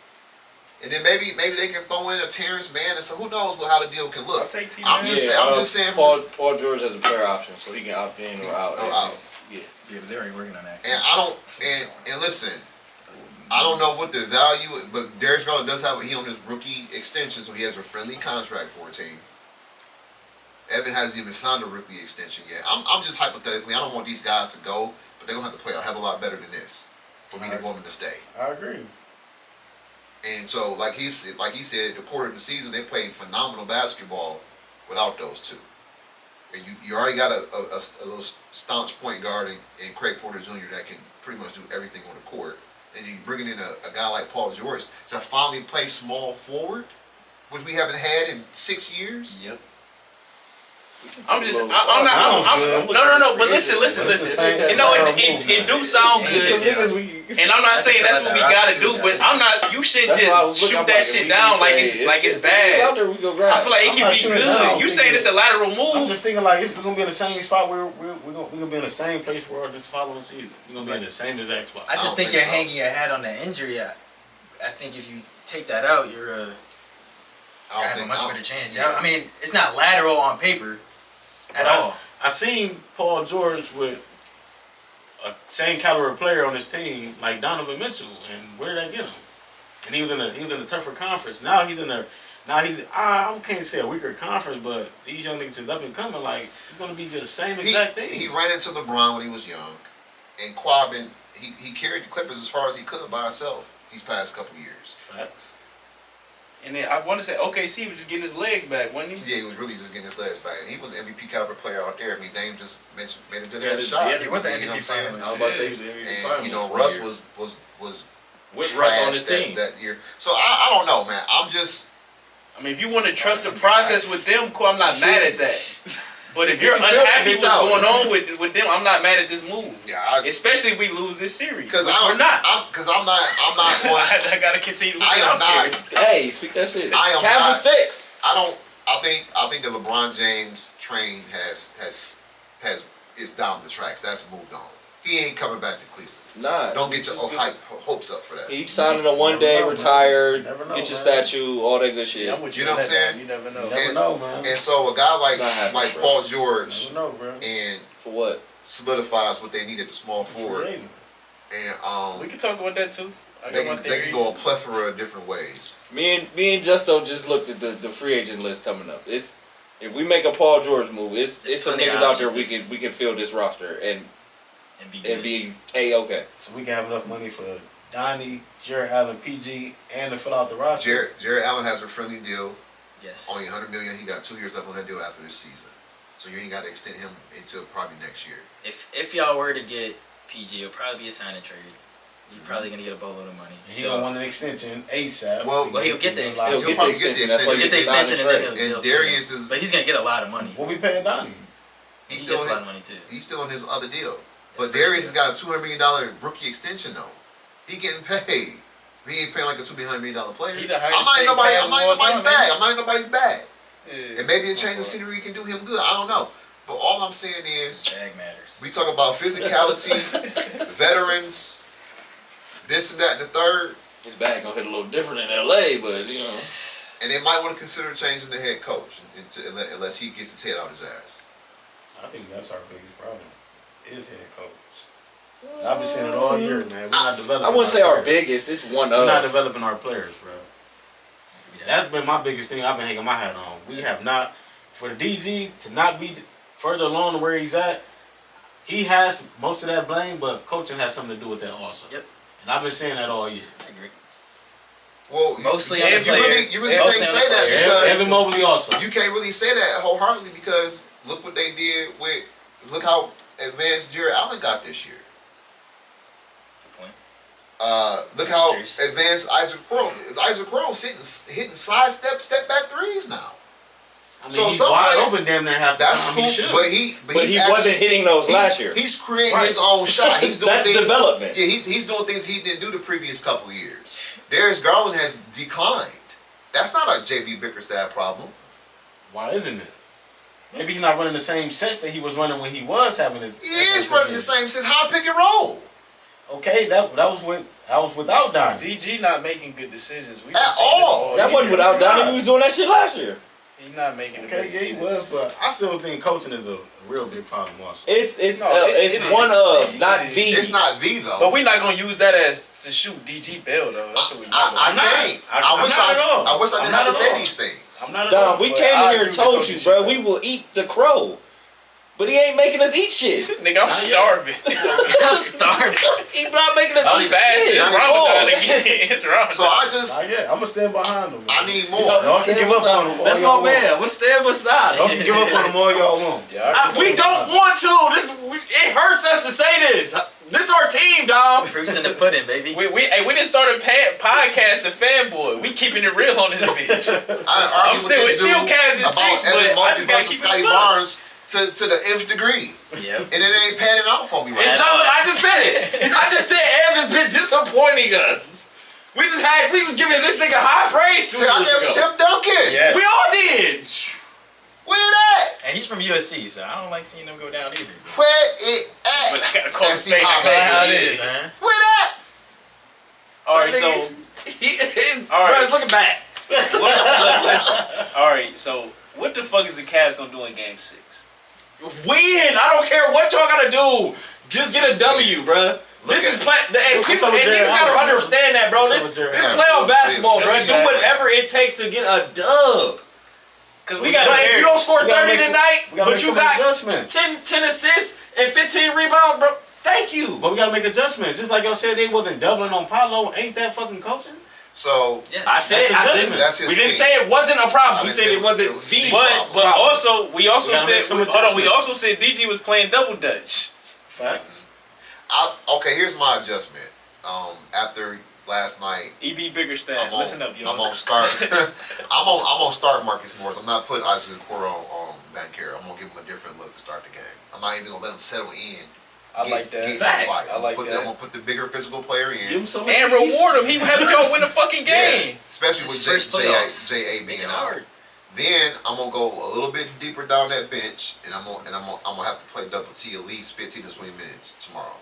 And then maybe they can throw in a Terrence Mann and so who knows how the deal can look. I'll take T. I'm just saying. Paul George has a player option, so he can opt in or out. Yeah. Yeah, but they're already working on that. And I don't and listen, I don't know what the value, but Darius Garland does have he on his rookie extension, so he has a friendly contract for a team. Evan hasn't even signed a rookie extension yet. I'm just hypothetically, I don't want these guys to go, but they're gonna have to play a hell of a lot better than this for me to want them to stay. I agree. And so, like he said, the quarter of the season they played phenomenal basketball without those two. And you already got a little staunch point guard in Craig Porter Jr. that can pretty much do everything on the court. And you bringing in a guy like Paul George to finally play small forward, which we haven't had in 6 years. Yep. I'm no, but listen. You know, it do sound good. And I'm not saying that's what we gotta do, but I'm not. You shouldn't just shoot that shit down like it's bad. I feel like it can be good. You saying it's a lateral move? I'm just thinking like we're gonna be in the same spot where we're gonna be in the same place we're this following season. We're gonna be in the same exact spot. I just think you're hanging your hat on the injury. I think if you take that out, you're have a much better chance. Yeah. I mean, it's not lateral on paper at all. I seen Paul George with a same caliber player on his team like Donovan Mitchell, and where did that get him? And he was in a tougher conference. Now I can't say a weaker conference, but these young niggas is up and coming. Like it's gonna be the same exact thing. He ran into LeBron when he was young, and Quabin he carried the Clippers as far as he could by himself these past couple years. Facts. And then I want to say OKC was just getting his legs back, wasn't he? Yeah, he was really just getting his legs back. And he was an MVP caliber player out there. I mean, Dame just made a good ass shot. Yeah, he was an MVP what I'm saying? finalist. I was about to say he was MVP finalist. And you know, Russ was with Russ on his team that year. So I don't know, man. I mean, if you want to trust the process with them, cool, I'm not mad at that. But if you're unhappy with what's going on with them, I'm not mad at this move. Yeah, especially if we lose this series. Because I'm not. I gotta continue looking out there. Hey, speak that shit. Cavs are 6. I think the LeBron James train is down the tracks. That's moved on. He ain't coming back to Cleveland. Nah. Don't get your hopes up for that. He signing a one-day, retired, Never know, get your man. statue, all that good shit. Yeah, I'm with You know what I'm saying? You never know. You never know, man. And so a guy Not like happy, Paul George Never know, bro. and For what? solidifies what they need at the small forward. Free agent. And We can talk about that too. they can go a plethora of different ways. Me and Justo just looked at the free agent list coming up. If we make a Paul George move, it's some plenty niggas of out there options. we can fill this roster and be A-okay. So we can have enough money for Donnie, Jared Allen, PG, and to fill out the roster. Jared Allen has a friendly deal. Yes. Only $100 million. He got 2 years left on that deal after this season. So you ain't got to extend him until probably next year. If y'all were to get PG, it'll probably be a sign and trade. You're probably gonna get a boatload of money. He gonna want an extension ASAP. Well, he'll get the extension. He'll get probably the extension. That's He'll get the extension and then And he'll Darius is but he's gonna get a lot of money. What we paying Donnie? He he's gets still a lot of money too. he's still on his other deal. But first Darius deal. has got a $200 million rookie extension though. He getting paid. He ain't paying like a $200 million player. He the I'm highest not in paid player of all nobody's time, bag. man. I'm not in nobody's bag. Yeah. And maybe a change of scenery can do him good. I don't know. But all I'm saying is Bag matters. we talk about physicality, veterans, this and that, and the third, His bag gonna hit a little different in LA, but you know. and they might want to consider changing the head coach unless he gets his head out his ass. I think that's our biggest problem. Is head coach. I've been saying it all year, man. We're not developing. I wouldn't say our players. biggest. It's one We're not of. developing our players, bro. That's been my biggest thing I've been hanging my hat on. We have not, for the DG to not be further along to where he's at, he has most of that blame, but coaching has something to do with that also. Yep. And I've been saying that all year. I agree. Well, Mostly you, on the you player. really can't Mostly on say the that player. because Evan Mobley also. you can't really say that wholeheartedly because look what they did with look how advanced Jared Allen got this year. Good point. Look how Cheers. advanced Isaac Crow. Isaac Crow's hitting step back threes now. I mean, So he's some wide player- open damn near half the That's time. cool, He should. but he But he wasn't hitting those last year. He's creating Right. his own shot. He's doing That's things. development. Yeah, he's doing things he didn't do the previous couple of years. Darius Garland has declined. That's not a JB Bickerstaff problem. Why isn't it? Maybe he's not running the same sets that he was running when he was having his. He is running the same since high pick and roll. Okay, that was without Donnie. DG not making good decisions. We At been saying this all. That year. wasn't without Donnie. We was doing that shit last year. He not making the Okay, best yeah, he decisions. was, but I still think coaching is a real big problem also. It's No, it one is. of, not It is. the. It's not the though. But we're not gonna use that as to shoot DG Bell though. That's what we I I'm not. can't. I'm I wish not at all. I wish I I'm didn't not have to at say all. these things. I'm not at Dom, all, we but came I in here agree and with told coaching you, shit, bro, though. we will eat the crow. But he ain't making us eat shit. Nigga, I'm starving. I'm starving. He not making us I'm eat Fasting. shit. It's Not Ramadan Pause. again. It's Ramadan. So I just Not yet. I'm gonna stand behind him. I need Yo, more. Y'all can give up on him all That's y'all my want. man. We'll stand beside Y'all him. can give up on him all y'all want. Yeah, We don't want to. It hurts us to say this. This is our team, Dom. Proof's in the pudding, baby. we didn't start a podcast, the fanboy. We keeping it real on this bitch. I I'm argue still- with it's this still dude Kaz in about six, Evan but I Marcus just gotta versus keep it Scotty moving. Barnes to the nth degree, Yep. and it ain't panning out for me right It's now. not. I just said it. I just said Ev has been disappointing us. We was giving this nigga high praise 2 See, I years gave ago. Tim Duncan. Yes. We all did. Where it And he's from USC, so I don't like seeing him go down either. at? Where it But I at? gotta call That's the the fake. hot That's how it man. is, man. Where it at? All right, so All right. Bro, looking back. listen. All right, so what the fuck is the Cavs gonna do in Game 6? Win. I don't care what y'all gotta do. Just get a W, bruh. This is play. And What's people up with and Jared niggas gotta Allen, bro? understand that, bro. What's This up with Jared this Allen? playoff basketball, Yeah, bro. yeah, Do yeah. whatever it takes to get a dub. Because we got But if you don't score We gotta 30 make some- tonight, we gotta but make you some got adjustments. 10 assists and 15 rebounds, bro. Thank you. But we gotta make adjustments. Just like y'all said, they wasn't doubling on Paolo. Ain't that fucking coaching? So Yes. I said That's I adjustment. didn't. That's his We didn't scheme. say it wasn't a problem. I We didn't said say it wasn't it was the But problem. also we also We gotta said make some hold on, we adjustments. also said DG was playing double dutch. Facts. okay, here's my adjustment. After last night, EB Biggerstaff. I'm on, Listen up, I'm y'all. gonna start. I'm gonna start Marcus Morris. I'm not putting Isaac Okoro on Banchero. I'm gonna give him a different look to start the game. I'm not even gonna let him settle in. I like that. Get Facts. fight. I like I'm that. gonna put the bigger physical player Give in. him some And ease. reward him. He helped y'all win the fucking game. Especially It's with his first playoffs. J.A. Make being it out. hard. Then I'm gonna go a little bit deeper down that bench, and I'm gonna have to play double T at least 15 to 20 minutes tomorrow,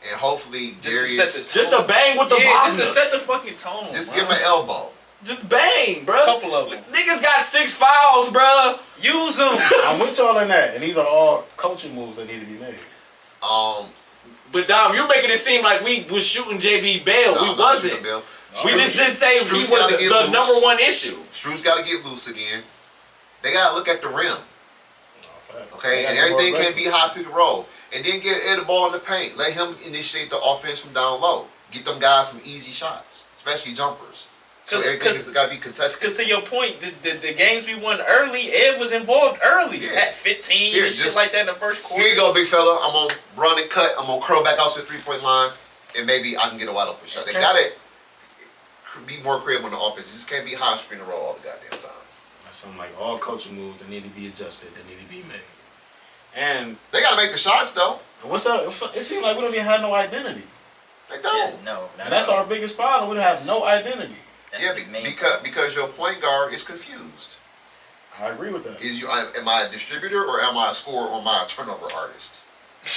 and hopefully Just to Darius set Just a bang with the Yeah, just to Wagner. set the fucking tone. just bro. give him an elbow. Just bang, bro. Couple of them. Niggas got 6 fouls, bro. Use them. I'm with y'all on that, and these are all coaching moves that need to be made. But Dom, you're making it seem like we was shooting JB Bale. No, we I'm not shooting wasn't. Bill. We just didn't say he Strus was gotta the get loose. number one issue. Strus got to get loose again. They got to look at the rim, okay? They And gotta be more everything can't be aggressive. high pick and roll. And then get Ed the ball in the paint. Let him initiate the offense from down low. Get them guys some easy shots, especially jumpers. So 'Cause- everything 'cause- has got to be contested. Because to your point, the games we won early, Ed was involved early. Yeah. At 15 Here, and shit just- like that in the first quarter. Here you go, big fella. I'm gonna run and cut. I'm gonna curl back out to the 3-point line, and maybe I can get a wide open shot. They gotta be more creative on the offense. It just can't be high screen and roll all the goddamn time. That's something like all coaching moves that need to be adjusted, that need to be made. And They gotta make the shots though. what's up? It seems like we don't even have no identity, They Yeah, don't. no, not and that's at all. our biggest problem. We don't have Yes. no identity. That's Yeah, the main because your point guard is confused. I agree with that. Am I a distributor or am I a scorer or am I a turnover artist?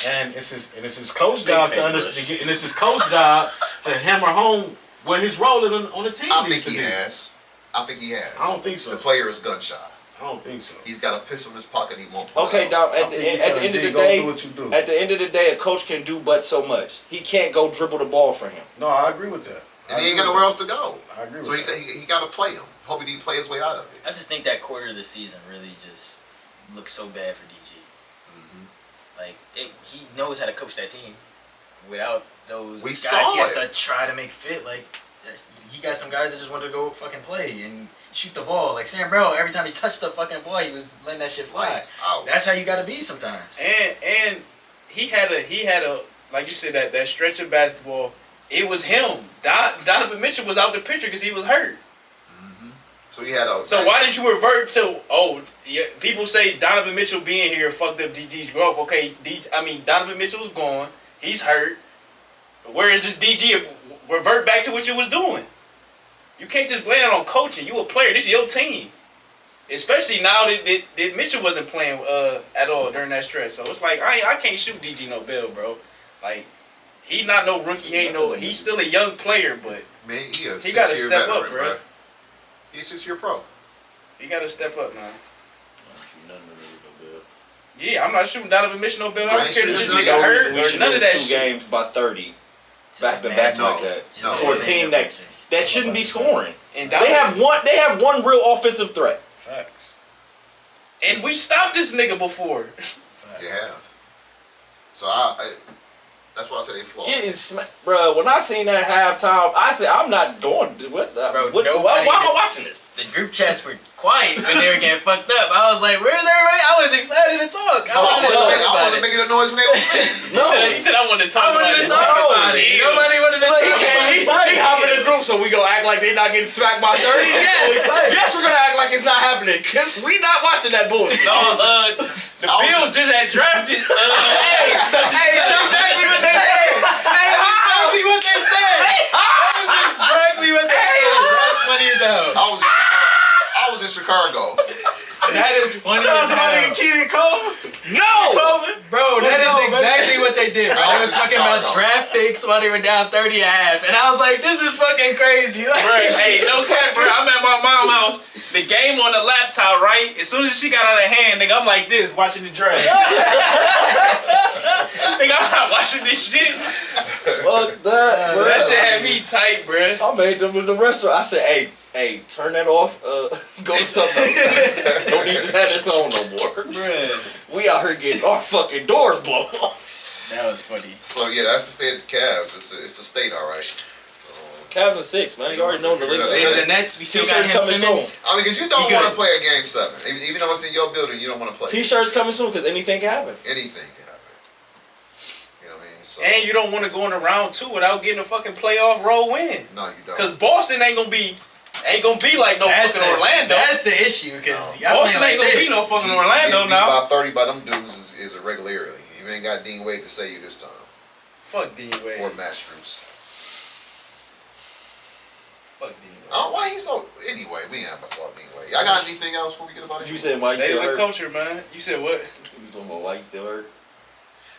And it's his coach Big job to paper. understand, and it's his coach job to hammer home what his role is on the team I needs think to he be. has. I think he has. I don't think so. The player is gun shy. I don't think so. He's got a pistol in his pocket. He won't pull Okay, it out. Dom. I At the think you end tell of the G, go day, do what you do. at the end of the day, a coach can do but so much. He can't go dribble the ball for him. No, I agree with that. And he ain't got nowhere else to go. I agree with So that. he got to play him. Hoping he play his way out of it. I just think that quarter of the season really just looks so bad for DG. Like he knows how to coach that team. Without those We guys, saw he has it. to try to make fit. Like he got some guys that just wanted to go fucking play and shoot the ball. Like Sam Burrell, every time he touched the fucking ball, he was letting that shit fly. Lights out. That's how you got to be sometimes. And he had a like you said that stretch of basketball. It was him. Donovan Mitchell was out the picture because he was hurt. So he had a. So why didn't you revert to people say Donovan Mitchell being here fucked up DG's growth. Okay, Donovan Mitchell's gone. He's hurt. Where is this DG? Revert back to what you was doing. You can't just blame it on coaching. You a player. This is your team. Especially now that Mitchell wasn't playing at all during that stretch. So it's like I can't shoot DG no bill, bro. Like he not no rookie. He's still a young player, but Man, he a He gotta 6-year step veteran, up, bro. He's a 6-year pro. he got to step up, man. Nothing to do with Bill. Yeah, I'm not shooting Donovan Mitchell no bill. I I don't ain't care if this shooting nigga none. hurt We or should none of lose that 2 shit. games by 30 back to back No, like that. no. For a team that shouldn't be scoring. And They have one real offensive threat. Facts. and we stopped this nigga before. You have. So that's why I said they flawed. Getting smacked, bro. When I seen that halftime, I said, "I'm not going. Why am I watching this?" The group chats were quiet when they were getting fucked up. I was like, "Where's everybody?" I was excited to talk. I wanted to talk I about wanted to it. make a noise when they were singing. No, He said I wanted to talk I wanted to about talk it. about it. Nobody wanted to He talk can't. about it. He hop in the group, so we gonna act like they not getting smacked by 30. Yes, we're gonna act like it's not happening because we not watching that bullshit. The Bills just had drafted. Hey, That's exactly what they said. Exactly what they said. That's exactly what they said. That's funny as hell. I was in Chicago. That is funny Shout as out to my nigga hell. Keenan Cole. No. Bro, that Let's go, is exactly what they did, bro. They were Let's talking go. about draft picks while they were down 30 and a half. And I was like, this is fucking crazy. Hey, no cap, bro. I'm at my mom's house. The game on the laptop, right? As soon as she got out of hand, nigga, I'm like this, watching the draft. Nigga, I'm not watching this shit. Fuck that, bro. That shit had me tight, bro. I made them in the restaurant. I said, hey, turn that off. Go to something else. Don't need to have this on no more. Bruh. We out here getting our fucking doors blown off. That was funny. So yeah, that's the state of the Cavs. It's a state, all right. Cavs are 6, man. You already know the list. State of the Nets, we still got T-shirts him coming Simmons. I mean, because you don't You want to good. play a game 7, even though it's in your building, you don't want to play. T-shirts coming soon because anything can happen. Anything can happen. You know what I mean? So And you don't want to go in a round 2 without getting a fucking playoff roll win. no, you don't. Cause Boston ain't gonna be like no fucking Orlando. That's the issue, because Boston ain't gonna be no fucking Orlando Being now. by 30 by them dudes is irregularity. You ain't got Dean Wade to save you this time, Fuck D or Wade. Matt Strus. Fuck D Wade. Why he so? Anyway, we ain't about to talk Dean Wade. Y'all got anything else before we get about it? You said why you Stay still with the hurt? culture, man. You said what? You talking about why you still hurt?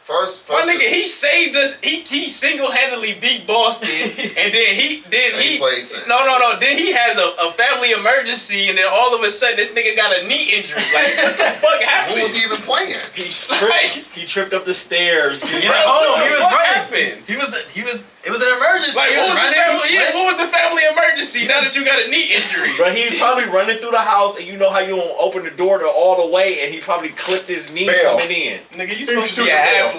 First, My nigga, he saved us. He single-handedly beat Boston, and then he played since. no. Then he has a family emergency, and then all of a sudden this nigga got a knee injury. Like what the fuck happened? Who was he even playing? He tripped up the stairs. You know, Bro, he was what running. happened? It was an emergency. Like He what was was, running, he slipped. what was the family emergency? Now that you got a knee injury. But he was probably running through the house, and you know how you don't open the door to all the way, and he probably clipped his knee Bail. coming in. Nigga, you supposed to be shooting an bail. athlete.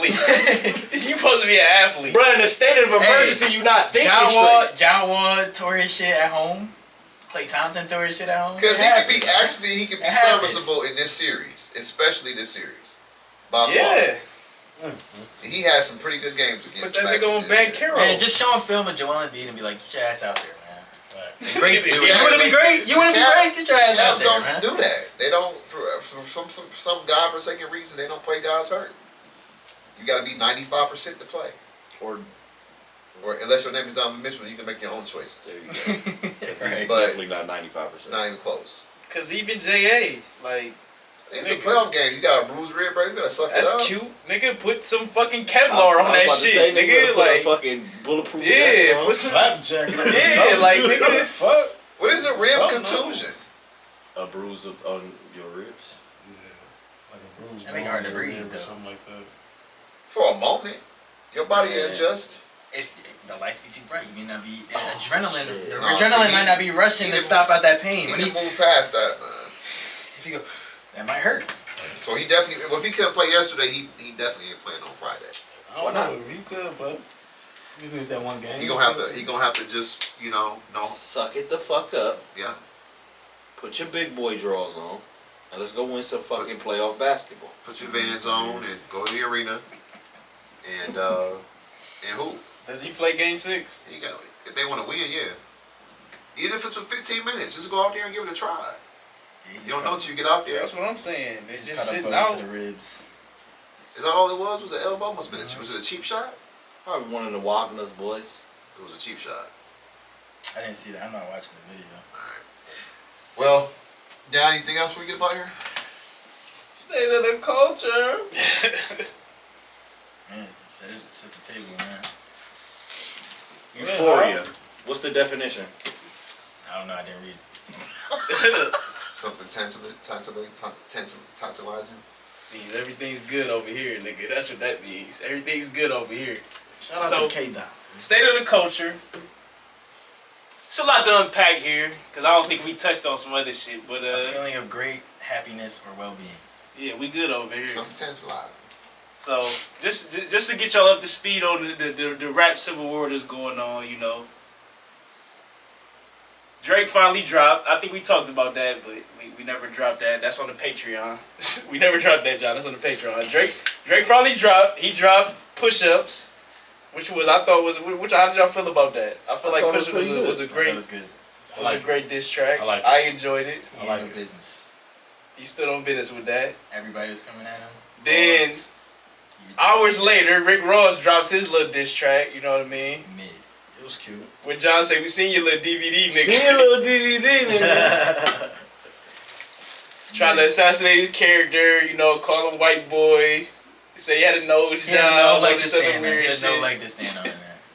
You supposed to be an athlete. Bro, in a state of emergency, you not thinking straight. John Wall tore his shit at home. Klay Thompson tore his shit at home. Because It he could happens. be It happens. serviceable in this series, especially this series. By Yeah. far. He had some pretty good games Put against that Magic nigga on this Ben year. Carroll. Man, just show him film of Joel Embiid and be like, get your ass out there, man. The greats do it. Yeah, You want to be great? You want to be great? Get your ass out Cavs there, don't man. do that. They don't, for some godforsaken reason, they don't play guys hurt. You got to be 95% to play. Or Or unless your name is Donovan Mitchell, you can make your own choices. there you go. Right. But- Definitely not 95%. Not even close. Cause even JA, like It's a Nigga. playoff game. You got a bruised rib, bro. You gotta suck it that's up. cute, nigga. Put some fucking I Kevlar on was that about to shit, say, nigga. put a Like fucking bulletproof yeah, jacket on. put some Flapjack. yeah, like nigga. Fuck. What is a rib Something, contusion? A bruise on your ribs. Like a bruise. I think hard to breathe, or though. something like that. For a moment, your body Yeah. adjusts. If the lights be too bright, you may not be adrenaline. shit. The Nah, adrenaline see, might not be rushing he to didn't stop out that pain. He When didn't move past that, man. if you go, that might hurt. So he definitely, well, if he couldn't play yesterday, he definitely ain't playing on Friday. I don't Why not? know. You could, but you could get that one game. He gonna have to just, no, Suck it the fuck up. yeah. Put your big boy drawers on. And let's go win some fucking playoff basketball. Put your Vans on and go to the arena and hoop. Does he play Game 6? You got if they want to win, yeah. Even if it's for 15 minutes, just go out there and give it a try. You don't know until you get out there. That's what I'm saying. They Just just cut a sitting bow out. to the ribs. Is that all it was? Was it elbow? Must have been was it a cheap shot? Probably one of the Wagner's boys. It was a cheap shot. I didn't see that. I'm not watching the video. Alright. Well, Down, anything else we get about here? State of the culture. Man, set the table, man. Euphoria. What's the definition? I don't know. I didn't read. Something tantalizing. Means everything's good over here, nigga. That's what that means. Everything's good over here. Shout out So- to K-Dot. State of the culture. It's a lot to unpack here, because I don't think we touched on some other shit. But, A feeling of great happiness or well-being. yeah, we good over here. Something tantalizing. So, just to get y'all up to speed on the rap civil war that's going on, you know. Drake finally dropped. I think we talked about that, but we never dropped that. That's on the Patreon. We never dropped that, John. That's on the Patreon. Drake finally dropped. He dropped Push-Ups, which was, I thought was, how did y'all feel about that? I feel like Push-Ups was a That great, was good. was a great diss track. I like it. I enjoyed it. He like had no it. business. He stood on business with that. Everybody was coming at him. Then, Ross, hours later, Rick Ross drops his little diss track, you know what I mean? mid. It was cute. When John say, we seen your little DVD, nigga. See a little DVD, nigga. Trying to assassinate his character, you know, call him white boy. Say he had a nose He job. has no all leg to this other stand on. He weird has no shit. leg to stand on.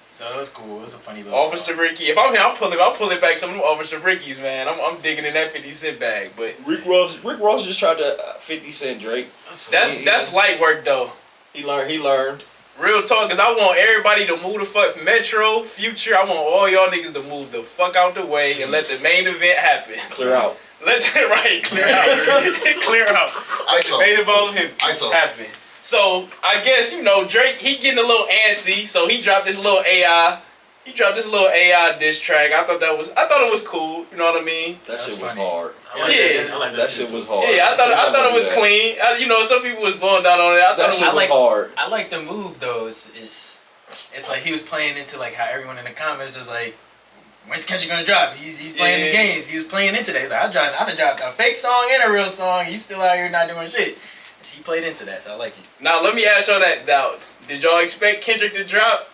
So it was cool. It was a funny little Officer song. Ricky. If I'm him, I'll pull it back some of them Officer Rickies, man. I'm digging in that 50 Cent bag. But Rick Ross just tried to 50 Cent Drake. that's light work, though. He learned. Real talk, because I want everybody to move the fuck. Metro, Future, I want all y'all niggas to move the fuck out the way and let the main event happen. Clear out. Let that right clear out. Clear out. ISO. Main event ISO. happen. So I guess, you know, Drake, he getting a little antsy, so he dropped this little AI. He dropped this little AI diss track. I thought it was cool. You know what I mean? That That's shit was funny. hard. I like Yeah. that. I like That shit was hard. Yeah, I thought it was clean. You know, some people was blowing down on it. I thought That it shit was was hard. I like the move though. It's like he was playing into like how everyone in the comments was like, when's Kendrick gonna drop? He's playing the games. He was playing into that. He's like, I done dropped a fake song and a real song. You still out here not doing shit. He played into that, so I like it. Now let me ask y'all that doubt. Did y'all expect Kendrick to drop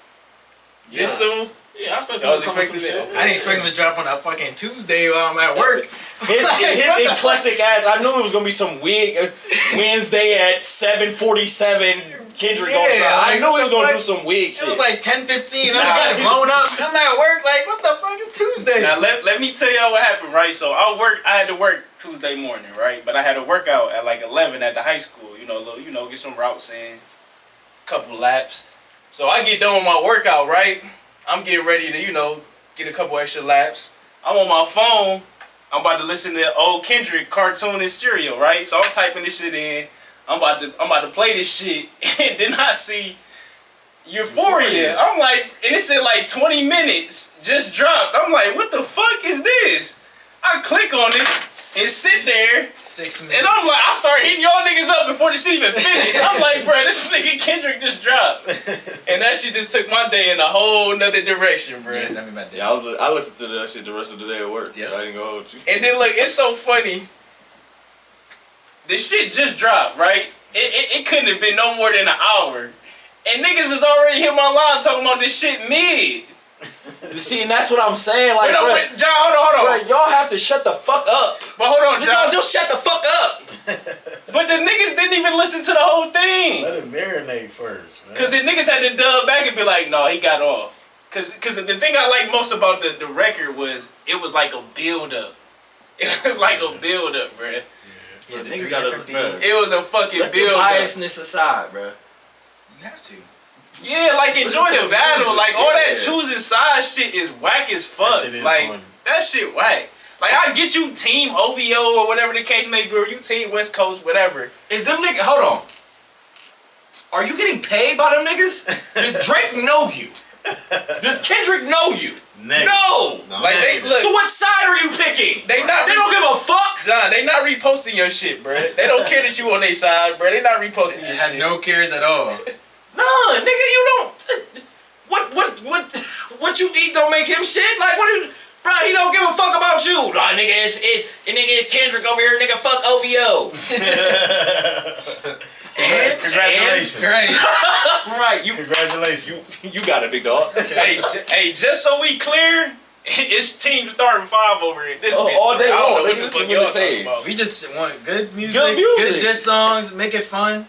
this soon? Yeah, I expect I was him to come with some expecting shit. it. I didn't expect him to drop on a fucking Tuesday while I'm at work. His eclectic ass. I knew it was gonna be some weird Wednesday at 7:47. Kendrick Yeah, gonna drop. I like, knew he what was the gonna fuck? do some weird It shit. was like 10:15. I got it blown up. I'm at work. Like, what the fuck is Tuesday? Now let me tell y'all what happened, right? So I had to work Tuesday morning, right? But I had a workout at like 11 at the high school. Get some routes in, couple laps. So I get done with my workout, right? I'm getting ready to, get a couple extra laps. I'm on my phone. I'm about to listen to old Kendrick cartoon and cereal, right? So I'm typing this shit in. I'm about to play this shit, and then I see Euphoria. I'm like, and it said like 20 minutes just dropped. I'm like, what the fuck is this? I click on it and sit there, 6 minutes. and I'm like, I start hitting y'all niggas up before the shit even finished. I'm like, bro, this nigga Kendrick just dropped, and that shit just took my day in a whole nother direction, bro. Yeah, that made my day. Yeah, I listened to that shit the rest of the day at work. Yep. I didn't go hold you. And then look, it's so funny. This shit just dropped, right? It couldn't have been no more than an hour. And niggas has already hit my line talking about this shit mid. See, and that's what I'm saying. Like, Wait, no, bro, wait, John, hold on. bro, y'all have to shut the fuck up. But hold on, Just, John. just shut the fuck up. But the niggas didn't even listen to the whole thing. Let it marinate first, man. Cause the niggas had to dub back and be like, no, he got off. Cause the thing I like most about the record was it was like a build up. It was like a build up, bruh. Yeah, the Niggas three gotta different look beats. It was a fucking Let your build up. biasness aside, bro. You have to. Yeah, like enjoy Listen to the the battle. music, Like all that yeah. choosing side shit is whack as fuck. That shit is Like corny. that shit whack. Like I get you team OVO or whatever the case may be, or you team West Coast, whatever. Is them niggas? Hold on. Are you getting paid by them niggas? Does Drake know you? Does Kendrick know you? Next. No. No, Like they Negative. look, So what side are you picking? they not. They don't give a fuck. John, they not reposting your shit, bruh. They don't care that you on their side, bruh. They not reposting It your had shit. no cares at all. Nah, nigga, you don't. What you eat don't make him shit. Like what? Bro, he don't give a fuck about you. Nah, nigga, it's Kendrick over here. Nigga, fuck OVO. And Congratulations. great. Right, you Congratulations. got it, big dog. Hey, just so we clear, it's team starting 5 over it. This Oh, bitch, all day I don't long. know Let what me the fuck listen to y'all the talking team. about. We just want good music, Good music. good songs, make it fun.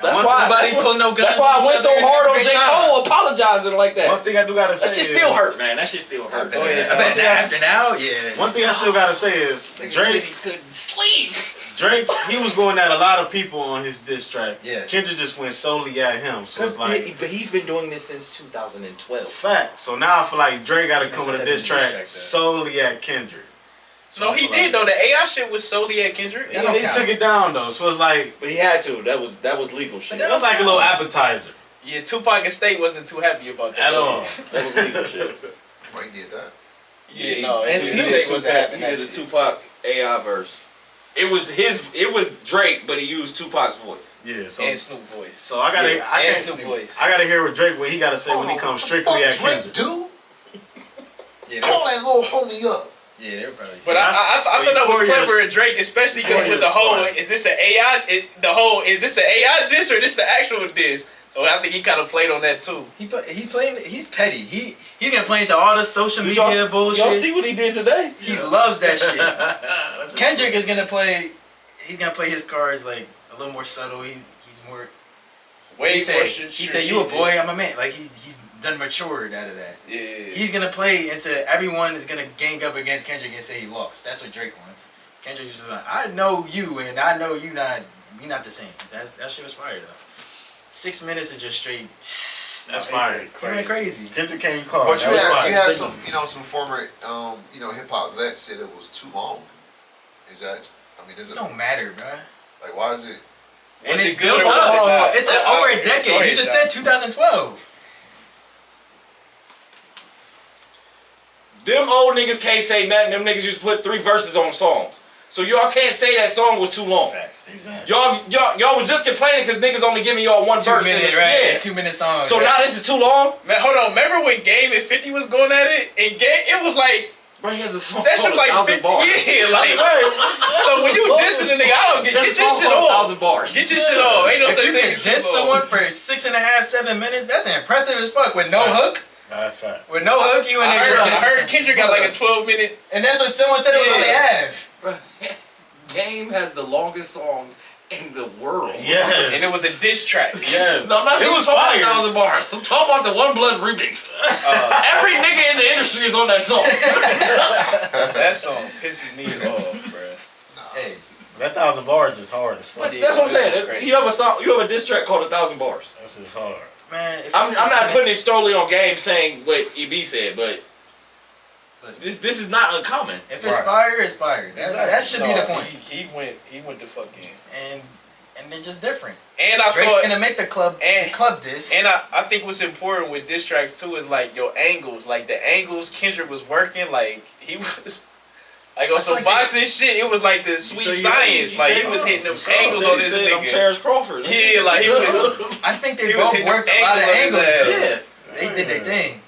That's why. Nobody That's, pull no guns. that's why I on went each so other and hard have a on great J. time. Cole apologizing like One that. thing I do gotta say That shit is, still hurt, man. That shit still hurt. I man. bet after now, yeah. One thing I still gotta say is Drake. He couldn't sleep. Drake, he was going at a lot of people on his diss track. Yeah. Kendrick just went solely at him. So it's like But he's been doing this since 2012. fact. So now I feel like Drake got to He come said with a that in diss the diss track track, though. solely at Kendrick. So No, I he feel did like- though. The AI shit was solely at Kendrick. That don't He count. took it down though, so it's like But he had to. That was legal shit. that was like a little appetizer Yeah, Tupac Estate wasn't too happy about that. at shit. all. That was legal shit. Why he did that? Yeah, no, and and Snoop Snoop Tupac, wasn't having he that did a shit. Tupac AI verse. It was Drake, but he used Tupac's voice. Yeah, so And Snoop voice. so I gotta Yeah, I and can't Snoop voice. I gotta hear what Drake what he gotta say when he comes strictly at Drake Kendrick. do? Yeah, Call that little homie up. yeah, they were probably. But I thought that was Euphoria clever in Drake, especially because Euphoria with the is whole, fire. is this an AI? Is this an AI diss or this the actual diss? So I think he kind of played on that too. He's petty. He's gonna play into all the social Did media bullshit. Y'all see what he did today? He loves that shit. That's Kendrick is gonna play. He's gonna play his cards like a little more subtle. He's more. Way He more said, "You a boy, I'm a man." Like he's done matured out of that. Yeah. He's gonna play into everyone is gonna gang up against Kendrick and say he lost. That's what Drake wants. Kendrick's just like, I know you and I know you not. We not the same. That shit was fire though. 6 minutes of just straight. That's fire. He went crazy. Kendrick can't call. But That was fire. you had some, some former, hip hop vets said it was too long. Is that? I mean, is It it don't matter, bruh. like why is it? And Was it's it good built or was it up. not? It's Oh, over okay. a Go decade. ahead, You just John. said 2012. Them old niggas can't say nothing. Them niggas just put 3 verses on songs. So y'all can't say that song was too long. Facts. Y'all was just complaining because niggas only giving y'all 1 2 verse. minutes, in it. right? Yeah. 2 minute song. So right? now this is too long? Man, hold on. Remember when Game and 50 was going at it? And Game, it was like, Bro, he has a song that shit called was like 1,000 50. bars. Yeah, like, so when you dissing a nigga, I don't get That's your a song shit called off. 1,000 bars. Get your shit off. Ain't no If such you thing can as diss too long. someone for 6.5, 7 minutes, that's impressive as fuck. With no hook, Nah, that's fine. with no hook, you and I there heard, just I heard dissing. Kendrick got like a 12-minute. And that's what someone said it was Yeah. only half. Bro, Game has the longest song in the world. Yes. And it was a diss track. Yes. No, I'm not It even was talking fire. about 1,000 bars. I'm talking about the One Blood remix. Every nigga in the industry is on that song. That song pisses me off, bro. Hey, That 1,000 bars is hard as fuck. That's what I'm saying. You have a song. You have a diss track called 1,000 bars. That's just hard. man. If I'm it's not 6 putting it minutes- solely on Game saying what EB said, but Listen, this is not uncommon. if it's Right. fire, it's fire. That should be the No, point. He went to fucking. And they're just different. And I Drake's thought, gonna make the club this. and I think what's important with diss tracks too is like your angles. Like the angles Kendrick was working, like he was like on I some feel like boxing shit. It was like the sweet science. Like he was hitting them angles on this I'm nigga. Terrence Crawford. Yeah, like he was. I think they He was both hitting worked them a lot of angles angles. on his though. ass. They did their thing.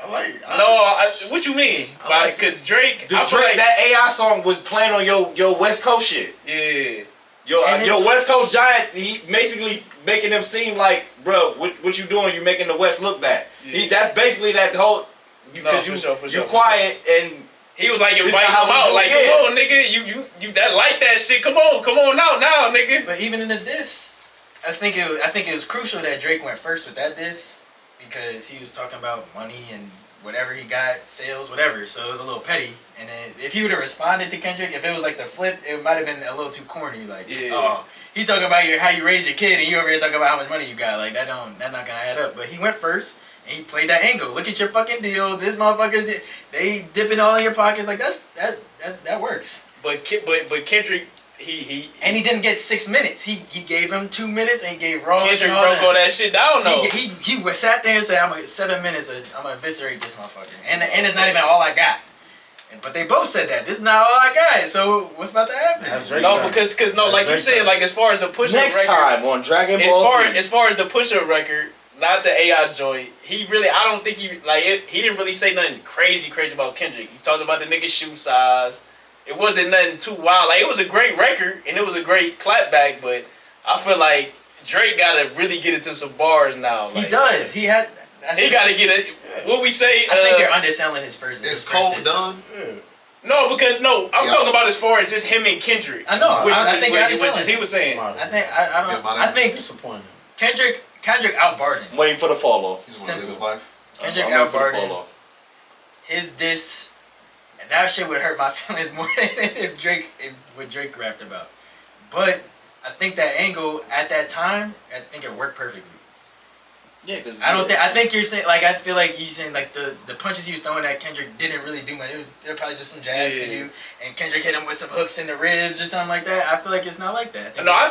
I like. No, what you mean? like Because Drake, Dude, I feel Drake, like that AI song was playing on your West Coast shit. yeah. Your And your it's- West Coast giant, he basically making them seem like, bro, what you doing? You making the West look bad. Yeah. That's basically that whole because for you sure. quiet and He was like This inviting is how him we out, do like, it, yeah. come on, nigga, you that like that shit. Come on out now, nigga. But even in the diss, I think it was crucial that Drake went first with that diss because he was talking about money and whatever he got, sales, whatever. So it was a little petty. And then if he would have responded to Kendrick, if it was like the flip, it might have been a little too corny. Like, Yeah. oh, he talking about how you raised your kid, and you over here talking about how much money you got. Like that not gonna add up. But he went first. And he played that angle. Look at your fucking deal. This motherfucker's they dipping all in your pockets. Like that works. But Kendrick, he And he didn't get 6 minutes. He gave him 2 minutes and he gave Ross Kendrick and all broke that. all that shit down though. He sat there and said, "I'm 7 minutes. I'm gonna eviscerate this motherfucker." And it's not even all I got. But they both said that this is not all I got. So what's about to happen? That's Drake No, time. because That's like you Drake said, time. like as far as the push-up next record, time on Dragon Ball Z. as far as the push-up record, not the AI joint. I don't think he didn't really say nothing crazy about Kendrick. He talked about the nigga's shoe size. It wasn't nothing too wild. Like it was a great record and it was a great clapback, but I feel like Drake gotta really get into some bars now. He Like, does. He gotta get it. What we say? I think they're underselling his first. Is his first Cole diss. done? No, because I'm Yeah. talking about as far as just him and Kendrick. I know. Which, I think they're which underselling. he was saying. I think I don't. I think Disappointing. Kendrick outbarred him. I'm waiting for the fall off. He just want to live his life. Kendrick I'm waiting for the outbarred fall him. off. His diss, and that shit would hurt my feelings more than what Drake rapped about. But I think that angle at that time, I think it worked perfectly. Yeah, because I think you're saying, like, I feel like you're saying, like, the punches he was throwing at Kendrick didn't really do much. They're probably just some jabs to you, and Kendrick hit him with some hooks in the ribs or something like that. I feel like it's not like that. I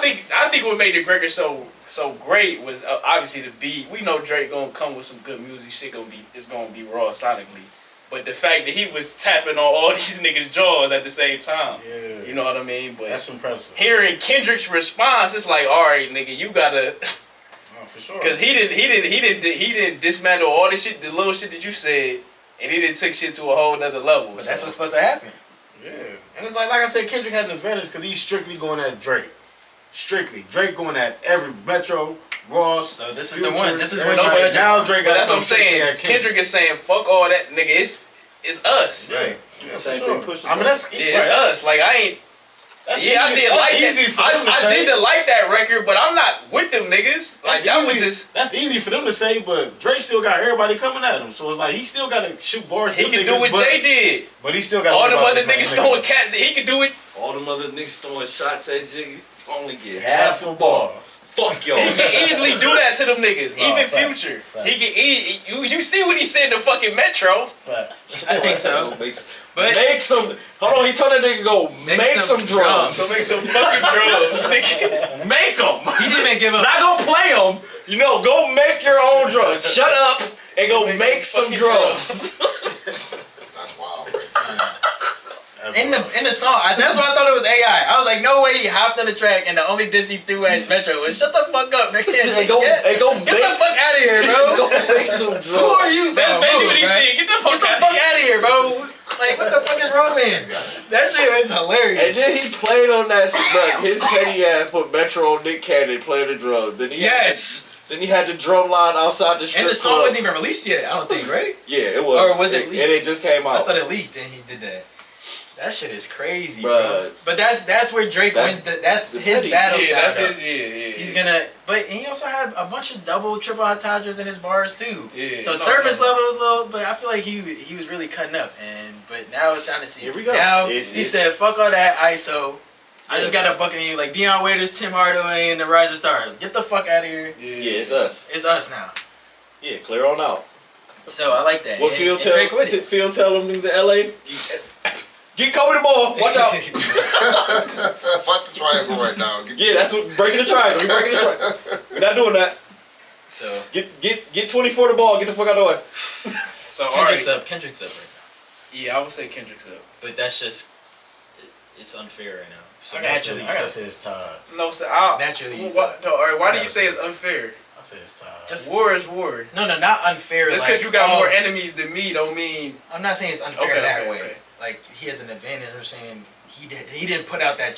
think what made the record so great was obviously the beat. We know Drake gonna come with some good music. Shit it's gonna be raw sonically. But the fact that he was tapping on all these niggas' jaws at the same time, you know what I mean? But That's impressive. hearing Kendrick's response, it's like, all right, nigga, you gotta, Oh, for sure. because he didn't dismantle all the shit, the little shit that you said, and he didn't take shit to a whole nother level. But that's what's supposed to happen. Yeah, and it's like I said, Kendrick had an advantage because he's strictly going at Drake. Strictly, Drake going at every Metro, Ross. So this is Future, the one. This is when everybody. you judge him. Now Drake. But gotta that's what I'm come strictly saying. at Kendrick is saying, fuck all that, nigga. It's us. Right. Yeah, Same for sure. thing Pusha I mean, that's Yeah, it's us. Like I ain't. That's Yeah, I easy. did That's like easy that. for them to I say. did like that record, but I'm not with them niggas. Like That's that was easy. just. That's easy for them to say, but Drake still got everybody coming at him. So it's like he still got to shoot bars. He to can niggas, do what but, Jay did. But he still got All them other niggas throwing cats. He can do it. all them other niggas throwing shots at Jiggy only get half a bar. Fuck y'all. He can easily do that to them niggas. No, Even facts, Future. facts. He can. You see what he said to fucking Metro. Facts. I think so. But Make some. Hold on, he told that nigga go make some drums. Go make some fucking drums, nigga. Make them. he didn't even give up. Not gonna play them. You know, go make your own drums. Shut up and go make some fucking drums. That's wild, right? In the song, that's why I thought it was AI. I was like, no way he hopped on the track and the only diss he threw at Metro was shut the fuck up, nigga. Hey, go Get make, the fuck out of here, bro. go make some drums. Who are you, bro? That's basically Move, what he bro. said. Get the fuck Get the out fuck of here. out of here, bro. Like, what the fuck is wrong with him? That shit is And hilarious. then he played on that. Look, his petty ass put Metro on Nick Cannon playing the drums. Then he then he had the drum line outside the strip And the song club. wasn't even released yet, I don't think, right? Yeah, it was. Or was it leaked? And it just came I out. thought it leaked and he did that. That shit is crazy, Bruh. bro. But that's where Drake That's wins. That's the his petty. battle Yeah, style. that's though. his. Yeah. He's gonna, but he also had a bunch of double, triple entendres in his bars too. Yeah. So No, surface no. level was low, but I feel like he was really cutting up. But now it's time to see. Here we go. Now It's- he said, "Fuck all that ISO. I just got a bucket in you like Deion Waiters, Tim Hardaway, and the Rising Star. Get the fuck out of here. Yeah, it's us. It's us now." Yeah, clear on out. So I like that. What And- Phil and tell Drake with it. Phil tell them niggas in LA? Get Kobe the ball. Watch out. Fuck the triangle right now. Yeah, that's what breaking the triangle. We breaking the triangle. We're not doing that. So Get 24 the ball. Get the fuck out of the way. So all right. Kendrick's up. Kendrick's up right now. Yeah, I would say Kendrick's up. But that's just it's unfair right now. So I naturally, gotta he's say it's tied. No, so I. Naturally, he's What, up. no, all right. Why do I you say gotta it's unfair? I say it's tied. Just War is war. no, not unfair. Just like, because you got oh, more enemies than me, don't mean. I'm not saying it's unfair Okay, that okay, way. okay. Like he has an advantage. I'm saying he didn't put out that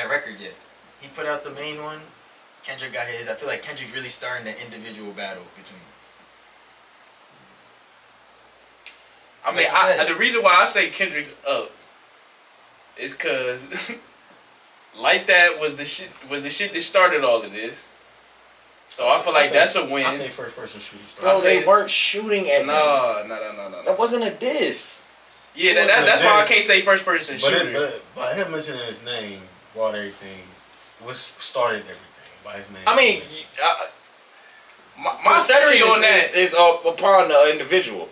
record yet. He put out the main one. Kendrick got his. I feel like Kendrick really starting the individual battle between. I mean, Like you said. the reason why I say Kendrick's up is because like that was the shit that started all of this. So I feel like that's a win. I say first person shooting star. Bro, say they weren't shooting at him. No. That wasn't a diss. Yeah, that's why I can't say first person shooter. But him mentioning his name brought everything. What started everything by his name. I mean, my theory perception on that is upon the individual.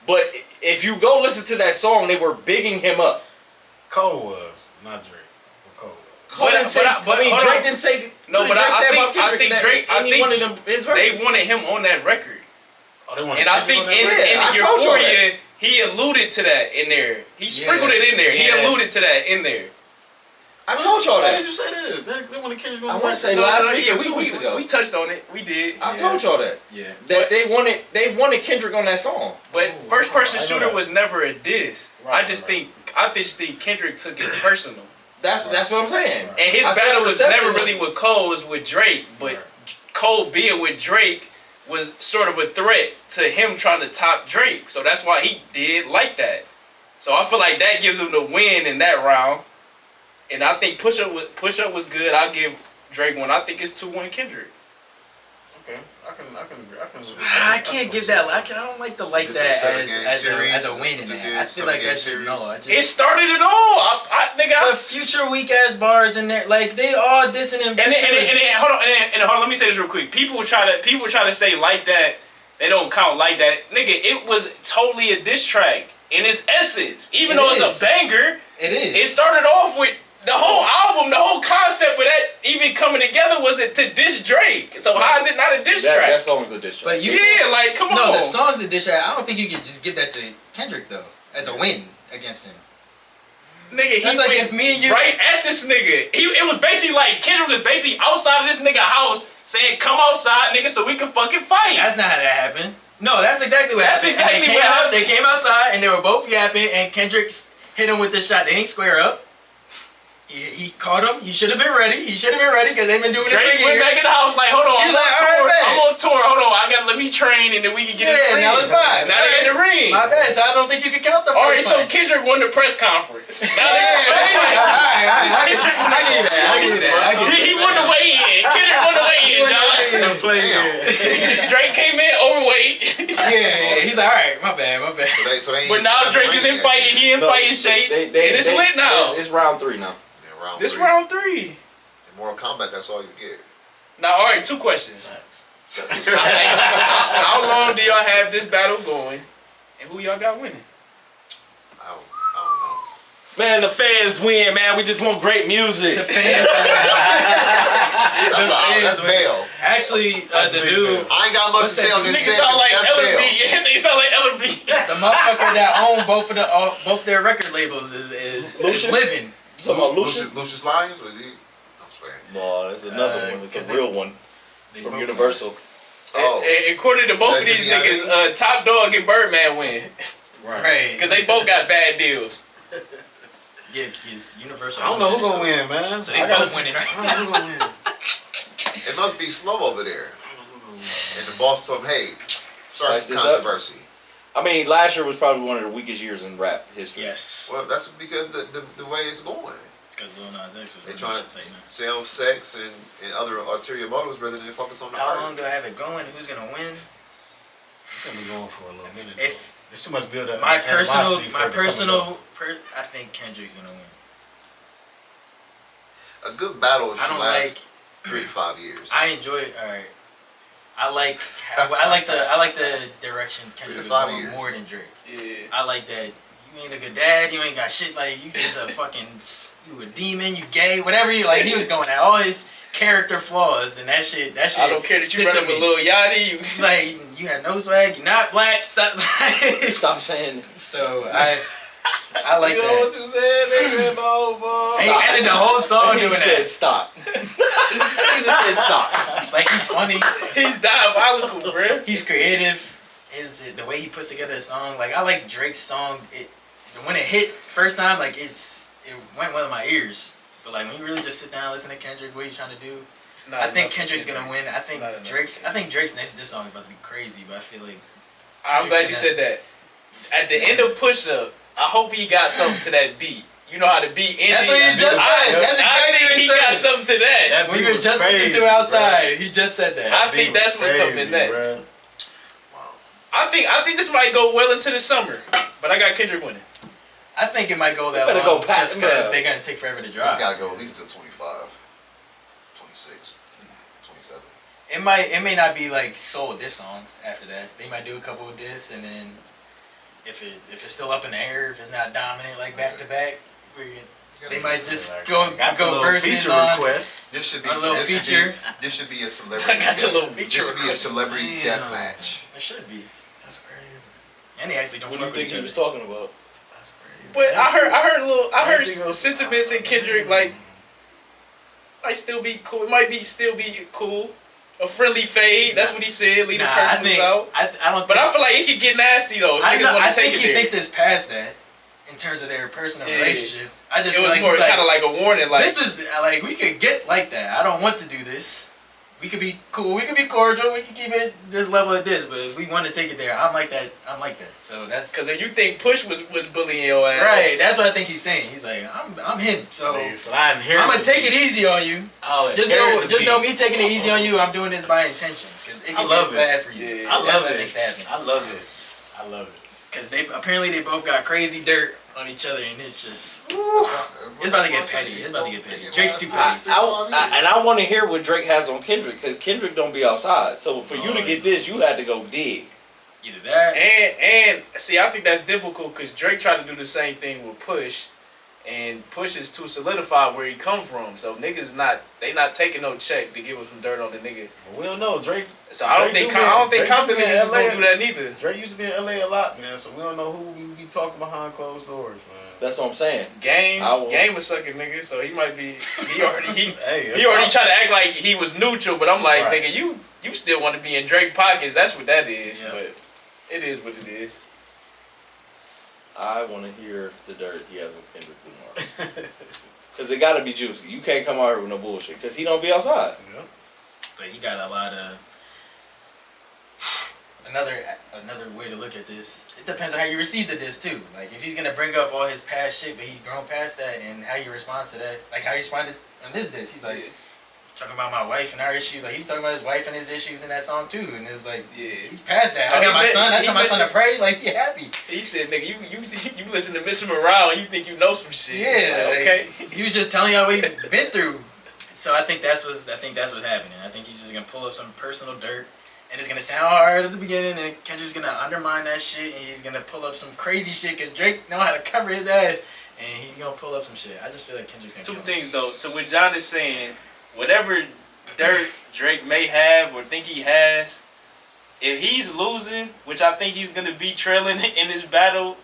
But if you go listen to that song, they were bigging him up. Cole was not Drake. But Cole was. Cole didn't say, but I mean, hold Drake on. didn't say. No, what but did Drake say I about Kendrick think in Drake. I any think one of them, his verses? they wanted him on that record. Oh, they wanted And I Kendrick think on that in record? Yeah, I told y'all Euphoria, he alluded to that in there. He sprinkled Yeah. it in there. He Yeah. alluded to that in there. I told y'all Why that. did you say this? They wanted Kendrick on I the want record. to say last week yeah, or 2 weeks ago. we touched on it. We did. I told y'all that. Yeah. That they wanted Kendrick on that song. But Oh, first person I know shooter that. was never a diss. Right, I just right. think Kendrick took it personal. That's what I'm saying. And his I said battle was perception never is- really with Cole, it was with Drake. But Right. Cole being with Drake was sort of a threat to him trying to top Drake. So that's why he did like that. So I feel like that gives him the win in that round. And I think Push Up was good. I'll give Drake one. I think it's 2-1 Kendrick. Okay, I can agree. I can't give that. I don't like to like This that is a seven-game as series. a win in This that. is I feel like seven-game that's just no. series. I just, It started it all. but future weak ass bars in there, like they all dissing him. And then, hold on, and hold on. Let me say this real quick. People try to say like that. They don't count like that, nigga. It was totally a diss track in its essence. Even though it's a banger, it is. it started off with the whole album, the whole concept of that even coming together was it to diss Drake. So how is it not a diss track? That song was a diss track. But you yeah, like come on. No, the song's a diss track. I don't think you could just give that to Kendrick though as a win against him. Nigga, That's like if me and you right at this nigga. It was basically like Kendrick was basically outside of this nigga house saying, "Come outside, nigga, so we can fucking fight." That's not how that happened. No, that's exactly what happened. Exactly They what came out. happened. They came outside and they were both yapping, and Kendrick hit him with the shot. They didn't square up. He caught him. He should have been ready. Because they've been doing this for Drake years. went back in the house like, hold on, He was like, tour. "Alright, bet." I'm on tour. Hold on, I gotta let me train and then we can get in the Yeah, ring. now it's vibes. Now they in the ring. My bad. So I don't think you can count the All right, first so punch. Kendrick won the press conference. Now Yeah, they I give you that. he won the weigh-in. Kendrick won the weigh-in, John. Drake came in overweight. Yeah, he's like, all right, my bad. So they ain't But now got the Drake is ring in yet. fighting. He in fighting shape. And it's lit now. It's round 3 now. Yeah, round This three. round 3. In Mortal Kombat, that's all you get. Now, all right, 2 questions. How long do y'all have this battle going? And who y'all got winning? I don't know. Man, the fans win, man. We just want great music. The fans. That's Bell. Actually, the dude, I ain't got much to say on this Niggas segment. sound like That's Bell. LB. Niggas sound like LB. the motherfucker that owned both their record labels is Lucian? living. You talking about Lucian? Lucius Lyons? Was he? I'm just playing. No, there's another one. It's a 'cause they- real one They from both Universal. Oh. And according to both of these Legend niggas, Top Dog and Birdman win. Right. Because they both got bad deals. Yeah, because Universal. I don't know who owns it, gonna win, man. So they I gotta both winning, see- right? I don't know who gonna win. It must be slow over there. And the boss told him, hey, start Spice some this up. controversy. I mean, last year was probably one of the weakest years in rap history. Yes. Well, that's because the way it's going. Because Lil Nas X was They're really trying to saying that. sell sex and other ulterior motives rather than focus on the How art. long do I have it going? Who's gonna win? It's gonna be going for a little minute. If It's too much build up. I think Kendrick's gonna win. A good battle I should don't last 3 to 5 years. I enjoy it. All right. I like the direction Kendrick is 5 going years. more than Drake. Yeah. I like that. You ain't a good dad. You ain't got shit. Like you just a fucking you a demon. You gay. Whatever you like. He was going at all his character flaws and that shit. That shit. I don't care that you sits running with with me. Lil Yachty. Like you have no swag. You're not black. Stop. Stop saying it. So I like You know that. what you said? They said no, boy. He ended the whole song He doing said that. stop. He just said stop. It's like he's funny. He's diabolical, bro. He's creative. The way he puts together a song. Like I like Drake's song. When it hit first time, like it went well in my ears. But like when you really just sit down and listen to Kendrick, what he's trying to do, It's not I think enough for Kendrick's Kendrick. gonna win. I think Not enough. Drake's next diss song is about to be crazy. But I feel like I'm glad you said that. At the end of Push Up, I hope he got something to that beat. You know how the beat ended. That's what you just said. That's I exactly think what he he got said. something to that. That when beat you were was just listening crazy, to it outside, bruh. he just said that. I think that's what's coming next. bruh. I think this might go well into the summer, but I got Kendrick winning. I think it might go that better long go pat just him because up. they're gonna take forever to It's drop. got to go at least till 25, 26, 27. It may not be like sold diss songs after that. They might do a couple of diss and then if it's still up in the air, if it's not dominant like back to back, they might just go verses feature on. request. This should be A little feature. This should be a celebrity. I got your little death- feature This should be a request. celebrity Damn. death match. It should be. That's crazy. And they actually don't What do you fuck with think each he other. was talking about? That's crazy. But I heard Anything else? sentiments in Kendrick like might still be cool. It might still be cool. A friendly fade. That's what he said. Leave the Nah, I personals think out. I don't. But think, I feel like it could get nasty though. If I, niggas know, want I to take think it he there. thinks it's past that in terms of their personal Yeah. relationship. I just It feel was like more he's kind of like a warning. Like this is like we could get like that. I don't want to do this. we could be cool, we could be cordial, we could keep it this level of this, but if we want to take it there, I'm like that. So that's Because if you think Push was bullying your ass, right. That's what I think he's saying. He's like, I'm him, so I I'm gonna take it easy on you. Just know me taking it easy on you. I'm doing this by intention because it can get bad for you. Yeah. I That's love what it. makes it happen. I love it. I love it. Because they both got crazy dirt on each other, and it's just it's about to get petty. It's about to get petty. Drake's too petty. I want to hear what Drake has on Kendrick because Kendrick don't be outside. So for you to get this, you had to go dig. Either that, And see, I think that's difficult because Drake tried to do the same thing with Push, and Push is too solidified where he come from. So niggas not taking no check to give him some dirt on the nigga. We don't know Drake. So I don't think Compton Drake niggas is do be in gonna do that neither. Drake used to be in LA a lot, man. So we don't know who we be talking behind closed doors, man. That's what I'm saying. Game was sucking nigga, so he might be he already Hey, tried to act like he was neutral, but I'm like, Right. nigga, you still want to be in Drake pockets. That's what that is. Yeah. But it is what it is. I want to hear the dirt he has on Kendrick Lamar. Because it got to be juicy. You can't come out here with no bullshit because he don't be outside. Yeah. but he got a lot of another way to look at this. It depends on how you receive the diss too. Like if he's gonna bring up all his past shit, but he's grown past that, and how he responds to that. Like how he responded on this diss. He's like talking about my wife and our issues. Like he's talking about his wife and his issues in that song too. And it was like, he's past that. I got my son. I tell my son to pray. Like be happy. He said, nigga, you listen to Mr. Morale and you think you know some shit. Yeah. Okay. He was just telling y'all what he been through. So I think that's what's happening. I think he's just gonna pull up some personal dirt. And it's gonna sound hard at the beginning, and Kendrick's gonna undermine that shit, and he's gonna pull up some crazy shit, cause Drake know how to cover his ass, and he's gonna pull up some shit. I just feel like Kendrick's gonna Two kill him. things though. To what John is saying, whatever dirt Drake may have or think he has, if he's losing, which I think he's gonna be trailing in this battle,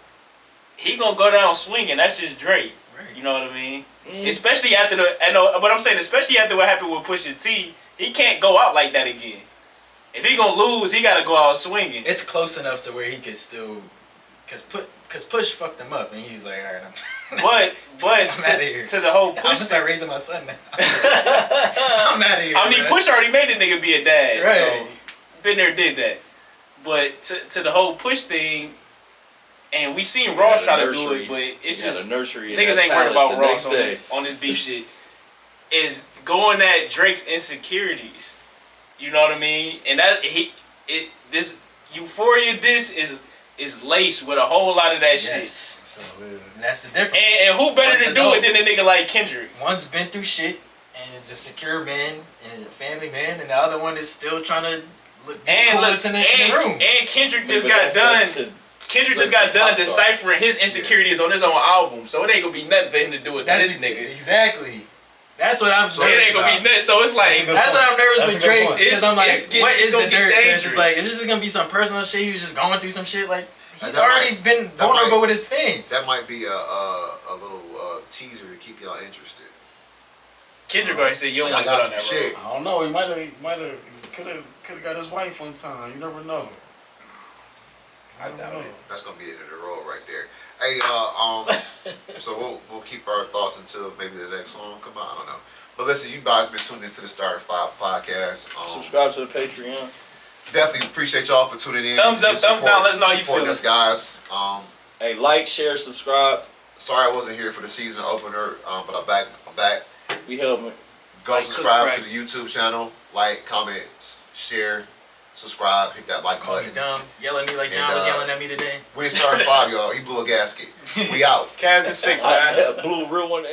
he gonna go down swinging. That's just Drake. Right. You know what I mean? Especially after especially after what happened with Pusha T, he can't go out like that again. If he gonna lose, he gotta go out swinging. It's close enough to where he could still, cause Push fucked him up, and he was like, all right, But I'm outta here. to the whole I'm gonna Push start raising my son now. I'm out of here. I mean, man. Push already made the nigga be a dad, Right. so been there, did that. But to the whole Push thing, and we seen Ross try to do it, but it's just a nursery. niggas ain't worried about Ross on this beef shit. Is going at Drake's insecurities. You know what I mean? And that this Euphoria diss is laced with a whole lot of that shit. Yes. So, That's the difference. And who better One's to a do dog. it than a nigga like Kendrick? One's been through shit and is a secure man and a family man, and the other one is still trying to look the coolest in the room. And Kendrick just got done. Kendrick just got done deciphering his insecurities on his own album, so it ain't gonna be nothing for him to do it to this nigga. Exactly. That's what I'm So it ain't gonna be nothing. So it's like That's what I'm nervous with Drake, because I'm like, what is the gonna dirt? get 'Cause it's like, dangerous. is this just gonna be some personal shit? He was just going through some shit. Like he's That already might- been that vulnerable might- with his fans. That might be a little teaser to keep y'all interested. Kendrick already said you don't Like, want I to go got down some that road. shit. I don't know. He could have got his wife one time. You never know. I doubt it. That's gonna be the end of the road right there. Hey, so we'll keep our thoughts until maybe the next song come out. I don't know. But listen, you guys been tuned into the Starter 5 podcast. Subscribe to the Patreon. Definitely appreciate y'all for tuning in. Thumbs up, and thumbs down, let us know how you supporting feeling. us, guys. Hey, like, share, subscribe. Sorry I wasn't here for the season opener, but I'm back. We help me. Go Like, subscribe cook, to the YouTube channel. Like, comment, share, subscribe, hit that like Call me button. dumb, yelling at me like John And, was yelling at me today. We ain't starting 5, y'all. He blew a gasket. We out. Cavs is 6, man. Blue real one.